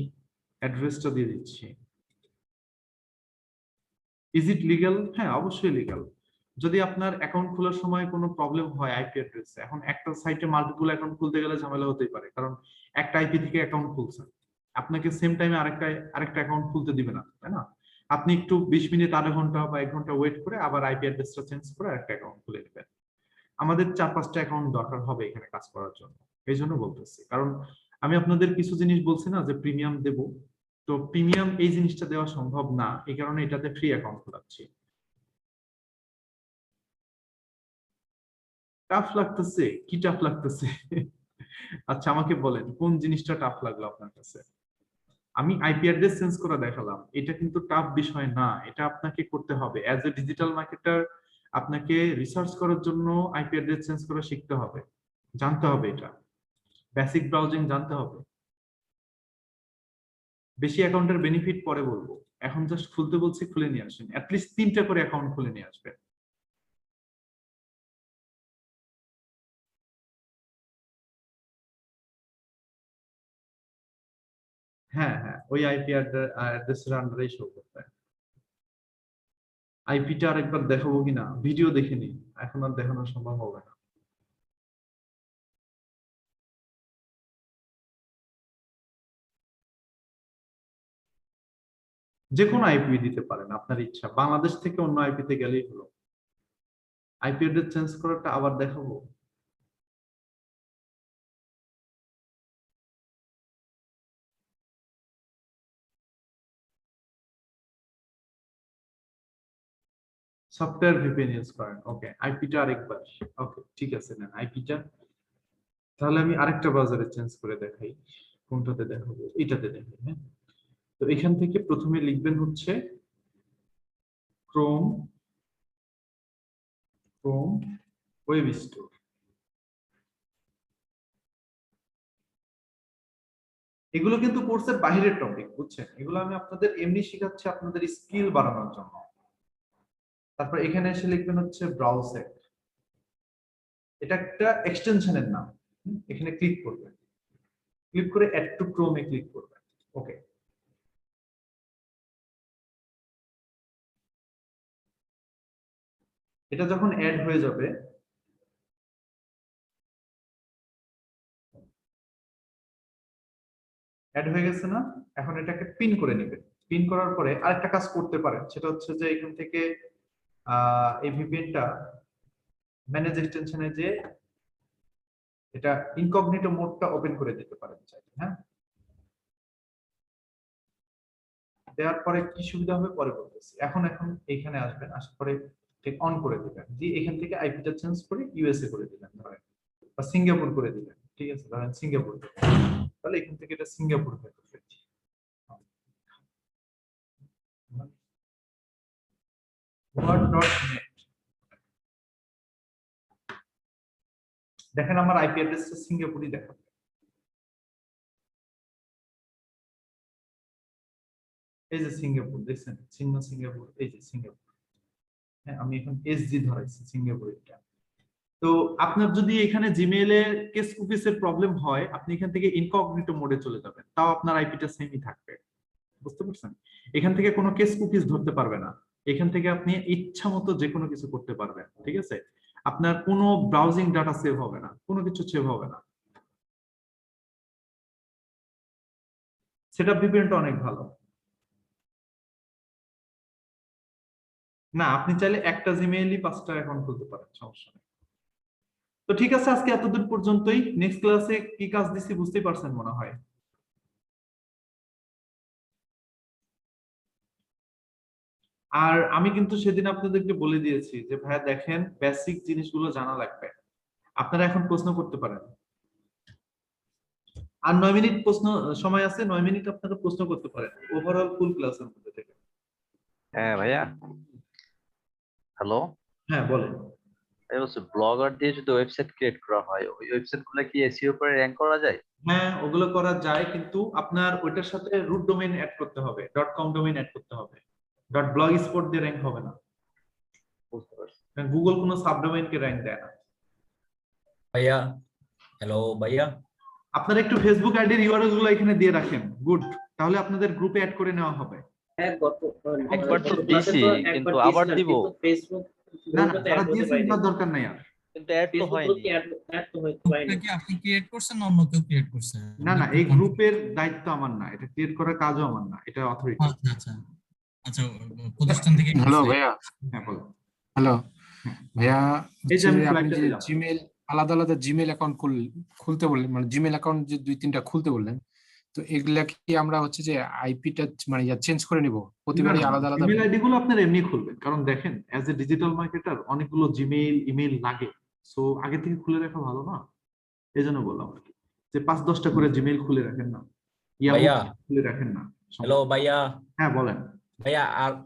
I: অ্যাড্রেসটা দিয়ে দিচ্ছি। Is it legal? হ্যাঁ, অবশ্যই লিগ্যাল। যদি আপনার অ্যাকাউন্ট খোলার সময় কোনো প্রবলেম হয় আইপি অ্যাড্রেসে, এখন একটা সাইটে মাল্টিপল অ্যাকাউন্ট খুলতে গেলে ঝামেলা হতেই পারে, কারণ একটা আইপি থেকে অ্যাকাউন্ট খুলছেন, আপনাকে সেম টাইমে আরেকটা অ্যাকাউন্ট খুলতে দিবে না, তাই না? আপনি একটু 20 মিনিট, আধা ঘন্টা বা 1 ঘন্টা ওয়েট করে আবার আইপি অ্যাড্রেসটা চেঞ্জ করে একটা অ্যাকাউন্ট খুলে নেবেন। আমাদের 4-5টা অ্যাকাউন্ট দরকার হবে এখানে কাজ করার জন্য, এই জন্য বলতেছি। কারণ আমি আপনাদের কিছু জিনিস বলছি না যে প্রিমিয়াম দেব, তো প্রিমিয়াম এই জিনিসটা দেওয়া সম্ভব না, এই কারণে এটাতে ফ্রি অ্যাকাউন্ট খোলাচ্ছি। টাফ লাগতেছে? কি টাফ লাগতেছে? আচ্ছা আমাকে বলেন কোন জিনিসটা টাফ লাগলো আপনার কাছে? আমি আইপি অ্যাড্রেস চেঞ্জ করে দেখালাম, এটা কিন্তু টাফ বিষয় না, এটা আপনাকে করতে হবে অ্যাজ এ ডিজিটাল মার্কেটার। আপনাকে রিসার্চ করার জন্য আইপি অ্যাড্রেস চেঞ্জ করা শিখতে হবে, জানতে হবে, এটা বেসিক ব্রাউজিং জানতে হবে। বেশি অ্যাকাউন্টের বেনিফিট পরে বলবো, এখন জাস্ট খুলতে বলছি, খুলে নিয়ে আসেন, অ্যাটলিস্ট 3টা করে অ্যাকাউন্ট খুলে নিয়ে আসবেন। হ্যাঁ হ্যাঁ, ওই আইপি অ্যাড্রেসের আন্ডারেই শো করতে হয়। আইপিটা আরেকবার দেখাবো কিনা, ভিডিও দেখে নি, এখন আর দেখানো সম্ভব হবে না। যে কোনো আইপি দিতে পারেন, আপনার ইচ্ছা, বাংলাদেশ থেকে অন্য আইপিতে গেলেই হলো। আইপি অ্যাড্রেস চেঞ্জ করাটা আবার দেখাবো? সফটওয়্যার ভিপিএন ইউজ করেন, ওকে। আইপিটা আরেকবার, ওকে ঠিক আছে, নেন আইপিটা। তাহলে আমি আরেকটা ব্রাউজারে চেঞ্জ করে দেখাই, কোনটাতে দেখাবো, এটাতে দেখাই। হ্যাঁ, তো এখান থেকে প্রথমে লিখবেন হচ্ছে ক্রোম ওয়েব স্টোর। এগুলো কিন্তু কোর্সের বাইরের টপিক, বুঝছেন? এগুলো আমি আপনাদের এমনি শেখাচ্ছি আপনাদের স্কিল বাড়ানোর জন্য। তারপর এখানে এসে লিখবেন হচ্ছে ব্রাউজার, এটা একটা এক্সটেনশনের নাম। এখানে ক্লিক করবেন, ক্লিক করে অ্যাড টু ক্রোমে ক্লিক করবেন, ওকে। এটা যখন অ্যাড হয়ে যাবে, অ্যাড হয়ে গেছে না, এখন এটাকে পিন করে নেবেন। পিন করার পরে আরেকটা কাজ করতে পারেন, সেটা হচ্ছে যে এখান থেকে এই ভিপিএনটা ম্যানেজ এক্সটেনশনে যে এটা ইনকগনিটো মোডটা ওপেন করে দিতে পারেন চাইলে। হ্যাঁ, দেওয়ার পরে কি সুবিধা হবে পরে বলতেছি। এখন এইখানে আসবেন, আসার পরে ঠিক অন করে দিবেন, দিয়ে এখান থেকে আইপিটা চেঞ্জ করে ইউএসএ করে দিবেন ধরেন, বা সিঙ্গাপুর করে দিবেন, ঠিক আছে, ধরেন সিঙ্গাপুর। তাহলে এখান থেকে এটা সিঙ্গাপুর হয়ে যাবে। word.net দেখেন আমার আইপি অ্যাড্রেসটা সিঙ্গাপুরই দেখাবে। এই যে সিঙ্গাপুর দেখছেন, চিহ্ন সিঙ্গাপুর, এই যে সিঙ্গাপুর। হ্যাঁ, আমি এখন এসজি ধরাইছি সিঙ্গাপুরটা। তো আপনার যদি এখানে জিমেইলে কেস কুকিজের প্রবলেম হয়, আপনি এখান থেকে ইনকগনিটো মোডে চলে যাবেন, তাও আপনার আইপিটা সেমই থাকবে, বুঝতে পারছেন? এখান থেকে কোনো কেস কুকিজ ধরতে পারবে না, এখান থেকে আপনি ইচ্ছা মতো যে কোনো কিছু করতে পারবেন, ঠিক আছে? আপনার কোনো ব্রাউজিং ডাটা সেভ হবে না, কোনো কিছু সেভ হবে না। সেটআপ ভিপিএনটা অনেক ভালো। না, আপনি চাইলে একটা জিমেইলই 5টা অ্যাকাউন্ট খুলতে পারেন, সমস্যা নেই। তো ঠিক আছে, আজকে এতদূর পর্যন্তই। নেক্সট ক্লাসে কি কাজ দিছি বুঝতেই পারছেন মনে হয়। আর আমি কিন্তু সেদিন আপনাদেরকে বলে দিয়েছি যে ভাইয়া দেখেন, বেসিক জিনিসগুলো জানা লাগবে। আপনারা এখন প্রশ্ন করতে পারেন, আর 9 মিনিট প্রশ্ন সময় আছে, 9 মিনিট আপনারা প্রশ্ন করতে পারেন ওভারঅল ফুল ক্লাসের মধ্যে থেকে।
C: হ্যাঁ ভাইয়া, হ্যালো।
I: হ্যাঁ বলেন।
C: এই বলছি ব্লগার দিয়ে যদি ওয়েবসাইট ক্রিয়েট করা হয়, ওই ওয়েবসাইট গুলো কি এসইও করে র‍্যাঙ্ক করা যায়?
I: হ্যাঁ, ওগুলো করা যায়, কিন্তু আপনার ওইটার সাথে রুট ডোমেইন অ্যাড করতে হবে, .com ডোমেইন অ্যাড করতে হবে। .blogspot দিয়ে র‍্যাঙ্ক হবে না,
C: বুঝতে পারছি।
I: কারণ গুগল কোনো সাবডোমেইনকে র‍্যাঙ্ক দেয় না।
K: ভাইয়া, হ্যালো ভাইয়া,
I: আপনারা একটু ফেসবুক আইডির ইউআরএল গুলো এখানে দিয়ে রাখেন, গুড, তাহলে আপনাদের গ্রুপে অ্যাড করে নেওয়া হবে।
C: একবার তো দিছি, কিন্তু আবার দিব।
I: না না, তারা দিয়েছেন, তার দরকার নাই আর।
C: কিন্তু অ্যাড তো হয়নি।
A: এটা কি আপনি ক্রিয়েট করছেন না অন্য কেউ ক্রিয়েট করছে?
I: না না, এই গ্রুপের দায়িত্ব আমার না, এটা ক্রিয়েট করার কাজও আমার না, এটা অথরিটি।
A: আচ্ছা আচ্ছা আচ্ছা, প্রতিষ্ঠান থেকে
L: হ্যালো
A: বলছে।
L: ভাইয়া,
I: হ্যাঁ বলো।
L: হ্যালো ভাইয়া,
I: এই যে
L: হচ্ছে
I: আমি
L: যে আপনি
I: ফ্লাইটে
L: যে
I: দিলাম।
L: জিমেল আলাদা আলাদা জিমেল অ্যাকাউন্ট খুলতে বললেন, মানে জিমেল অ্যাকাউন্ট যে 2-3টা খুলতে বললেন, তো এগুলা কি আমরা হচ্ছে যে আইপিটা মানে চেঞ্জ করে নিব প্রতিবারই আলাদা আলাদা?
I: ইমেল আইডি গুলো আপনার এমনি খুলবেন, কারণ দেখেন অ্যাজ এ ডিজিটাল মার্কেটার অনেকগুলো জিমেইল ইমেল লাগে, সো আগে থেকে খুলে রাখা ভালো না, এই জন্য বললাম আর কি, যে 5-10টা করে জিমেইল খুলে রাখেন না,
K: ভাইয়া
I: খুলে রাখেন না।
K: হ্যালো ভাইয়া,
I: হ্যাঁ বলেন।
K: ভাইয়া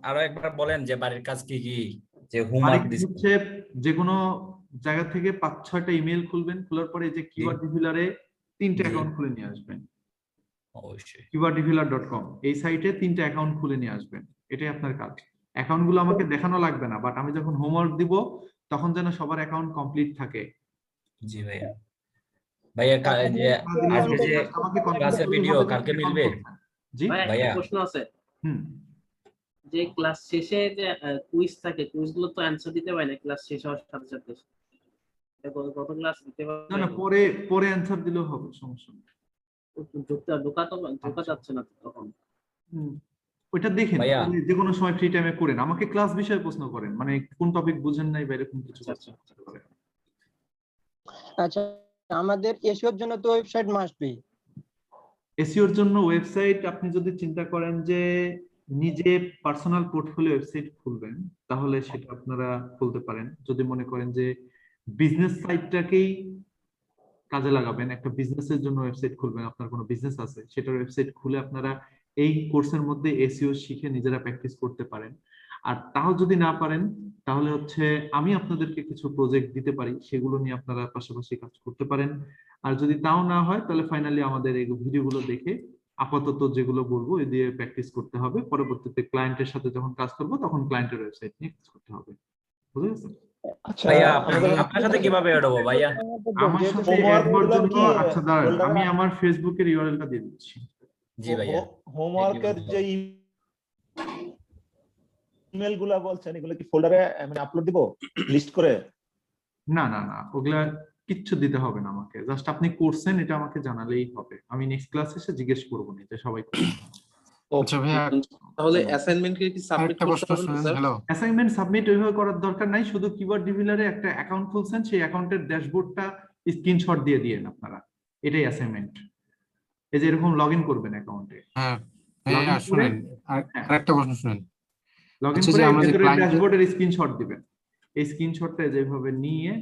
K: আরো একবার বলেন যে বাড়ির কাজ কি কি, যে
I: মানে
K: হোমওয়ার্ক দিছে।
I: হচ্ছে যে কোনো জায়গা থেকে 5-6টা ইমেল খুলবেন, খোলার পরে এই যে কিওয়ার্ড ডিভিলারে 3টে অ্যাকাউন্ট খুলে নিয়ে আসবেন,
K: অবশ্যই।
I: keyworddeveloper.com এই সাইটে 3টে অ্যাকাউন্ট খুলে নিয়ে আসবেন, এটাই আপনার কাজ। অ্যাকাউন্ট গুলো আমাকে দেখানো লাগবে না, বাট আমি যখন হোমওয়ার্ক দিব তখন যেন সবার অ্যাকাউন্ট কমপ্লিট থাকে।
K: জি ভাইয়া। ভাইয়া যে আজকে যে ক্লাসের ভিডিও কালকে মিলবে?
I: জি
K: ভাইয়া
M: প্রশ্ন আছে।
I: হুম,
M: যে ক্লাস শেষে যে কুইজ থাকে, কুইজ গুলো তো অ্যানসার দিতে পারে না ক্লাস শেষ হওয়ার সাথে সাথে, কত ক্লাস দিতে পারে
I: না না, পরে অ্যানসার দিলেও হবে, সমস্যা নেই।
M: ঢোকা যাচ্ছে না তখন।
I: ওইটা দেখেন
K: ভাইয়া
I: যে কোনো সময় ফ্রি টাইমে করেন, আমাকে ক্লাস বিষয়ে প্রশ্ন করেন, মানে কোন টপিক বুঝেন নাই বা এরকম কিছু।
N: আচ্ছা, আমাদের এসইওর জন্য তো ওয়েবসাইট মাস্ট বি।
I: এসইওর জন্য ওয়েবসাইট আপনি যদি চিন্তা করেন যে নিজে পার্সোনাল পোর্টফোলিও ওয়েবসাইট খুলবেন, তাহলে সেটা আপনারা খুলতে পারেন। যদি মনে করেন যে বিজনেস সাইটটাকেই কাজে লাগাবেন, একটা বিজনেসের জন্য ওয়েবসাইট খুলবেন, আপনার কোনো বিজনেস আছে, সেটার ওয়েবসাইট খুলে আপনারা এই কোর্সের মধ্যে এসইও শিখে নিজেরা প্র্যাকটিস করতে পারেন। আর তাও যদি না পারেন, তাহলে হচ্ছে আমি আপনাদেরকে কিছু প্রজেক্ট দিতে পারি, সেগুলো নিয়ে আপনারা পাশাপাশি কাজ করতে পারেন। আর যদি তাও না হয়, তাহলে ফাইনালি আমাদের এই ভিডিওগুলো দেখে আপাতত যেগুলো বলবো এ দিয়ে প্র্যাকটিস করতে হবে, পরবর্তীতে ক্লায়েন্টের সাথে যখন কাজ করবো তখন ক্লায়েন্টের ওয়েবসাইট নিয়ে কাজ করতে হবে। বুঝে গেছেন?
K: ভাইয়া আপনার সাথে কিভাবে অ্যাড হবো ভাইয়া?
I: আমার সাথে অ্যাড হওয়ার জন্য, আচ্ছা দাঁড়ান, আমি আমার ফেসবুকের ইউআরএলটা দিয়ে দিচ্ছি।
K: জি ভাইয়া।
O: হোমওয়ার্কের যে ইমেল গুলা বলছেন, এগুলো কি ফোল্ডারে মানে আপলোড দিব লিস্ট করে?
I: না না না, ওগুলা কিচ্ছু দিতে হবে না আমাকে, জাস্ট আপনি করছেন এটা আমাকে জানালেই হবে। আমি নেক্সট ক্লাসে এসে জিজ্ঞেস করব না যে সবাই করছে।
L: আচ্ছা ভাইয়া,
M: তাহলে অ্যাসাইনমেন্ট কি সাবমিট করতে হবে স্যার?
L: হ্যালো,
I: অ্যাসাইনমেন্ট সাবমিট ওইভাবে করার দরকার নাই, শুধু কিওয়ার্ড ডিভিলারে একটা অ্যাকাউন্ট খুলছেন, সেই অ্যাকাউন্টের ড্যাশবোর্ডটা স্ক্রিনশট দিয়ে দিয়েন আপনারা, এটাই অ্যাসাইনমেন্ট। এই যে এরকম লগইন করবেন অ্যাকাউন্টে।
L: হ্যাঁ ভাইয়া শুনেন, আরেকটা প্রশ্ন শুনেন।
I: লগইন করে ভিতরে ড্যাশবোর্ডের স্ক্রিনশট দিবেন, এই স্ক্রিনশটটা যেভাবে নিয়ে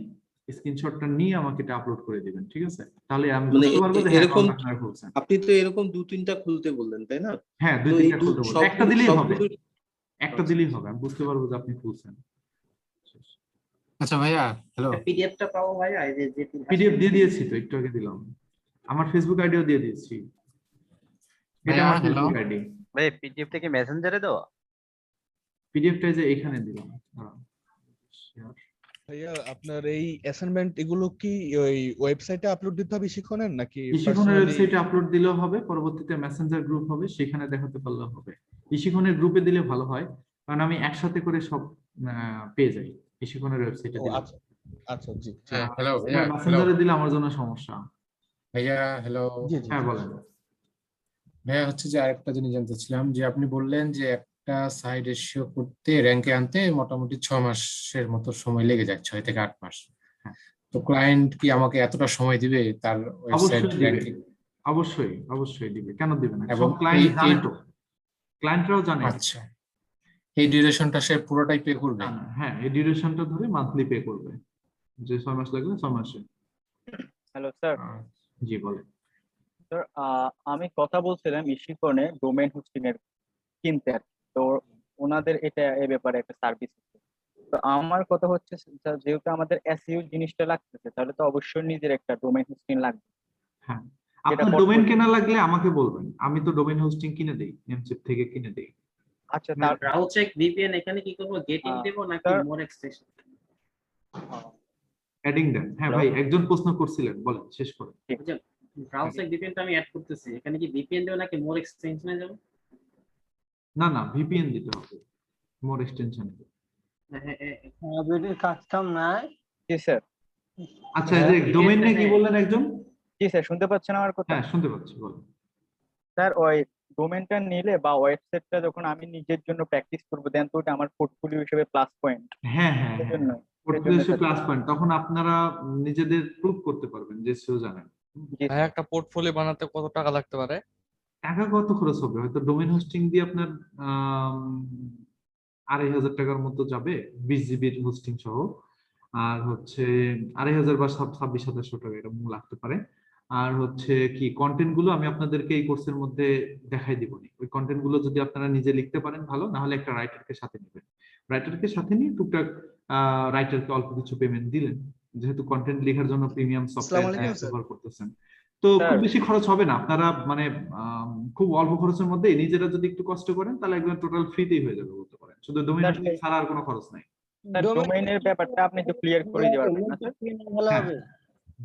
I: স্ক্রিনশটটা নিয়ে আমাকে এটা আপলোড করে দিবেন, ঠিক আছে? তাহলে আমি বুঝতে পারবো যে এরকম আপনারা খুলছেন।
M: আপনি তো এরকম 2-3টা খুলতে বললেন, তাই না?
I: হ্যাঁ 2-3টা খুলতে বলবো, একটা দিলেই হবে, একটা দিলেই হবে, আমি বুঝতে পারবো যে আপনি খুলছেন।
L: আচ্ছা ভাইয়া, হ্যালো,
M: পিডিএফটা পাবো ভাইয়া? এই যে
I: পিডিএফ দিয়ে দিয়েছি তো, একটু আগে দিলাম, আমার ফেসবুক আইডিও দিয়ে দিয়েছি, এটা আমার ফেসবুক আইডি।
C: ভাই পিডিএফটা কি মেসেঞ্জারে দাও?
I: পিডিএফটা যে এখানে দিলাম।
P: ভাইয়া আপনার এই অ্যাসাইনমেন্ট এগুলো কি ওই ওয়েবসাইটে আপলোড দিতে হবে শিখনের, নাকি
I: শিখনের ওয়েবসাইটে আপলোড দিলেও হবে, পরবর্তীতে মেসেঞ্জার গ্রুপ হবে, সেখানে দেখাতে পারলেও হবে। শিখনের গ্রুপে দিলে ভালো হয়, কারণ আমি একসাথে করে সব পেয়ে যাই শিখনের ওয়েবসাইটে দিলে।
P: আচ্ছা আচ্ছা, জি
L: হ্যালো
I: ভাইয়া, মেসেঞ্জারে দিলে আমার জন্য সমস্যা।
L: ভাইয়া হ্যালো,
I: হ্যাঁ বলেন
L: ভাইয়া। হচ্ছে যে আরেকটা জিনিস জানতে চাচ্ছিলাম, যে আপনি বললেন যে একটা সাইট এসইও করতে, র্যাঙ্কে আনতে মোটামুটি 6 মাসের মতো সময় লেগে যায়, 6 থেকে 8 মাস। তো ক্লায়েন্ট কি আমাকে এতটা সময় দিবে তার ওয়েবসাইট র্যাঙ্কিং?
I: অবশ্যই অবশ্যই দিবে, কেন দিবে না?
L: এবং
I: সব ক্লায়েন্ট জানে তো, ক্লায়েন্টরাও জানে।
L: আচ্ছা, এই ডিউরেশনটা সে পুরোটাই পে করবে?
I: হ্যাঁ, এই ডিউরেশনটা ধরে মান্থলি পে করবে, যে 6 মাস লাগলে 6 মাসে।
G: Hello sir.
I: জি বলেন
G: স্যার, আমি কথা বলছিলাম ইশিকনে ডোমেইন হোস্টিং এর কিনতে, তো ওনাদের এটা এই ব্যাপারে একটা সার্ভিস আছে। তো আমার কথা হচ্ছে স্যার, যেহেতু আমাদের এসইও জিনিসটা লাগতেছে, তাহলে তো অবশ্যই নিজের একটা ডোমেইন হোস্টিং লাগবে।
I: হ্যাঁ, আপনার ডোমেইন কেনা লাগলে আমাকে বলবেন, আমি তো ডোমেইন হোস্টিং কিনে দেই, নেমসিপ থেকে কিনে দেই।
G: আচ্ছা, তার
M: ব্রাউজার ভিপিএন এখানে কি করব? গেটিং দেব নাকি মোর এক্সটেনশন?
I: অ্যাডিং দেন। হ্যাঁ ভাই, একজন প্রশ্ন করছিলেন, বলেন শেষ করুন।
M: ব্রাউজার ভিপিএনটা আমি অ্যাড করতেছি, এখানে কি ভিপিএন দেব নাকি মোর এক্সটেনশনে যাব?
I: না না, ভিপিএন দিতে হবে, মোর এক্সটেনশনে।
N: হ্যাঁ, ভিডিও কাস্টম নাই।
G: জি স্যার।
I: আচ্ছা, এই যে ডোমেইন নিয়ে কি বললেন একজন?
G: জি স্যার, শুনতে পাচ্ছেন আমার কথা?
I: হ্যাঁ শুনতে পাচ্ছি, বলুন।
G: স্যার, ওই ডোমেনটা নিলে বা ওয়েবসাইটটা যখন আমি নিজের জন্য প্র্যাকটিস করবো দেন তো ওটা আমার পোর্টফোলিও হিসেবে প্লাস পয়েন্ট।
I: হ্যাঁ হ্যাঁ
G: সেজন্য
I: পোর্টফোলিও প্লাস পয়েন্ট, তখন আপনারা নিজেদের প্রুভ করতে পারবেন যে সেও জানেন।
Q: ভাই একটা পোর্টফোলিও বানাতে কত টাকা লাগতে পারে?
I: টাকা কত খরচ হবে, হয়তো ডোমেন হোস্টিং দিয়ে আপনার 2500 টাকার মতো যাবে 20 জিবির হোস্টিং সহ, আর হচ্ছে 2500 বা 26,700 টাকা এরকম লাগতে পারে। আর হচ্ছে কি কন্টেন্ট গুলো আমি আপনাদেরকে এই কোর্সের মধ্যে দেখাই দিব। ওই কন্টেন্ট গুলো যদি আপনারা নিজে লিখতে পারেন ভালো, না হলে একটা রাইটারকে সাথে নেবেন। রাইটারকে সাথে নিয়ে টুকটাক রাইটারকে অল্প কিছু পেমেন্ট দিলেন, যেহেতু কন্টেন্ট লেখার জন্য প্রিমিয়াম সফটওয়্যার ব্যবহার করতেছেন। তো খুব বেশি খরচ হবে না, আপনারা মানে খুব অল্প খরচের মধ্যে নিজেরা যদি একটু কষ্ট করেন তাহলে একদম টোটাল ফ্রিতেই হয়ে যাবে বলতে পারেন, শুধু ডোমেইন হোস্টিং ছাড়া আর কোনো খরচ নাই।
G: ডোমেইনের ব্যাপারটা আপনি তো ক্লিয়ার করে দিতে পারবেন না স্যার?
N: ভালো হবে।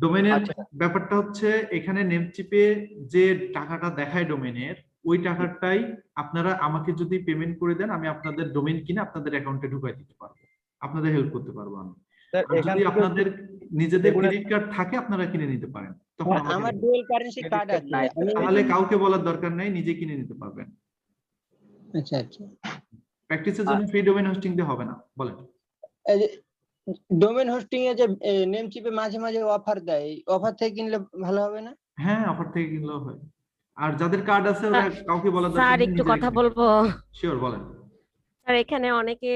I: ডোমেইনের ব্যাপারটা হচ্ছে এখানে নেমচিপে যে টাকাটা দেখায় ডোমেইনের, ওই টাকাটাই আপনারা আমাকে যদি পেমেন্ট করে দেন আমি আপনাদের ডোমেইন কিনে আপনাদের অ্যাকাউন্টে ঢুকাই দিতে পারবো, আপনাদের হেল্প করতে পারবো আমি। যদি আপনাদের নিজেদের ক্রেডিট কার্ড থাকে আপনারা কিনে নিতে পারেন, তখন
N: আমার ডুয়াল কারেন্সি কার্ড আছে,
I: তাহলে কাউকে বলার দরকার নাই, নিজে কিনে নিতে পারবেন।
N: আচ্ছা আচ্ছা।
I: প্র্যাকটিসের জন্য ফ্রি ডোমেইন হোস্টিং দিয়ে হবে না বলেন।
N: ডোমেন হোস্টিং এ যে নেমচিপে মাঝে মাঝে অফার দেয়, অফার থেকে কিনলে ভালো হবে না?
I: হ্যাঁ অফার থেকে কিনলেও হয়। আর যাদের কার্ড আছে ওরা কাউকে বলার দরকার
F: স্যার
I: নেই,
F: একটু
I: নিজেরাই
F: কথা
I: কিনে
F: বলবো?
I: শিওর বলেন।
F: স্যার এখানে অনেকে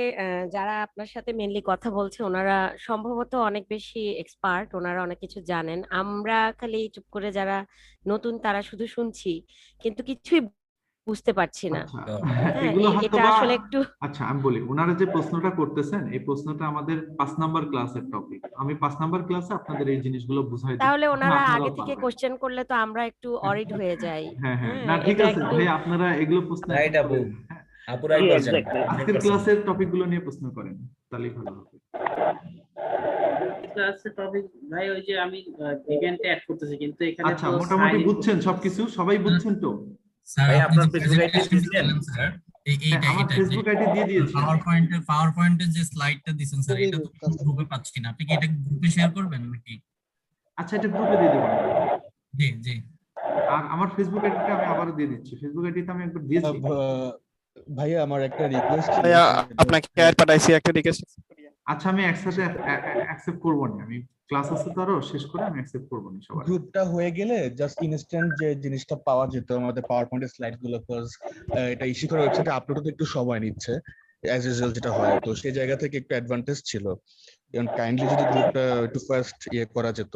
F: যারা আপনার সাথে মেনলি কথা বলছে ওনারা সম্ভবত অনেক বেশি এক্সপার্ট, ওনারা অনেক কিছু জানেন। আমরা খালি চুপ করে যারা নতুন তারা শুধু শুনছি কিন্তু কিছুই বুঝতে পারছি না। হ্যাঁ,
I: এগুলো
F: এটা
I: হয়তোবা
F: আসলে একটু
I: আচ্ছা আমি বলি, ওনারা যে প্রশ্নটা করতেছেন এই প্রশ্নটা আমাদের 5 নাম্বার ক্লাসের টপিক। আমি 5 নাম্বার ক্লাসে আপনাদের এই জিনিসগুলো বুঝাই দিই,
F: তাহলে
I: তখন
F: ওনারা
I: আপনারাও
F: আগে থেকে
I: পারবেন।
F: কোশ্চেন করলে তো আমরা একটু অরিড হয়ে যাই।
I: হ্যাঁ হ্যাঁ
F: হ্যাঁ,
I: না ঠিক
F: এটা
I: আছে
F: একটু
I: ভাই, আপনারা এগুলো প্রশ্ন
K: রাইট আপু,
I: হ্যাঁ,
K: আপু রাইট বলছেন।
I: আজকের ক্লাসের টপিকগুলো নিয়ে প্রশ্ন করেন তাহলেই ভালো হবে।
M: ক্লাসের টপিক ভাই ওই যে আমি ইভেন্টে অ্যাড করতেছি কিন্তু এখানে
I: আচ্ছা
M: তো
I: মোটামুটি
M: sign in
I: বুঝছেন সবকিছু, সবাই বুঝছেন তো?
A: স্যার
K: ভাই
A: আপনি
K: আপনার
A: যে
K: ফেসবুক আইডি
A: প্রেজেন্টেশন
K: দিয়েছেন?
A: দিলেন স্যার এইটা
I: আমার
A: এটা
I: ফেসবুক আইডি দিয়ে দিয়েছি।
A: পাওয়ার পয়েন্টের যে স্লাইডটা দিবেন স্যার এটা তো গ্রুপে পাচ্ছি না, আপনি কি এটা গ্রুপে শেয়ার করবেন নাকি?
I: আচ্ছা এটা গ্রুপে দিয়ে দেবো।
A: জি জি।
I: আর আমার ফেসবুক আইডিটা আমি আবারও দিয়ে দিচ্ছি, ফেসবুক আইডিটা আমি একবার দিয়েছি।
P: ভাইয়া আমার একটা রিকোয়েস্ট,
R: ভাইয়া আপনাকে অ্যাড পাঠাইছি, একটা রিকোয়েস্ট।
I: আচ্ছা আমি একসাথে অ্যাকসেপ্ট করব না, আমি ক্লাস আছে তো আরো শেষ করে আমি অ্যাকসেপ্ট করব না সবার।
P: গ্রুপটা হয়ে গেলে জাস্ট ইনস্ট্যান্ট যে জিনিসটা পাওয়া যেত আমাদের পাওয়ার পয়েন্টের স্লাইড গুলো, এটা ইস্যু করে ওয়েবসাইটে আপলোড হতে একটু সময় নিচ্ছে অ্যাজ ইউজুয়াল যেটা হয়, তো সেই জায়গা থেকে একটু অ্যাডভান্টেজ ছিল। কারণ কাইন্ডলি যদি গ্রুপটা একটু ফার্স্ট করা যেত।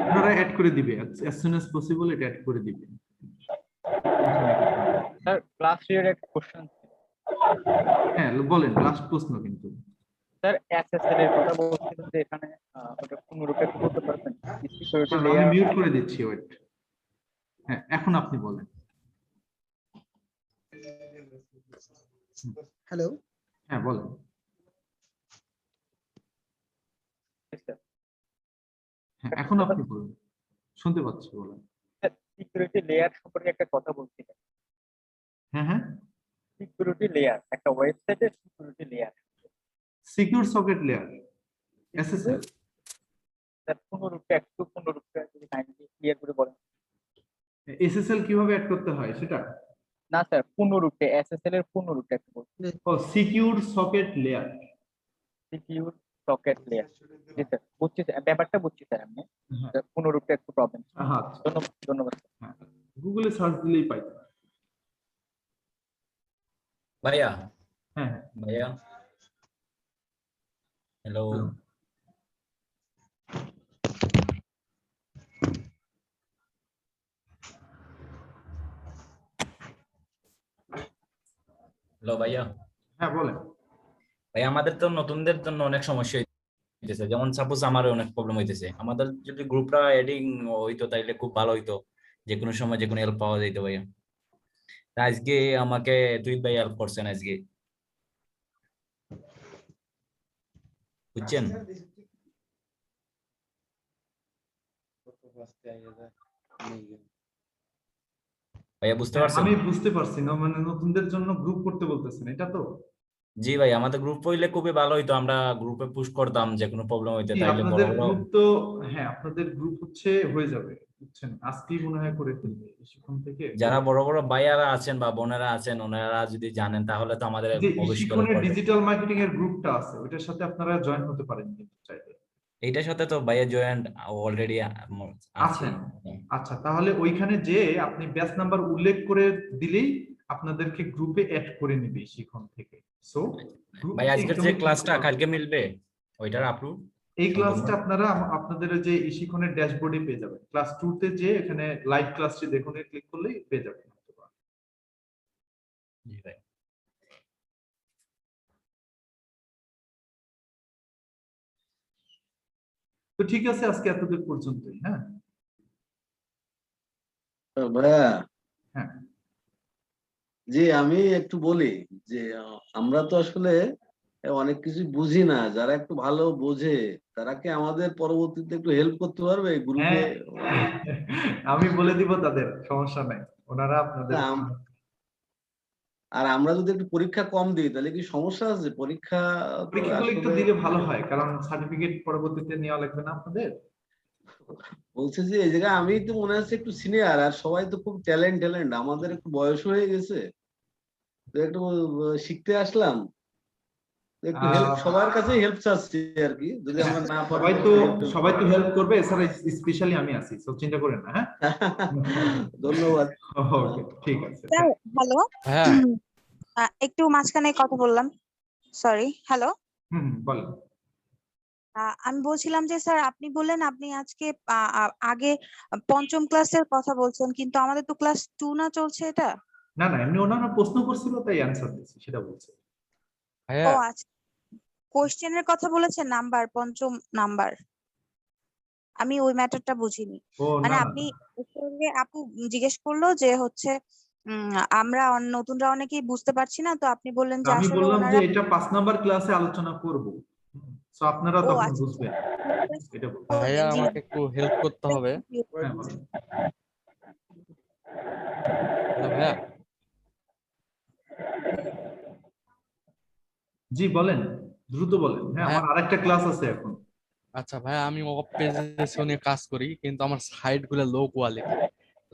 I: আপনারা অ্যাড করে দিবে as soon as possible, এটা অ্যাড করে দিবেন।
G: স্যার ক্লাস রিলেটেড একটা কোশ্চেন।
I: হ্যাঁ বলেন, লাস্ট প্রশ্ন কিন্তু।
G: স্যার এসএসএল এর কথা বলছিলেন যে এখানে ওটা পুনরূপে করতে পারবেন সিকিউরিটি
I: আমি
G: লেয়ার।
I: মিউট করে দিচ্ছি, ওয়েট। হ্যাঁ এখন আপনি বলেন।
N: হ্যালো,
I: হ্যাঁ বলেন। হ্যাঁ এখন আপনি বলেন, শুনতে পাচ্ছি, বলেন।
G: সিকিউরিটি লেয়ার সম্পর্কে একটা কথা বলছিলেন।
I: হ্যাঁ হ্যাঁ
G: সিকিউরিটি লেয়ার, একটা ওয়েবসাইটের security layer,
I: secure socket layer SSL.
G: Sir পুনরূপে যদি কাইন্ডলি ক্লিয়ার করে বলেন।
I: এসএসএল কিভাবে অ্যাড করতে হয় সেটা?
G: না স্যার পুনরূপে এসএসএল এর পুনরূপে একটু বলুন।
I: ও secure socket layer.
G: Secure socket layer, জি স্যার বুঝছি স্যার, ব্যাপারটা বুঝছি স্যার আমি। পুনরূপে একটু প্রবলেম।
I: হ্যাঁ
G: ধন্যবাদ।
I: হ্যাঁ গুগলে সার্চ দিলেই পাই।
K: ভাইয়া
I: হ্যাঁ
K: ভাইয়া হ্যালো হ্যালো ভাইয়া।
I: হ্যাঁ বলেন।
K: ভাই আমাদের তো নতুনদের জন্য অনেক সমস্যা হইতেছে, যেমন সাপোজ আমার অনেক প্রবলেম হইতেছে। আমাদের যদি গ্রুপটা এডিং হইতো তাইলে খুব ভালো হইতো, যে কোনো সময় যে কোনো হেল্প পাওয়া যাইতো ভাইয়া। আজকে আমাকে তুই ভাই হেল্প করছেন আজকে, বুঝছেন? ভাইয়া বুঝতে পারছেন?
I: আমি বুঝতে পারছি না, মানে নতুনদের জন্য গ্রুপ করতে বলতেছেন এটা তো?
K: জি ভাই, আমাদের গ্রুপ হইলে খুবই ভালো হইতো, আমরা গ্রুপে পুশ করতাম যে কোনো প্রবলেম হইতে,
I: জি,
K: তাইলে বড়
I: আপনাদের
K: বড়
I: গ্রুপ তো, হ্যাঁ আপনাদের গ্রুপ হচ্ছে হয়ে যাবে, বুঝছেন, আজকেই মনে হয় করে ফেলবে সেখান থেকে।
K: যারা বড় বড় ভাইয়ারা আছেন বা বোনেরা আছেন ওনারা যদি জানেন তাহলে তো আমাদের
I: যে
K: ভবিষ্যতে
I: ইশিকনের ডিজিটাল মার্কেটিং এর গ্রুপটা আছে, ওইটার সাথে আপনারা জয়েন হতে পারেন কিন্তু চাইলে।
K: এইটার সাথে তো ভাইয়া জয়েন্ট অলরেডি আছে।
I: আছেন, আচ্ছা তাহলে ওইখানে যে আপনি ব্যাচ নাম্বার উল্লেখ করে দিলেই আপনাদেরকে গ্রুপে অ্যাড করে নিবে শিখন থেকে। সো
K: ভাই আজকের যে ক্লাসটা কালকে মিলবে ওইটার আপলোড,
I: এই ক্লাসটা আপনারা আপনাদের যে ইশিখনের ড্যাশবোর্ডে পেয়ে যাবেন। ক্লাস 2 তে যে এখানে লাইভ ক্লাসটি দেখুন, ক্লিক করলেই পেয়ে যাবেন।
K: জি ভাই।
I: তো ঠিক আছে, আজকে এতদূর পর্যন্তই। হ্যাঁ
S: ভাইয়া,
I: হ্যাঁ
S: জি আমি একটু বলি যে আমরা তো আসলে অনেক কিছু বুঝি না, যারা একটু ভালো বোঝে তারা কি আমাদের পরবর্তীতে একটু হেল্প করতে পারবে গ্রুপে?
I: আমি বলে দিব তাদের, সমস্যা নাই, ওনারা আপনাদের।
S: আর আমরা যদি একটু পরীক্ষা কম দিই তাহলে কি সমস্যা আছে?
I: পরীক্ষাগুলো একটু দিলে ভালো হয়, কারণ সার্টিফিকেট পরবর্তীতে নেওয়া লাগবে না আপনাদের।
S: বলছে যে এই জায়গায় আমি তো মনে হচ্ছে একটু সিনিয়র, আর সবাই তো খুব ট্যালেন্ট, আমাদের একটু বয়স হয়ে গেছে, তো একটু শিখতে আসলাম, একটু হেল্প সবার কাছে হেল্প চাচ্ছি আর কি, যদি আমরা না পারি।
I: সবাই তো হেল্প করবে, এছাড়া স্পেশালি আমি আছি, সব চিন্তা করেন না। হ্যাঁ
S: ধন্যবাদ।
I: ওকে ঠিক আছে।
T: হ্যালো, একটু মাঝখানে কথা বললাম, সরি। হ্যালো,
I: বলেন।
T: আমি বলছিলাম যে স্যার আপনি বললেন আপনি আজকে আগে পঞ্চম ক্লাসের কথা বলছেন, কিন্তু আমাদের তো ক্লাস 2 না চলছে এটা।
I: না না, এমনি ওনারা প্রশ্ন করছিল তাই অ্যানসার দিয়েছি, সেটা বলছে।
T: ও আচ্ছা, কোশ্চেনের কথা বলেছেন নাম্বার, পঞ্চম নাম্বার, আমি ওই ম্যাটারটা বুঝিনি। মানে আপনি আপু জিজ্ঞেস করলো যে হচ্ছে আমরা নতুনরা অনেকেই বুঝতে পারছি না, তো আপনি বললেন যে
I: আমি
T: আসলে
I: বললাম যে
T: ওনারা
I: এটা 5 নাম্বার ক্লাসে আলোচনা করব, সো আপনারা তখন বুঝবেন। এটা
Q: ভাইয়া আমাকে একটু হেল্প করতে হবে।
I: হ্যাঁ বলেন।
Q: ভাইয়া
I: জি বলেন, দ্রুত বলেন। হ্যাঁ আমার আরেকটা ক্লাস আছে এখন।
Q: আচ্ছা ভাইয়া, আমি ওয়েব পেজে নিয়ে কাজ করি, কিন্তু আমার সাইট গুলো লো কোয়ালিটি,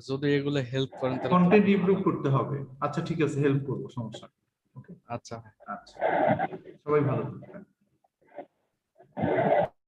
Q: যদি এগুলো হেল্প করেন তাহলে।
I: কন্টেন্ট ইমপ্রুভ করতে হবে। আচ্ছা ঠিক আছে, হেল্প করব, সমস্যা নেই। ওকে
Q: আচ্ছা
I: আচ্ছা, সবাই ভালো থাকবেন।